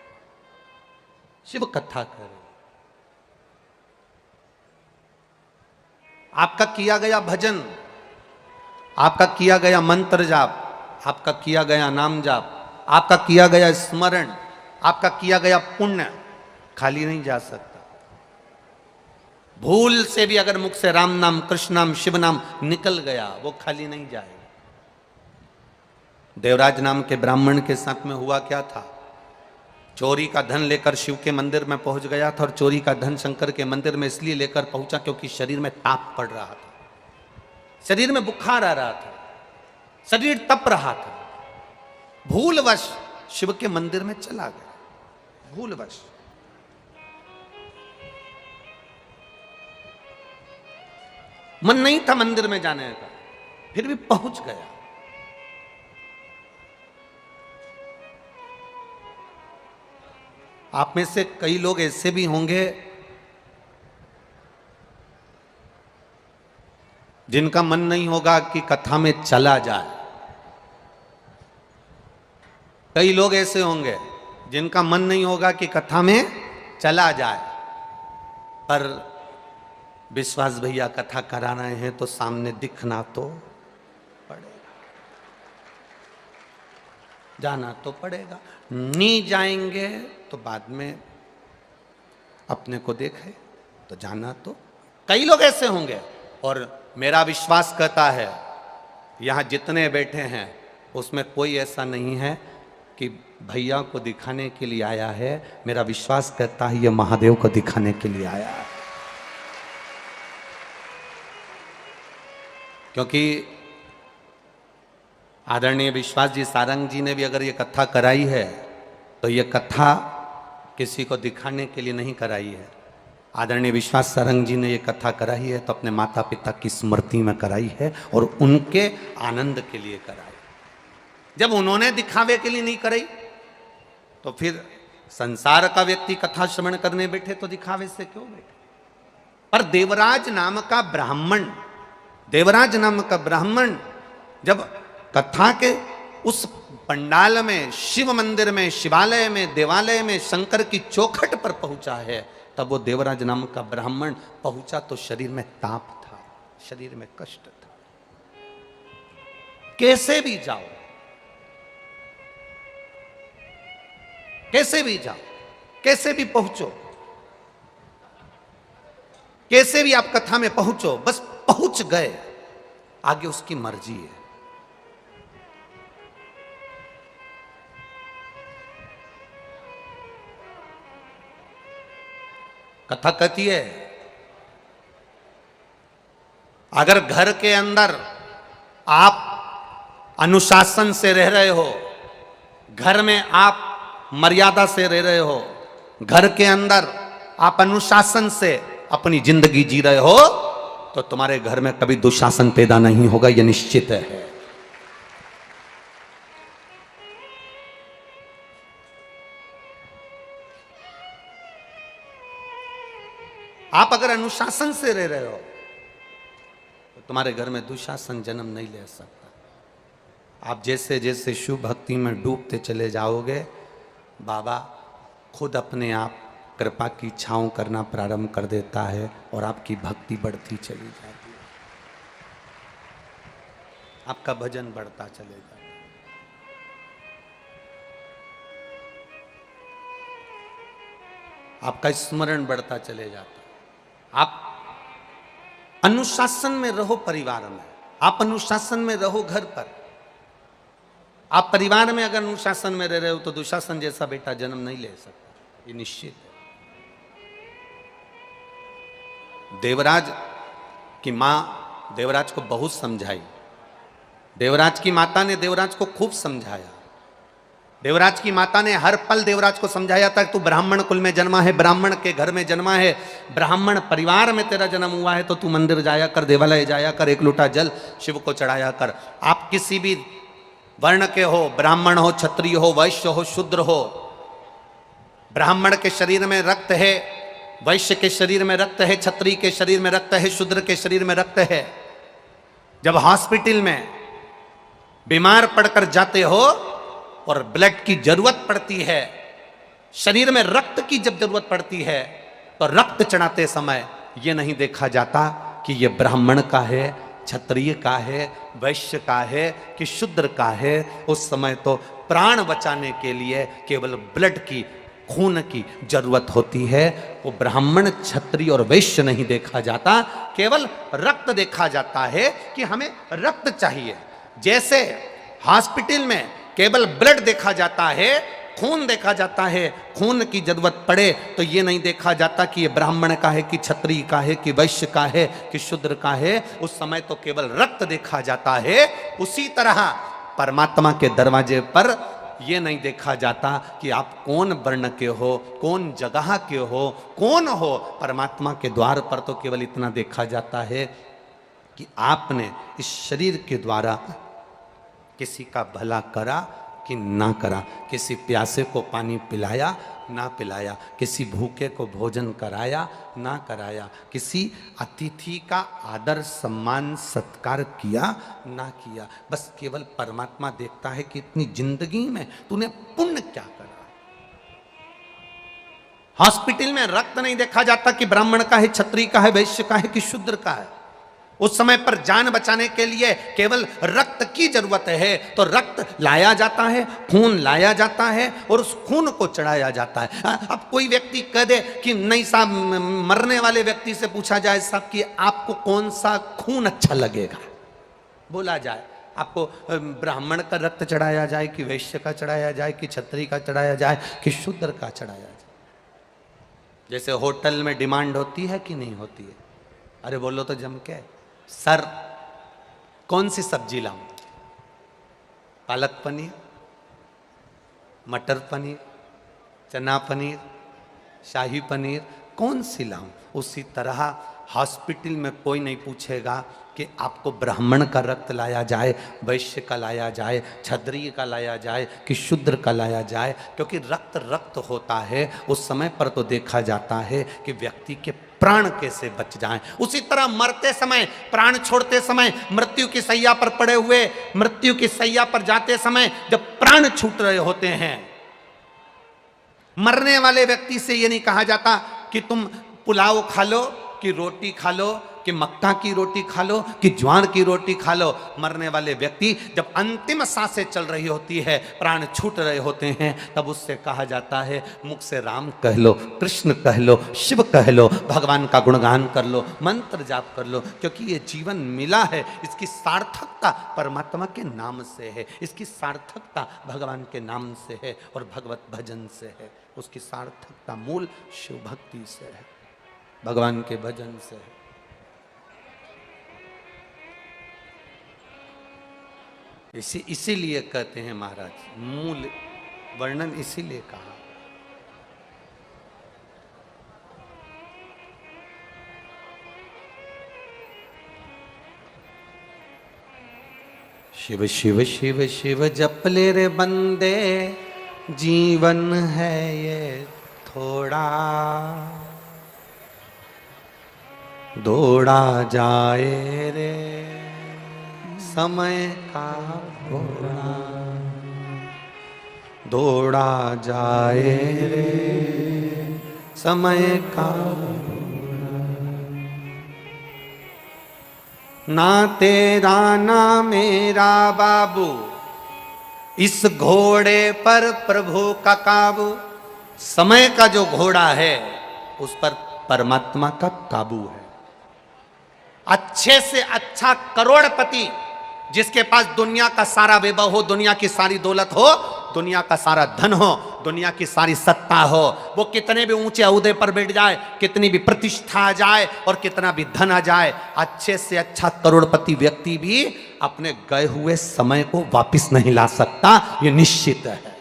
शिव कथा करो, आपका किया गया भजन, आपका किया गया मंत्र जाप, आपका किया गया नाम जाप, आपका किया गया स्मरण, आपका किया गया पुण्य खाली नहीं जा सकता। भूल से भी अगर मुख से राम नाम, कृष्ण नाम, शिव नाम निकल गया, वो खाली नहीं जाएगा। देवराज नाम के ब्राह्मण के साथ में हुआ क्या था? चोरी का धन लेकर शिव के मंदिर में पहुंच गया था, और चोरी का धन शंकर के मंदिर में इसलिए लेकर पहुंचा क्योंकि शरीर में ताप पड़ रहा था, शरीर में बुखार आ रहा था, शरीर तप रहा था। भूलवश शिव के मंदिर में चला गया, भूलवश। मन नहीं था मंदिर में जाने का, फिर भी पहुंच गया। आप में से कई लोग ऐसे भी होंगे जिनका मन नहीं होगा कि कथा में चला जाए। कई लोग ऐसे होंगे जिनका मन नहीं होगा कि कथा में चला जाए, पर विश्वास भैया कथा करा रहे हैं तो सामने दिखना तो पड़ेगा, जाना तो पड़ेगा। नहीं जाएंगे तो बाद में अपने को देखे तो जाना तो। कई लोग ऐसे होंगे, और मेरा विश्वास कहता है यहां जितने बैठे हैं उसमें कोई ऐसा नहीं है कि भैया को दिखाने के लिए आया है। मेरा विश्वास कहता है ये महादेव को दिखाने के लिए आया है, क्योंकि आदरणीय विश्वास जी सारंग जी ने भी अगर ये कथा कराई है तो ये कथा किसी को दिखाने के लिए नहीं कराई है। आदरणीय विश्वास सारंग जी ने ये कथा कराई है तो अपने माता पिता की स्मृति में कराई है और उनके आनंद के लिए कराई। जब उन्होंने दिखावे के लिए नहीं कराई तो फिर संसार का व्यक्ति कथा श्रवण करने बैठे तो दिखावे से क्यों बैठे? पर देवराज नाम का ब्राह्मण, देवराज नाम का ब्राह्मण जब कथा के उस पंडाल में, शिव मंदिर में, शिवालय में, देवालय में, शंकर की चौखट पर पहुंचा है, तब वो देवराज नाम का ब्राह्मण पहुंचा तो शरीर में ताप था, शरीर में कष्ट था। कैसे भी जाओ, कैसे भी जाओ, कैसे भी पहुंचो, कैसे भी आप कथा में पहुंचो, बस पहुंच गए, आगे उसकी मर्जी है। कथा कहती है अगर घर के अंदर आप अनुशासन से रह रहे हो, घर में आप मर्यादा से रह रहे हो, घर के अंदर आप अनुशासन से अपनी जिंदगी जी रहे हो, तो तुम्हारे घर में कभी दुशासन पैदा नहीं होगा, यह निश्चित है। आप अगर अनुशासन से रह रहे हो तो तुम्हारे घर में दुशासन जन्म नहीं ले सकता। आप जैसे जैसे शिव भक्ति में डूबते चले जाओगे, बाबा खुद अपने आप कृपा की छाँव करना प्रारंभ कर देता है और आपकी भक्ति बढ़ती चली जाती है, आपका भजन बढ़ता चलेगा। आपका स्मरण बढ़ता चले जाता है। आप अनुशासन में रहो परिवार में, आप अनुशासन में रहो घर पर। आप परिवार में अगर अनुशासन में रह रहे हो तो दुशासन जैसा बेटा जन्म नहीं ले सकता, ये निश्चित है। देवराज की मां देवराज को बहुत समझाई, देवराज की माता ने देवराज को खूब समझाया। देवराज की माता ने हर पल देवराज को समझाया था, तू ब्राह्मण कुल में जन्मा है, ब्राह्मण के घर में जन्मा है, ब्राह्मण परिवार में तेरा जन्म हुआ है, तो तू मंदिर जाया कर, देवालय जाया कर, एक लोटा जल शिव को चढ़ाया कर। आप किसी भी वर्ण के हो, ब्राह्मण हो, क्षत्रिय हो, वैश्य हो, शूद्र हो, ब्राह्मण के शरीर में रक्त है, वैश्य के शरीर में रक्त है, क्षत्रिय के शरीर में रक्त है, शूद्र के शरीर में रक्त है। जब हॉस्पिटल में बीमार पड़कर जाते हो और ब्लड की जरूरत पड़ती है, शरीर में रक्त की जब जरूरत पड़ती है, तो रक्त चढ़ाते समय यह नहीं देखा जाता कि यह ब्राह्मण का है, क्षत्रिय का है, वैश्य का है कि शूद्र का है। उस समय तो प्राण बचाने के लिए केवल ब्लड की, खून की जरूरत होती है। वो ब्राह्मण, क्षत्रिय और वैश्य नहीं देखा जाता, केवल रक्त देखा जाता है कि हमें रक्त चाहिए। जैसे हॉस्पिटल में केवल ब्लड देखा जाता है, खून देखा जाता है, खून की जरूरत पड़े तो ये नहीं देखा जाता कि ये ब्राह्मण का है कि क्षत्रिय का है कि वैश्य का है कि शूद्र का है। उस समय तो केवल रक्त देखा जाता है। उसी तरह परमात्मा के दरवाजे पर यह नहीं देखा जाता कि आप कौन वर्ण के हो, कौन जगह के हो, कौन हो। परमात्मा के द्वार पर तो केवल इतना देखा जाता है कि आपने इस शरीर के द्वारा किसी का भला करा कि ना करा, किसी प्यासे को पानी पिलाया ना पिलाया, किसी भूखे को भोजन कराया ना कराया, किसी अतिथि का आदर सम्मान सत्कार किया ना किया। बस केवल परमात्मा देखता है कि इतनी जिंदगी में तूने पुण्य क्या करा। हॉस्पिटल में रक्त नहीं देखा जाता कि ब्राह्मण का है, क्षत्रिय का है, वैश्य का है कि शूद्र का है। उस समय पर जान बचाने के लिए केवल रक्त की जरूरत है, तो रक्त लाया जाता है, खून लाया जाता है और उस खून को चढ़ाया जाता है। अब कोई व्यक्ति कह दे कि नहीं साहब, मरने वाले व्यक्ति से पूछा जाए साहब कि आपको कौन सा खून अच्छा लगेगा, बोला जाए आपको ब्राह्मण का रक्त चढ़ाया जाए कि वैश्य का चढ़ाया जाए कि क्षत्रिय का चढ़ाया जाए कि शूद्र का चढ़ाया जाए। जैसे होटल में डिमांड होती है कि नहीं होती है, अरे बोलो तो जम के, सर कौन सी सब्जी लाऊं, पालक पनीर, मटर पनीर, चना पनीर, शाही पनीर, कौन सी लाऊं। उसी तरह हॉस्पिटल में कोई नहीं पूछेगा कि आपको ब्राह्मण का रक्त लाया जाए, वैश्य का लाया जाए, क्षत्रिय का लाया जाए कि शूद्र का लाया जाए, क्योंकि रक्त रक्त होता है। उस समय पर तो देखा जाता है कि व्यक्ति के प्राण कैसे बच जाएं। उसी तरह मरते समय, प्राण छोड़ते समय, मृत्यु की सैया पर पड़े हुए, मृत्यु की सैया पर जाते समय जब प्राण छूट रहे होते हैं, मरने वाले व्यक्ति से ये नहीं कहा जाता कि तुम पुलाव खा लो कि रोटी खा लो कि मक्का की रोटी खा लो कि ज्वार की रोटी खा लो। मरने वाले व्यक्ति जब अंतिम सांसें चल रही होती है, प्राण छूट रहे होते हैं, तब उससे कहा जाता है मुख से राम कह लो, कृष्ण कह लो, शिव कह लो, भगवान का गुणगान कर लो, मंत्र जाप कर लो, क्योंकि ये जीवन मिला है, इसकी सार्थकता परमात्मा के नाम से है, इसकी सार्थकता भगवान के नाम से है और भगवत भजन से है। उसकी सार्थकता मूल शिव भक्ति से है, भगवान के भजन से है। इसीलिए कहते हैं महाराज, मूल वर्णन इसीलिए कहा। शिव शिव शिव शिव जप ले रे बंदे, जीवन है ये थोड़ा, दौड़ा जाए रे समय का घोड़ा दौड़ा जाए रे, समय का ना तेरा ना मेरा बाबू, इस घोड़े पर प्रभु का काबू। समय का जो घोड़ा है उस पर परमात्मा का काबू है। अच्छे से अच्छा करोड़पति जिसके पास दुनिया का सारा वैभव हो, दुनिया की सारी दौलत हो, दुनिया का सारा धन हो, दुनिया की सारी सत्ता हो, वो कितने भी ऊंचे ओहदे पर बैठ जाए, कितनी भी प्रतिष्ठा आ जाए और कितना भी धन आ जाए, अच्छे से अच्छा करोड़पति व्यक्ति भी अपने गए हुए समय को वापस नहीं ला सकता, ये निश्चित है।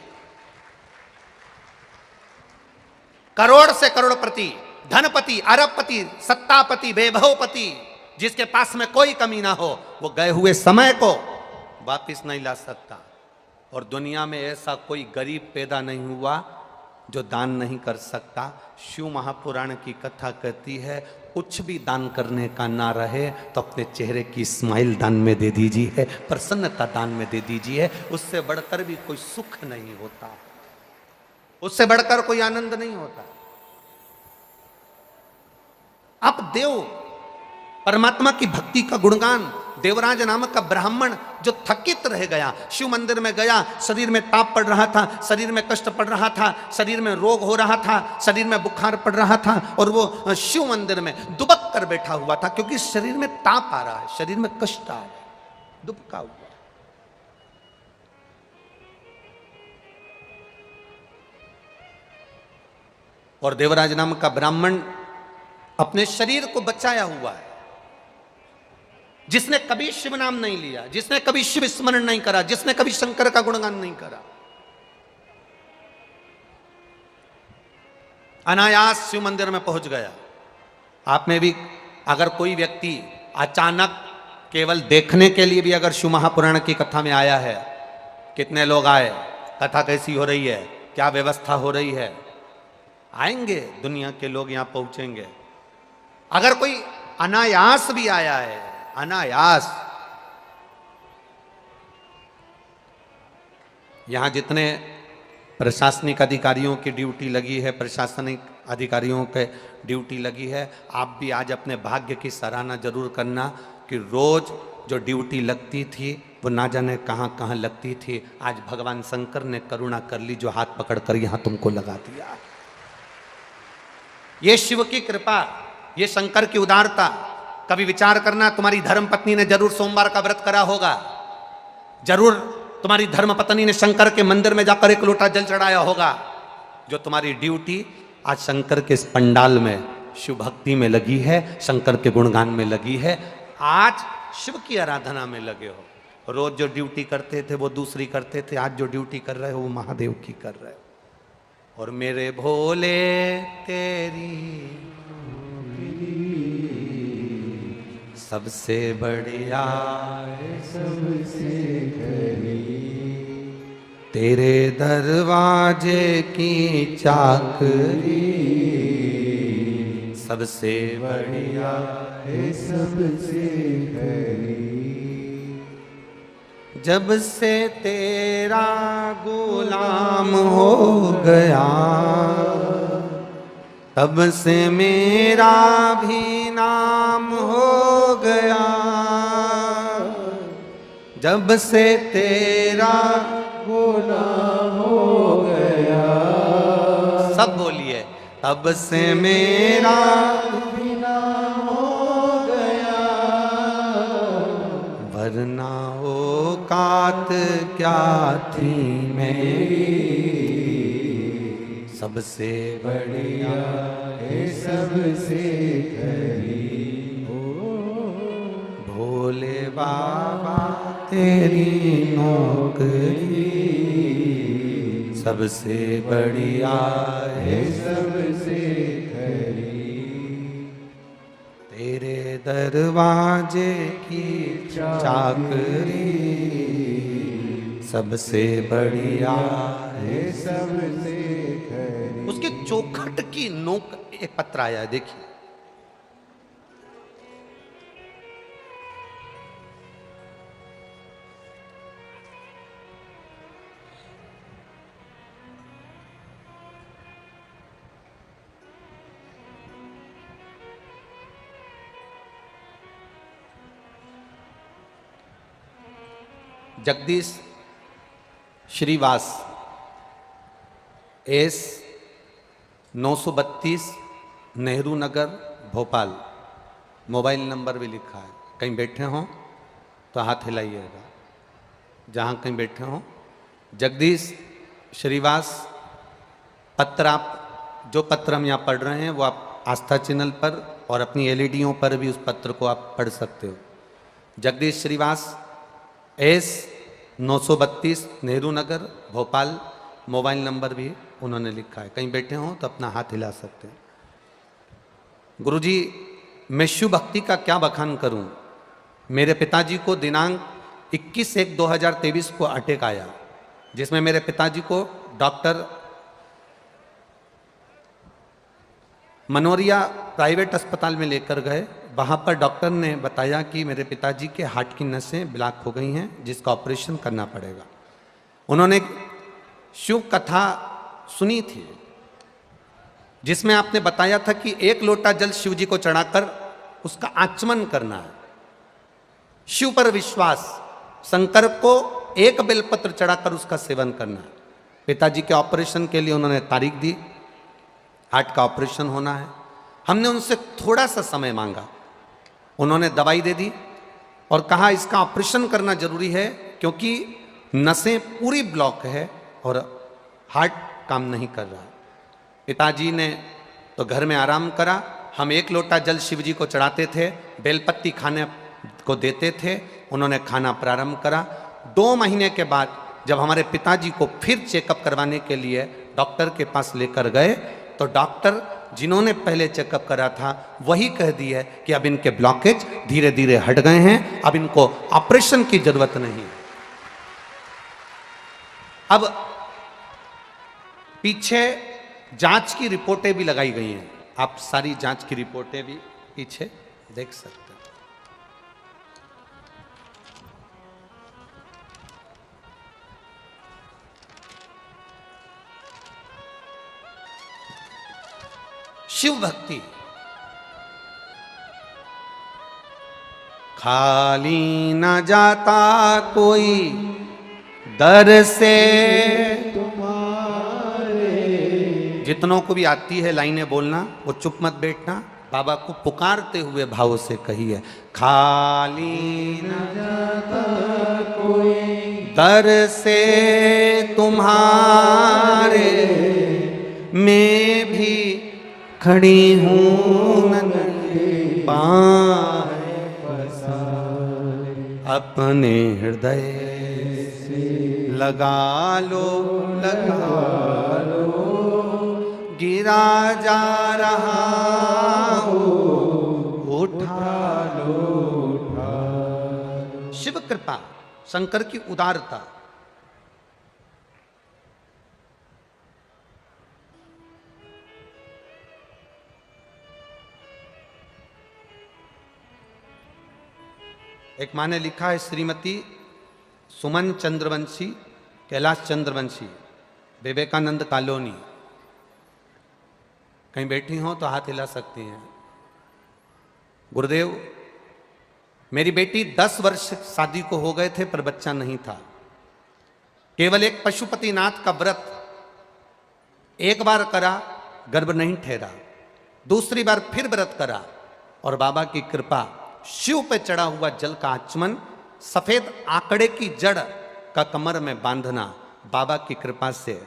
करोड़ से करोड़पति, धनपति, अरबपति, सत्तापति, वैभवपति, जिसके पास में कोई कमी ना हो, वो गए हुए समय को वापस नहीं ला सकता। और दुनिया में ऐसा कोई गरीब पैदा नहीं हुआ जो दान नहीं कर सकता। शिव महापुराण की कथा कहती है, कुछ भी दान करने का ना रहे तो अपने चेहरे की स्माइल दान में दे दीजिए, प्रसन्नता दान में दे दीजिए। उससे बढ़कर भी कोई सुख नहीं होता, उससे बढ़कर कोई आनंद नहीं होता। अब देव परमात्मा की भक्ति का गुणगान, देवराज नामक का ब्राह्मण जो थकित रह गया, शिव मंदिर में गया, शरीर में ताप पड़ रहा था, शरीर में कष्ट पड़ रहा था, शरीर में रोग हो रहा था, शरीर में बुखार पड़ रहा था, और वो शिव मंदिर में दुबक कर बैठा हुआ था, क्योंकि शरीर में ताप आ रहा है, शरीर में कष्ट आ रहा है, दुबका हुआ। और देवराज नामक का ब्राह्मण अपने शरीर को बचाया हुआ है, जिसने कभी शिव नाम नहीं लिया, जिसने कभी शिव स्मरण नहीं करा, जिसने कभी शंकर का गुणगान नहीं करा, अनायास शिव मंदिर में पहुंच गया। आप में भी अगर कोई व्यक्ति अचानक केवल देखने के लिए भी अगर शिव महापुराण की कथा में आया है, कितने लोग आए, कथा कैसी हो रही है, क्या व्यवस्था हो रही है, आएंगे दुनिया के लोग यहां पहुंचेंगे। अगर कोई अनायास भी आया है, अनायास, यहां जितने प्रशासनिक अधिकारियों की ड्यूटी लगी है, प्रशासनिक अधिकारियों के ड्यूटी लगी है, आप भी आज अपने भाग्य की सराहना जरूर करना कि रोज जो ड्यूटी लगती थी वो ना जाने कहां कहां लगती थी, आज भगवान शंकर ने करुणा कर ली, जो हाथ पकड़कर यहां तुमको लगा दिया। ये शिव की कृपा, ये शंकर की उदारता। कभी विचार करना, तुम्हारी धर्म पत्नी ने जरूर सोमवार का व्रत करा होगा, जरूर तुम्हारी धर्म पत्नी ने शंकर के मंदिर में जाकर एक लोटा जल चढ़ाया होगा। जो तुम्हारी ड्यूटी आज शंकर के इस पंडाल में शिव भक्ति में लगी है, शंकर के गुणगान में लगी है, आज शिव की आराधना में लगे हो। रोज जो ड्यूटी करते थे वो दूसरी करते थे, आज जो ड्यूटी कर रहे हो वो महादेव की कर रहे हो। और मेरे भोले तेरी सबसे बढ़िया सबसे खरी, तेरे दरवाजे की चाकरी सबसे बढ़िया है सबसे खरी। जब से तेरा गुलाम हो गया, तब से मेरा भी नाम हो गया। जब से तेरा गुलाम हो गया, सब बोलिए, तब से मेरा भी नाम हो गया। वरना औकात क्या थी मेरी, सबसे बढ़िया है सबसे खरी। भोले बाबा तेरी नौकरी सबसे बढ़िया है सबसे खरी। तेरे दरवाजे की चाकरी सबसे बढ़िया है सबसे खरी। उसके चौखट की नोक एक पत्र आया है, देखिए। Jagdish Shrivas, S 932 Nehru Nagar Bhopal. Mobile number भी लिखा है। कहीं बैठे हों तो हाथ हिलाइएगा, जहाँ कहीं बैठे हों। जगदीश श्रीवास, पत्र आप जो पत्र हम यहाँ पढ़ रहे हैं वो आप आस्था चैनल पर और अपनी एलईडीओं पर भी उस पत्र को आप पढ़ सकते हो। Jagdish Shrivas, S 932 Nehru Nagar Bhopal. Mobile number भी उन्होंने लिखा है। कहीं बैठे हों तो अपना हाथ हिला सकते हैं। गुरुजी, मैं शिव भक्ति का क्या बखान करूं। मेरे पिताजी को दिनांक 21/1/2023 को अटैक आया, जिसमें मेरे पिताजी को डॉक्टर मनोरिया प्राइवेट अस्पताल में लेकर गए। वहाँ पर डॉक्टर ने बताया कि मेरे पिताजी के हार्ट की नसें ब्लॉक हो गई हैं, जिसका ऑपरेशन करना पड़ेगा। उन्होंने शिव कथा सुनी थी, जिसमें आपने बताया था कि 1 लोटा जल शिव जी को चढ़ाकर उसका आचमन करना है। शिव पर विश्वास, शंकर को 1 बेलपत्र चढ़ाकर उसका सेवन करना है। पिताजी के ऑपरेशन के लिए उन्होंने तारीख दी, हार्ट का ऑपरेशन होना है। हमने उनसे थोड़ा सा समय मांगा, उन्होंने दवाई दे दी और कहा इसका ऑपरेशन करना जरूरी है, क्योंकि नसें पूरी ब्लॉक है और हार्ट काम नहीं कर रहा है। पिताजी ने तो घर में आराम करा। हम 1 लोटा जल शिव जी को चढ़ाते थे, बेलपत्ती खाने को देते थे। उन्होंने खाना प्रारंभ करा। 2 महीने के बाद जब हमारे पिताजी को फिर चेकअप करवाने के लिए डॉक्टर के पास लेकर गए, तो डॉक्टर जिन्होंने पहले चेकअप करा था वही कह दिया कि अब इनके ब्लॉकेज धीरे धीरे हट गए हैं, अब इनको ऑपरेशन की जरूरत नहीं। अब पीछे जांच की रिपोर्टें भी लगाई गई हैं। आप सारी जांच की रिपोर्टें भी पीछे देख सकते हैं। शिव भक्ति खाली न जाता कोई दर से, जितनों को भी आती है लाइनें बोलना वो चुप मत बैठना, बाबा को पुकारते हुए भाव से कहिए। खाली न जाता कोई दर से तुम्हारे, मैं भी खड़ी हूँ पाए अपने हृदय से, लगा लो गिरा जा रहा हो, उठा लो। शिव कृपा, शंकर की उदारता। एक माँ ने लिखा है, श्रीमती सुमन चंद्रवंशी, कैलाश चंद्रवंशी, विवेकानंद कॉलोनी। कहीं बैठी हो तो हाथ हिला सकती हैं। गुरुदेव, मेरी बेटी 10 वर्ष शादी को हो गए थे पर बच्चा नहीं था। केवल एक पशुपतिनाथ का व्रत एक बार करा, गर्भ नहीं ठहरा। दूसरी बार फिर व्रत करा और बाबा की कृपा, शिव पे चढ़ा हुआ जल का आचमन, सफेद आंकड़े की जड़ का कमर में बांधना, बाबा की कृपा से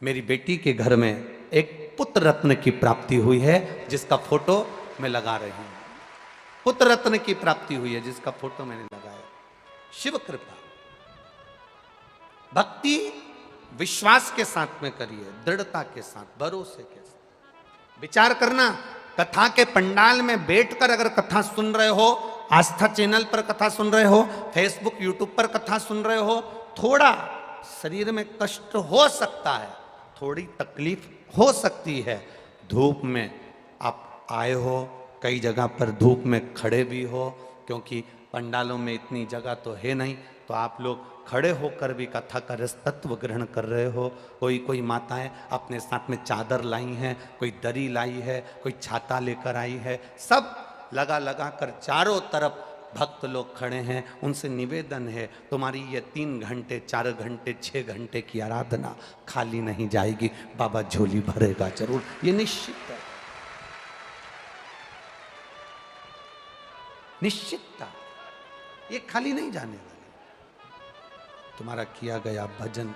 मेरी बेटी के घर में एक पुत्र रत्न की प्राप्ति हुई है, जिसका फोटो मैं लगा रही हूं। पुत्र रत्न की प्राप्ति हुई है जिसका फोटो मैंने लगाया। शिव कृपा। भक्ति विश्वास के साथ में करिए, दृढ़ता के साथ, भरोसे के साथ। विचार करना, कथा के पंडाल में बैठकर अगर कथा सुन रहे हो, आस्था चैनल पर कथा सुन रहे हो, फेसबुक यूट्यूब पर कथा सुन रहे हो, थोड़ा शरीर में कष्ट हो सकता है, थोड़ी तकलीफ हो सकती है। धूप में आप आए हो, कई जगह पर धूप में खड़े भी हो, क्योंकि पंडालों में इतनी जगह तो है नहीं, तो आप लोग खड़े होकर भी कथा का रस तत्व ग्रहण कर रहे हो। कोई माताएं अपने साथ में चादर लाई हैं, कोई दरी लाई है, कोई छाता लेकर आई है, सब लगा कर चारों तरफ भक्त लोग खड़े हैं, उनसे निवेदन है तुम्हारी ये 3 घंटे 4 घंटे 6 घंटे की आराधना खाली नहीं जाएगी, बाबा झोली भरेगा जरूर, ये निश्चित है, निश्चितता, ये खाली नहीं जाने वाली। तुम्हारा किया गया भजन,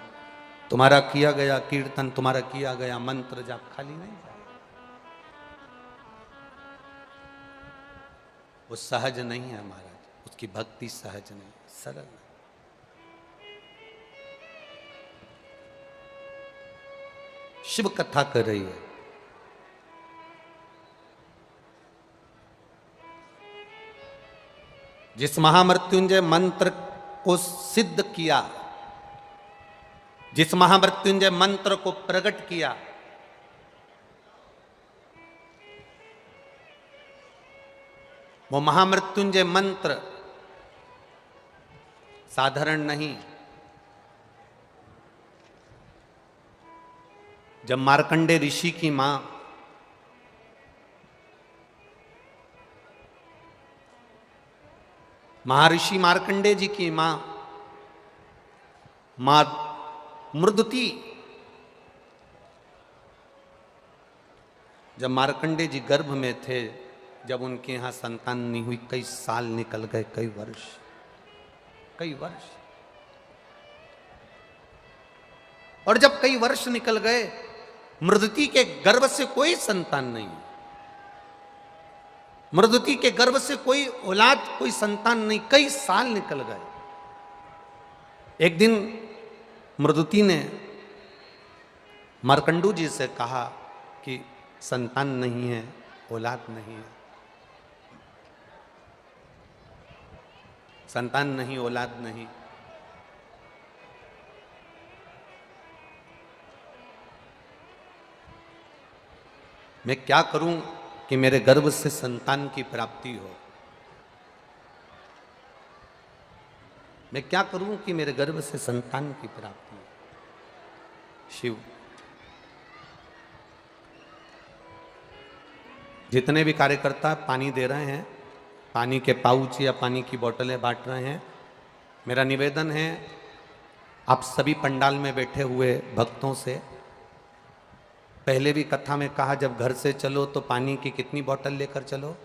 तुम्हारा किया गया कीर्तन, तुम्हारा किया गया मंत्र जाप खाली नहीं जाए। वो सहज नहीं है महाराज, उसकी भक्ति सहज नहीं, सरल नहीं। शिव कथा कर रही है, जिस महामृत्युंजय मंत्र को सिद्ध किया, जिस महामृत्युंजय मंत्र को प्रकट किया, वो महामृत्युंजय मंत्र साधारण नहीं। जब मार्कंडे ऋषि की मां महर्षि मार्कंडे जी की मां मृदुति, जब मार्कंडे जी गर्भ में थे, जब उनके यहां संतान नहीं हुई, कई साल निकल गए, कई वर्ष, और जब कई वर्ष निकल गए, मृदुति के गर्भ से कोई संतान नहीं, मृदुति के गर्भ से कोई औलाद, कोई संतान नहीं, कई साल निकल गए। एक दिन मृदुति ने मार्कंडू जी से कहा कि संतान नहीं है, औलाद नहीं है, संतान नहीं, औलाद नहीं, मैं क्या करूं कि मेरे गर्भ से संतान की प्राप्ति हो, मैं क्या करूं कि मेरे गर्भ से संतान की प्राप्ति हो। शिव जितने भी कार्यकर्ता पानी दे रहे हैं, पानी के पाउच या पानी की बोतलें बांट रहे हैं, मेरा निवेदन है आप सभी पंडाल में बैठे हुए भक्तों से, पहले भी कथा में कहा जब घर से चलो तो पानी की कितनी बोतल लेकर चलो,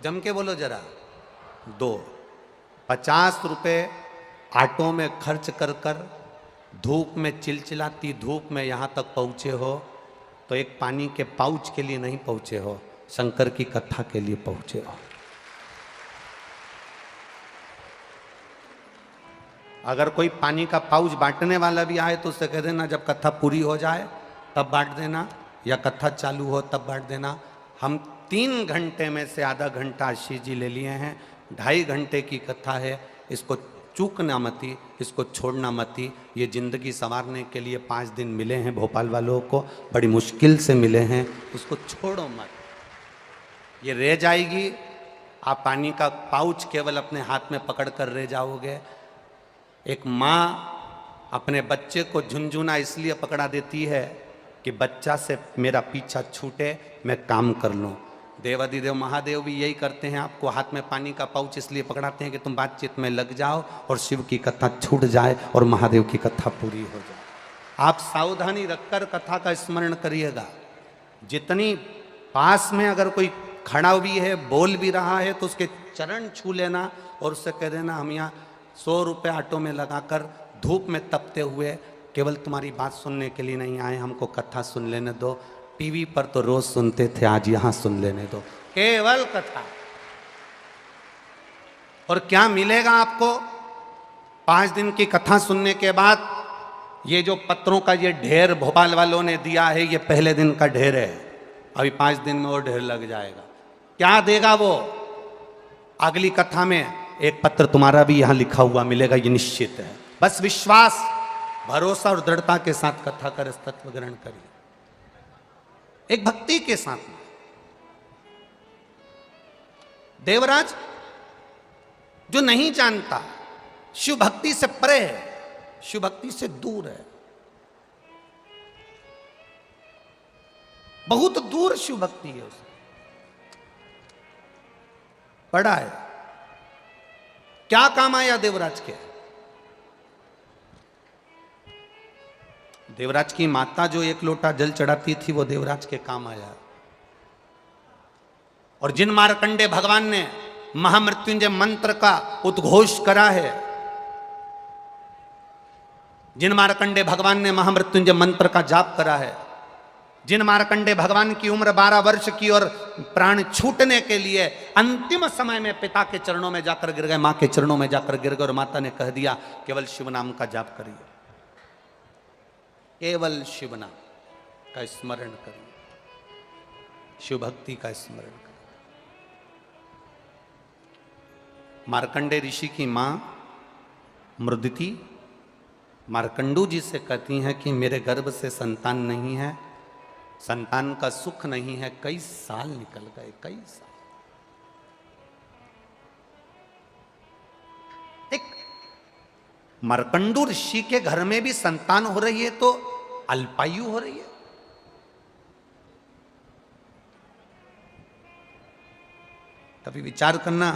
जम के बोलो जरा, 2। 50 रुपये ऑटो में खर्च कर कर धूप में, चिलचिलाती धूप में यहाँ तक पहुँचे हो तो एक पानी के पाउच के लिए नहीं पहुँचे हो, शंकर की कथा के लिए पहुँचे हो। अगर कोई पानी का पाउच बांटने वाला भी आए तो उससे कह देना जब कथा पूरी हो जाए तब बांट देना, या कथा चालू हो तब बांट देना। हम 3 घंटे में से आधा घंटा आशीष जी ले लिए हैं, 2.5 घंटे की कथा है, इसको चूकना मती, इसको छोड़ना मती। ये जिंदगी संवारने के लिए 5 दिन मिले हैं भोपाल वालों को, बड़ी मुश्किल से मिले हैं, उसको छोड़ो मत, ये रह जाएगी। आप पानी का पाउच केवल अपने हाथ में पकड़ कर रह जाओगे। एक माँ अपने बच्चे को झुनझुना इसलिए पकड़ा देती है कि बच्चा से मेरा पीछा छूटे, मैं काम कर लूँ। देवादिदेव महादेव भी यही करते हैं, आपको हाथ में पानी का पाउच इसलिए पकड़ाते हैं कि तुम बातचीत में लग जाओ और शिव की कथा छूट जाए और महादेव की कथा पूरी हो जाए। आप सावधानी रखकर कथा का स्मरण करिएगा। जितनी पास में अगर कोई खड़ा भी है, बोल भी रहा है, तो उसके चरण छू लेना और उससे कह देना हम यहाँ 100 रुपये ऑटो में लगाकर धूप में तपते हुए केवल तुम्हारी बात सुनने के लिए नहीं आए, हमको कथा सुन लेने दो। टीवी पर तो रोज सुनते थे, आज यहाँ सुन लेने दो, केवल कथा। और क्या मिलेगा आपको 5 दिन की कथा सुनने के बाद? ये जो पत्रों का ये ढेर भोपाल वालों ने दिया है, ये पहले दिन का ढेर है, अभी 5 दिन में और ढेर लग जाएगा। क्या देगा वो? अगली कथा में एक पत्र तुम्हारा भी यहां लिखा हुआ मिलेगा, ये निश्चित है। बस विश्वास, भरोसा और दृढ़ता के साथ कथा कर तत्व ग्रहण करिए, एक भक्ति के साथ में। देवराज जो नहीं जानता, शिव भक्ति से परे है, शिव भक्ति से दूर है, बहुत दूर शिव भक्ति है, उसे पड़ा है। क्या काम आया देवराज के? देवराज की माता जो एक लोटा जल चढ़ाती थी वो देवराज के काम आया। और जिन मार्कंडे भगवान ने महामृत्युंजय मंत्र का उद्घोष करा है, जिन मार्कंडे भगवान ने महामृत्युंजय मंत्र का जाप करा है, जिन मार्कंडे भगवान की उम्र 12 वर्ष की और प्राण छूटने के लिए अंतिम समय में पिता के चरणों में जाकर गिर गए, मां के चरणों में जाकर गिर गए और माता ने कह दिया केवल शिव नाम का जाप करिए, केवल शिव नाम का स्मरण करिए, शिव भक्ति का स्मरण करिए। मार्कंडे ऋषि की मां मृदिति मार्कंडू जी से कहती हैं कि मेरे गर्भ से संतान नहीं है, संतान का सुख नहीं है, कई साल निकल गए, कई साल। एक मार्कंडू ऋषि के घर में भी संतान हो रही है तो अल्पायु हो रही है। कभी विचार करना,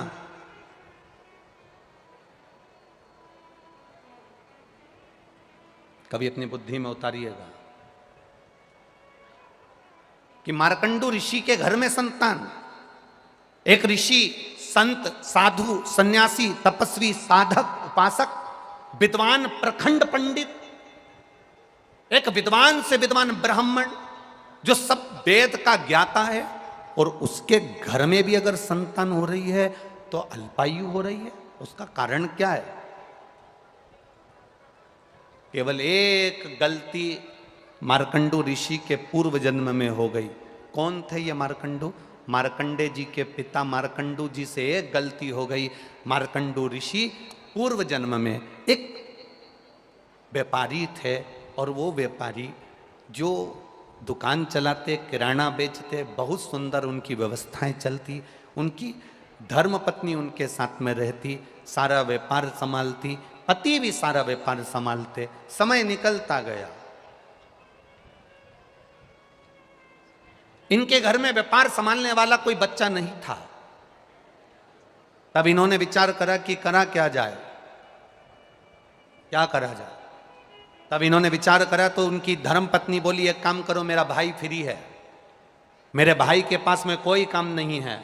कभी अपनी बुद्धि में उतारिएगा कि मार्कंडू ऋषि के घर में संतान, एक ऋषि, संत, साधु, सन्यासी, तपस्वी, साधक, उपासक, विद्वान, प्रखंड पंडित, एक विद्वान से विद्वान ब्राह्मण जो सब वेद का ज्ञाता है, और उसके घर में भी अगर संतान हो रही है तो अल्पायु हो रही है। उसका कारण क्या है? केवल एक गलती मार्कंडू ऋषि के पूर्व जन्म में हो गई। कौन थे ये मार्कंडू? मार्कंडे जी के पिता मार्कंडू जी से एक गलती हो गई। मार्कंडू ऋषि पूर्व जन्म में एक व्यापारी थे, और वो व्यापारी जो दुकान चलाते, किराना बेचते, बहुत सुंदर उनकी व्यवस्थाएं चलती, उनकी धर्म पत्नी उनके साथ में रहती, सारा व्यापार संभालती, पति भी सारा व्यापार संभालते। समय निकलता गया, इनके घर में व्यापार संभालने वाला कोई बच्चा नहीं था। तब इन्होंने विचार करा कि करा क्या जाए, क्या करा जाए। तब इन्होंने विचार करा तो उनकी धर्म पत्नी बोली एक काम करो, मेरा भाई फ्री है, मेरे भाई के पास में कोई काम नहीं है,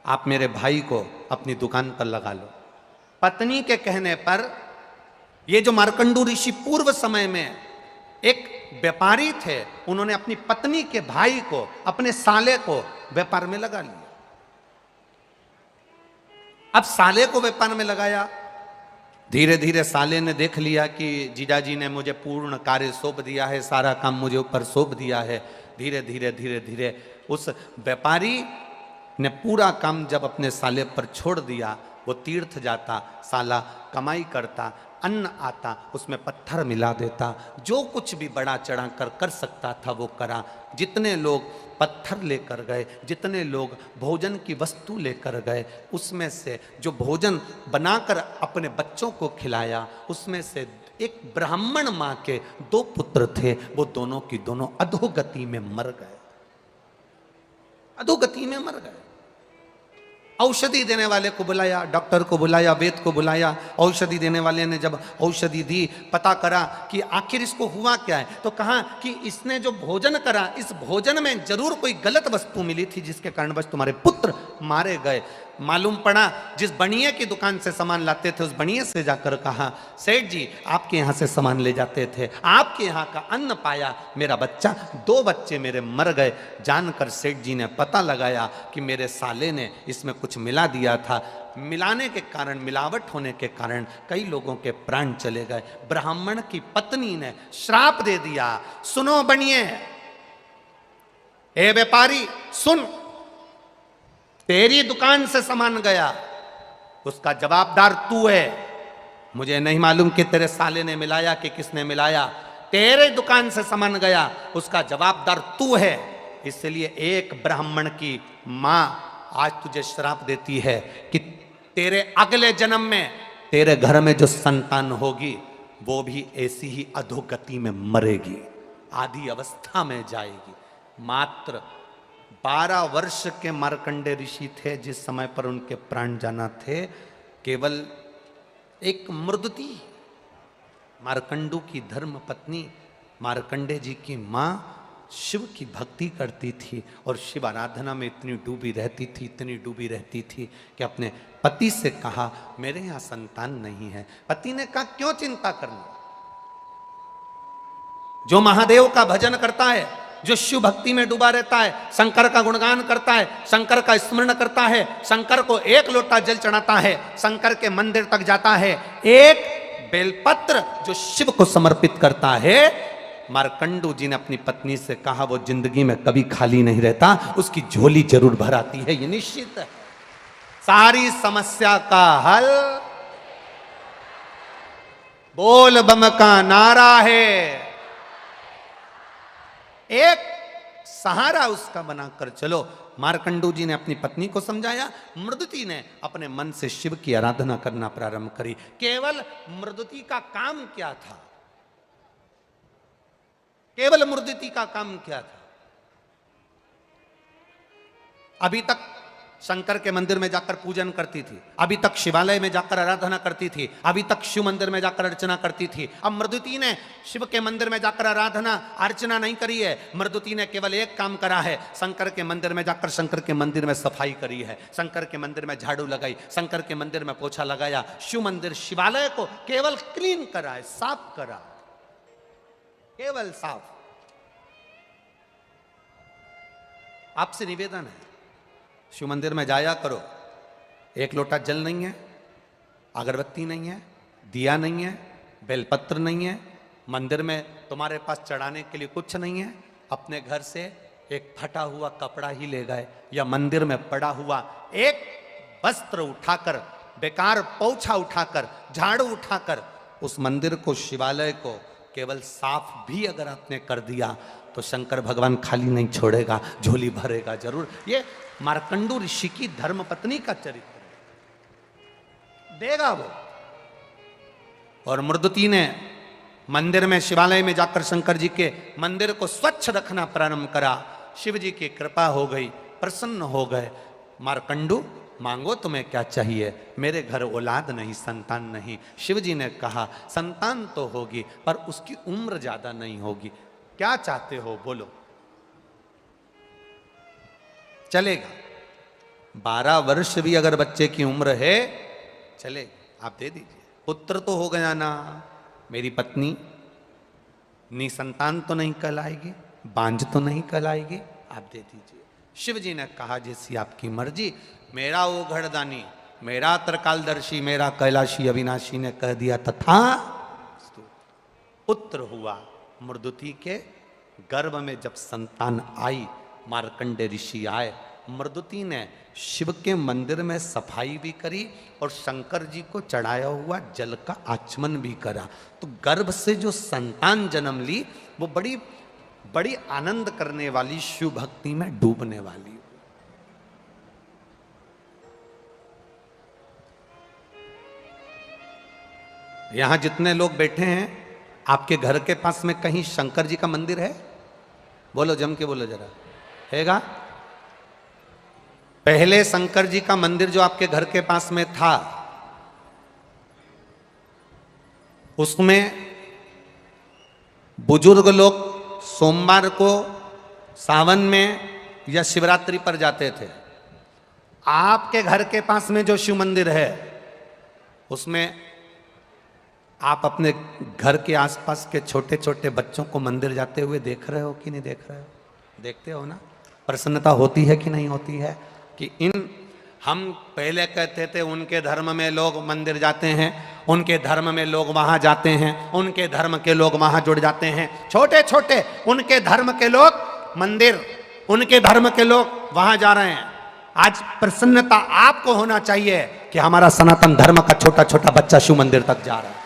आप मेरे भाई को अपनी दुकान पर लगा लो। पत्नी के कहने पर ये जो मार्कंडू ऋषि पूर्व समय में एक व्यापारी थे, उन्होंने अपनी पत्नी के भाई को, अपने साले को व्यापार में लगा लिया। अब साले को व्यापार में लगाया, धीरे धीरे साले ने देख लिया कि जीजाजी ने मुझे पूर्ण कार्य सौंप दिया है, सारा काम मुझे ऊपर सौंप दिया है। धीरे धीरे धीरे धीरे उस व्यापारी ने पूरा काम जब अपने साले पर छोड़ दिया, वो तीर्थ जाता, साला कमाई करता, अन्न आता, उसमें पत्थर मिला देता, जो कुछ भी बड़ा चढ़ा कर कर सकता था वो करा। जितने लोग पत्थर लेकर गए, जितने लोग भोजन की वस्तु लेकर गए, उसमें से जो भोजन बनाकर अपने बच्चों को खिलाया, उसमें से एक ब्राह्मण माँ के 2 पुत्र थे, वो दोनों की दोनों अधोगति में मर गए, अधोगति में मर गए। औषधि देने वाले को बुलाया, डॉक्टर को बुलाया, वैद्य को बुलाया। औषधि देने वाले ने जब औषधि दी, पता करा कि आखिर इसको हुआ क्या है, तो कहा कि इसने जो भोजन करा, इस भोजन में जरूर कोई गलत वस्तु मिली थी जिसके कारणवश तुम्हारे पुत्र मारे गए। मालूम पड़ा जिस बनिए की दुकान से सामान लाते थे, उस बनिए से जाकर कहा सेठ जी आपके यहाँ से सामान ले जाते थे, आपके यहाँ का अन्न पाया, मेरा बच्चा, 2 बच्चे मेरे मर गए। जानकर सेठ जी ने पता लगाया कि मेरे साले ने इसमें कुछ मिला दिया था। मिलाने के कारण, मिलावट होने के कारण कई लोगों के प्राण चले गए। ब्राह्मण की पत्नी ने श्राप दे दिया, सुनो बनिए, ए व्यापारी सुन, तेरी दुकान से सामान गया, उसका जवाबदार तू है। मुझे नहीं मालूम कि तेरे साले ने मिलाया कि किसने मिलाया, तेरे दुकान से सामान गया, उसका जवाबदार तू है। इसलिए एक ब्राह्मण की मां आज तुझे श्राप देती है कि तेरे अगले जन्म में तेरे घर में जो संतान होगी वो भी ऐसी ही अधोगति में मरेगी, आधी अवस्था में जाएगी। मात्र 12 वर्ष के मार्कंडे ऋषि थे जिस समय पर उनके प्राण जाना थे। केवल एक मृदुति, मार्कंडू की धर्म पत्नी मार्कंडे जी की मां शिव की भक्ति करती थी और शिव आराधना में इतनी डूबी रहती थी, इतनी डूबी रहती थी कि अपने पति से कहा मेरे यहां संतान नहीं है। पति ने कहा क्यों चिंता करना, जो महादेव का भजन करता है, जो शिव भक्ति में डूबा रहता है, शंकर का गुणगान करता है, शंकर का स्मरण करता है, शंकर को एक लोटा जल चढ़ाता है, शंकर के मंदिर तक जाता है, एक बेलपत्र जो शिव को समर्पित करता है, मार्कंडू जी ने अपनी पत्नी से कहा वो जिंदगी में कभी खाली नहीं रहता, उसकी झोली जरूर भर आती है, ये निश्चित है। सारी समस्या का हल बोल बम का नारा है, एक सहारा उसका बनाकर चलो। मार्कंडू जी ने अपनी पत्नी को समझाया, मृदुति ने अपने मन से शिव की आराधना करना प्रारंभ करी। केवल मृदुति का काम क्या था, केवल मृदुति का काम क्या था? अभी तक शंकर के मंदिर में जाकर पूजन करती थी, अभी तक शिवालय में जाकर आराधना करती थी, अभी तक शिव मंदिर में जाकर अर्चना करती थी। अब मृदुति ने शिव के मंदिर में जाकर आराधना अर्चना नहीं करी है, मृदुति ने केवल एक काम करा है, शंकर के मंदिर में जाकर शंकर के मंदिर में सफाई करी है, शंकर के मंदिर में झाड़ू लगाई, शंकर के मंदिर में पोछा लगाया, शिव मंदिर शिवालय को केवल क्लीन करा है, साफ करा, केवल साफ। आपसे निवेदन है, शिव मंदिर में जाया करो, एक लोटा जल नहीं है, अगरबत्ती नहीं है, दिया नहीं है, बेलपत्र नहीं है, मंदिर में तुम्हारे पास चढ़ाने के लिए कुछ नहीं है, अपने घर से एक फटा हुआ कपड़ा ही ले गए या मंदिर में पड़ा हुआ एक वस्त्र उठाकर, बेकार पोछा उठाकर, झाड़ू उठाकर उस मंदिर को, शिवालय को केवल साफ भी अगर आपने कर दिया तो शंकर भगवान खाली नहीं छोड़ेगा, झोली भरेगा जरूर। ये मार्कंडू ऋषि की धर्मपत्नी का चरित्र है, देगा वो। और मृदुति ने मंदिर में, शिवालय में जाकर शंकर जी के मंदिर को स्वच्छ रखना प्रारंभ करा। शिव जी की कृपा हो गई, प्रसन्न हो गए। मार्कंडू मांगो तुम्हें क्या चाहिए? मेरे घर औलाद नहीं, संतान नहीं। शिव जी ने कहा संतान तो होगी पर उसकी उम्र ज्यादा नहीं होगी, क्या चाहते हो बोलो। चलेगा, 12 वर्ष भी अगर बच्चे की उम्र है चले, आप दे दीजिए। पुत्र तो हो गया ना, मेरी पत्नी निसंतान तो नहीं कहलाएगी, बांझ तो नहीं कहलाएगी, आप दे दीजिए। शिव जी ने कहा जैसी आपकी मर्जी। मेरा वो घड़दानी, मेरा त्रिकालदर्शी, मेरा कैलाशी अविनाशी ने कह दिया तथा पुत्र हुआ। मृदुति के गर्भ में जब संतान आई, मार्कंडे ऋषि आए, मृदुति ने शिव के मंदिर में सफाई भी करी और शंकर जी को चढ़ाया हुआ जल का आचमन भी करा। तो गर्भ से जो संतान जन्म ली वो बड़ी बड़ी आनंद करने वाली, शिव भक्ति में डूबने वाली। यहां जितने लोग बैठे हैं, आपके घर के पास में कहीं शंकर जी का मंदिर है? बोलो, जम के बोलो जरा, हैगा? पहले शंकर जी का मंदिर जो आपके घर के पास में था, उसमें बुजुर्ग लोग सोमवार को, सावन में या शिवरात्रि पर जाते थे। आपके घर के पास में जो शिव मंदिर है उसमें आप अपने घर के आसपास के छोटे छोटे बच्चों को मंदिर जाते हुए देख रहे हो कि नहीं देख रहे हो? देखते हो ना? प्रसन्नता होती है कि नहीं होती है? कि हम पहले कहते थे उनके धर्म में लोग मंदिर जाते हैं, उनके धर्म में लोग वहां जाते हैं, उनके धर्म के लोग वहां जुड़ जाते हैं। छोटे छोटे उनके धर्म के लोग मंदिर, उनके धर्म के लोग वहां जा रहे हैं। आज प्रसन्नता आपको होना चाहिए कि हमारा सनातन धर्म का छोटा छोटा बच्चा शिव मंदिर तक जा रहा है।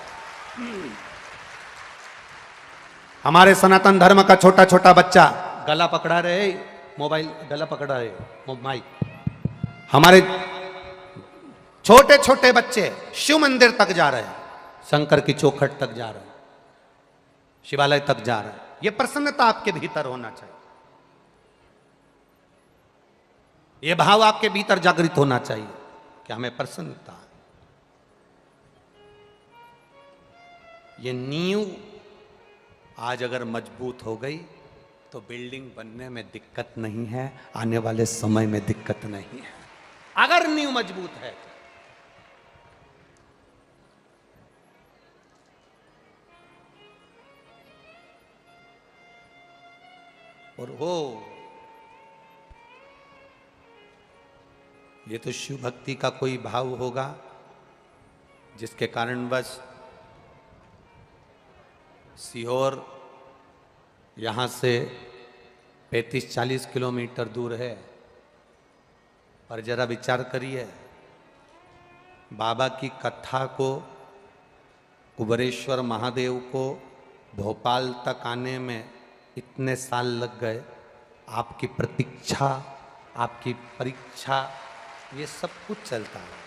हमारे सनातन धर्म का छोटा छोटा बच्चा गला पकड़ा रहे, मोबाइल गला पकड़ा रहे, माइक। हमारे छोटे छोटे बच्चे शिव मंदिर तक जा रहे हैं, शंकर की चौखट तक जा रहे हैं, शिवालय तक जा रहे हैं। यह प्रसन्नता आपके भीतर होना चाहिए, यह भाव आपके भीतर जागृत होना चाहिए कि हमें प्रसन्नता है। ये नींव आज अगर मजबूत हो गई तो बिल्डिंग बनने में दिक्कत नहीं है, आने वाले समय में दिक्कत नहीं है, अगर नींव मजबूत है। और हो ये तो शिव भक्ति का कोई भाव होगा जिसके कारणवश सीहोर यहाँ से 35-40 किलोमीटर दूर है। पर जरा विचार करिए, बाबा की कथा को, कुबेरेश्वर महादेव को भोपाल तक आने में इतने साल लग गए। आपकी प्रतीक्षा, आपकी परीक्षा, ये सब कुछ चलता है।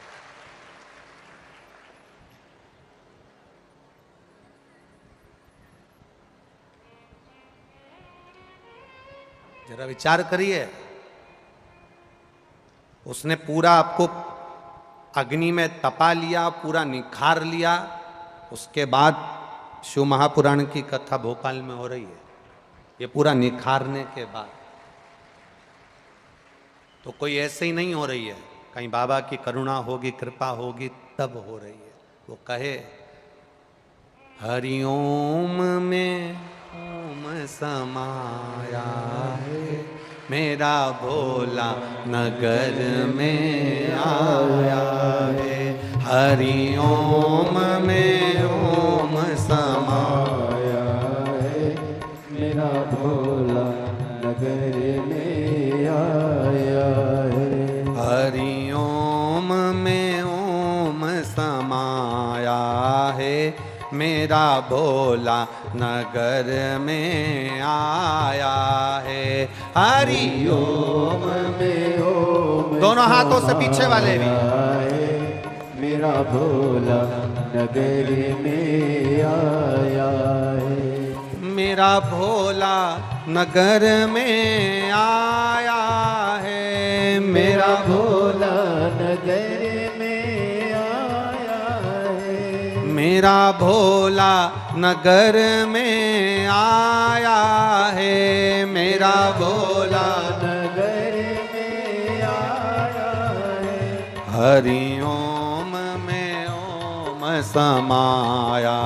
जरा विचार करिए, उसने पूरा आपको अग्नि में तपा लिया, पूरा निखार लिया, उसके बाद शिव महापुराण की कथा भोपाल में हो रही है। ये पूरा निखारने के बाद तो कोई ऐसे ही नहीं हो रही है, कहीं बाबा की करुणा होगी, कृपा होगी तब हो रही है। वो कहे हरिओम में ओम समाया है, मेरा भोला नगर में आया है। हरिओम में ओम समाया है, मेरा भोला नगर में आया है। हरिओम में ओम समाया है, मेरा भोला नगर में आया है। हरिओम में ओम दोनों हाथों से पीछे वाले भी। मेरा भोला नगर में आया है। मेरा भोला नगर में आया है, मेरा भोला नगर में आया है। मेरा भोला नगर में आया है, मेरा भोला नगर में आया है। हरिओम में ओम समाया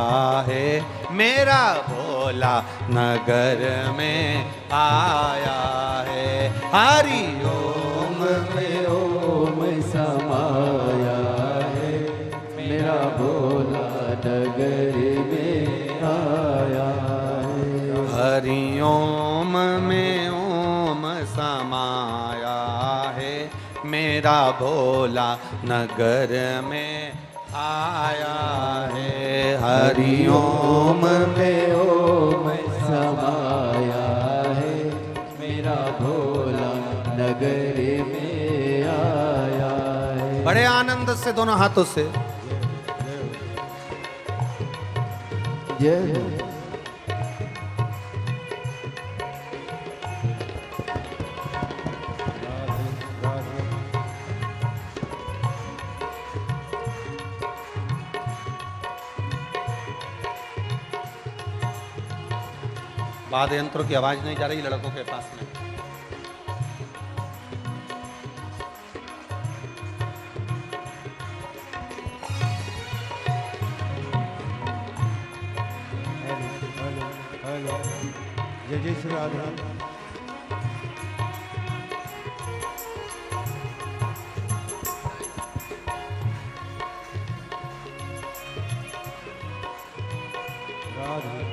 है, मेरा भोला नगर में आया है। हरिओम में ओम समाया है, मेरा भोला नगर में आया है। हरिओम में ओम समाया है, मेरा भोला नगर में आया है। हरिओम में ओम समाया है, मेरा भोला नगर में आया है। बड़े आनंद से दोनों हाथों से जय हो। वाद्य यंत्रों की आवाज नहीं जा रही लड़कों के पास में। जय जय श्री राधे। राधे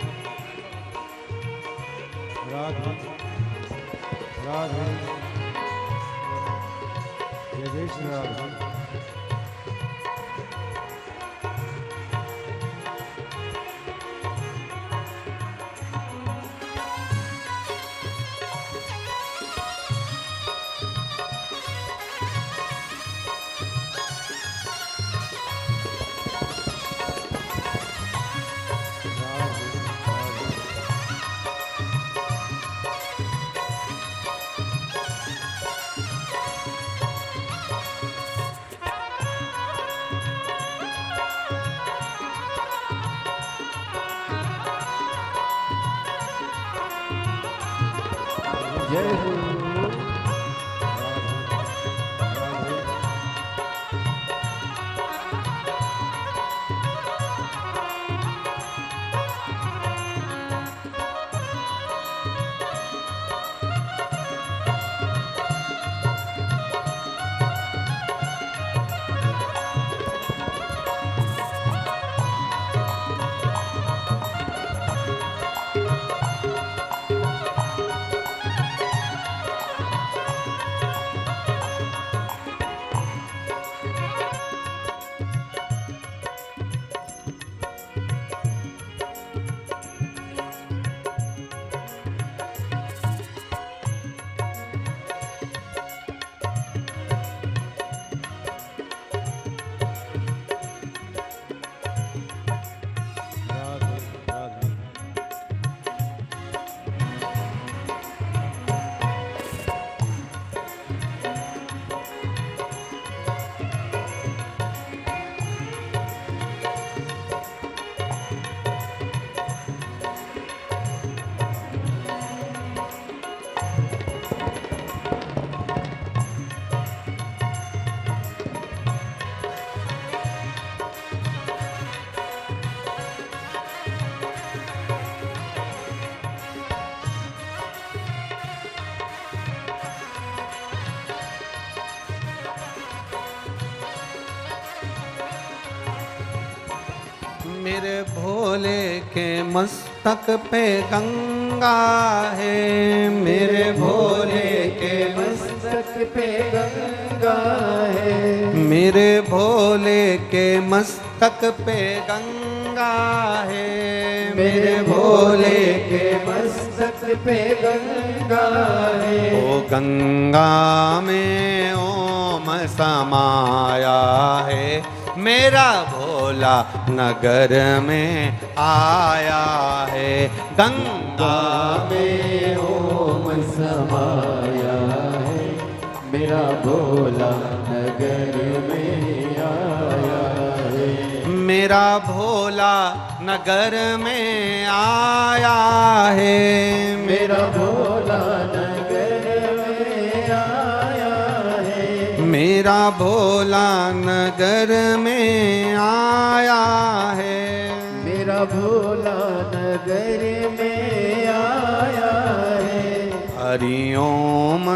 राधे राधे जय जय श्री राधे। जय हो। मेरे भोले के मस्तक पे गंगा है, मेरे भोले के मस्तक पे गंगा है, मेरे भोले के मस्तक पे गंगा है, मेरे भोले के मस्तक पे गंगा है। ओ गंगा में ओम समाया है, मेरा भोला नगर में आया है। गंगा में ओम समाया है, मेरा भोला नगर में आया है। मेरा भोला नगर में आया है, मेरा भोला नगर में आया है, मेरा भोला नगर में आया है, मेरा भोला नगर में आया है। हरि ओम।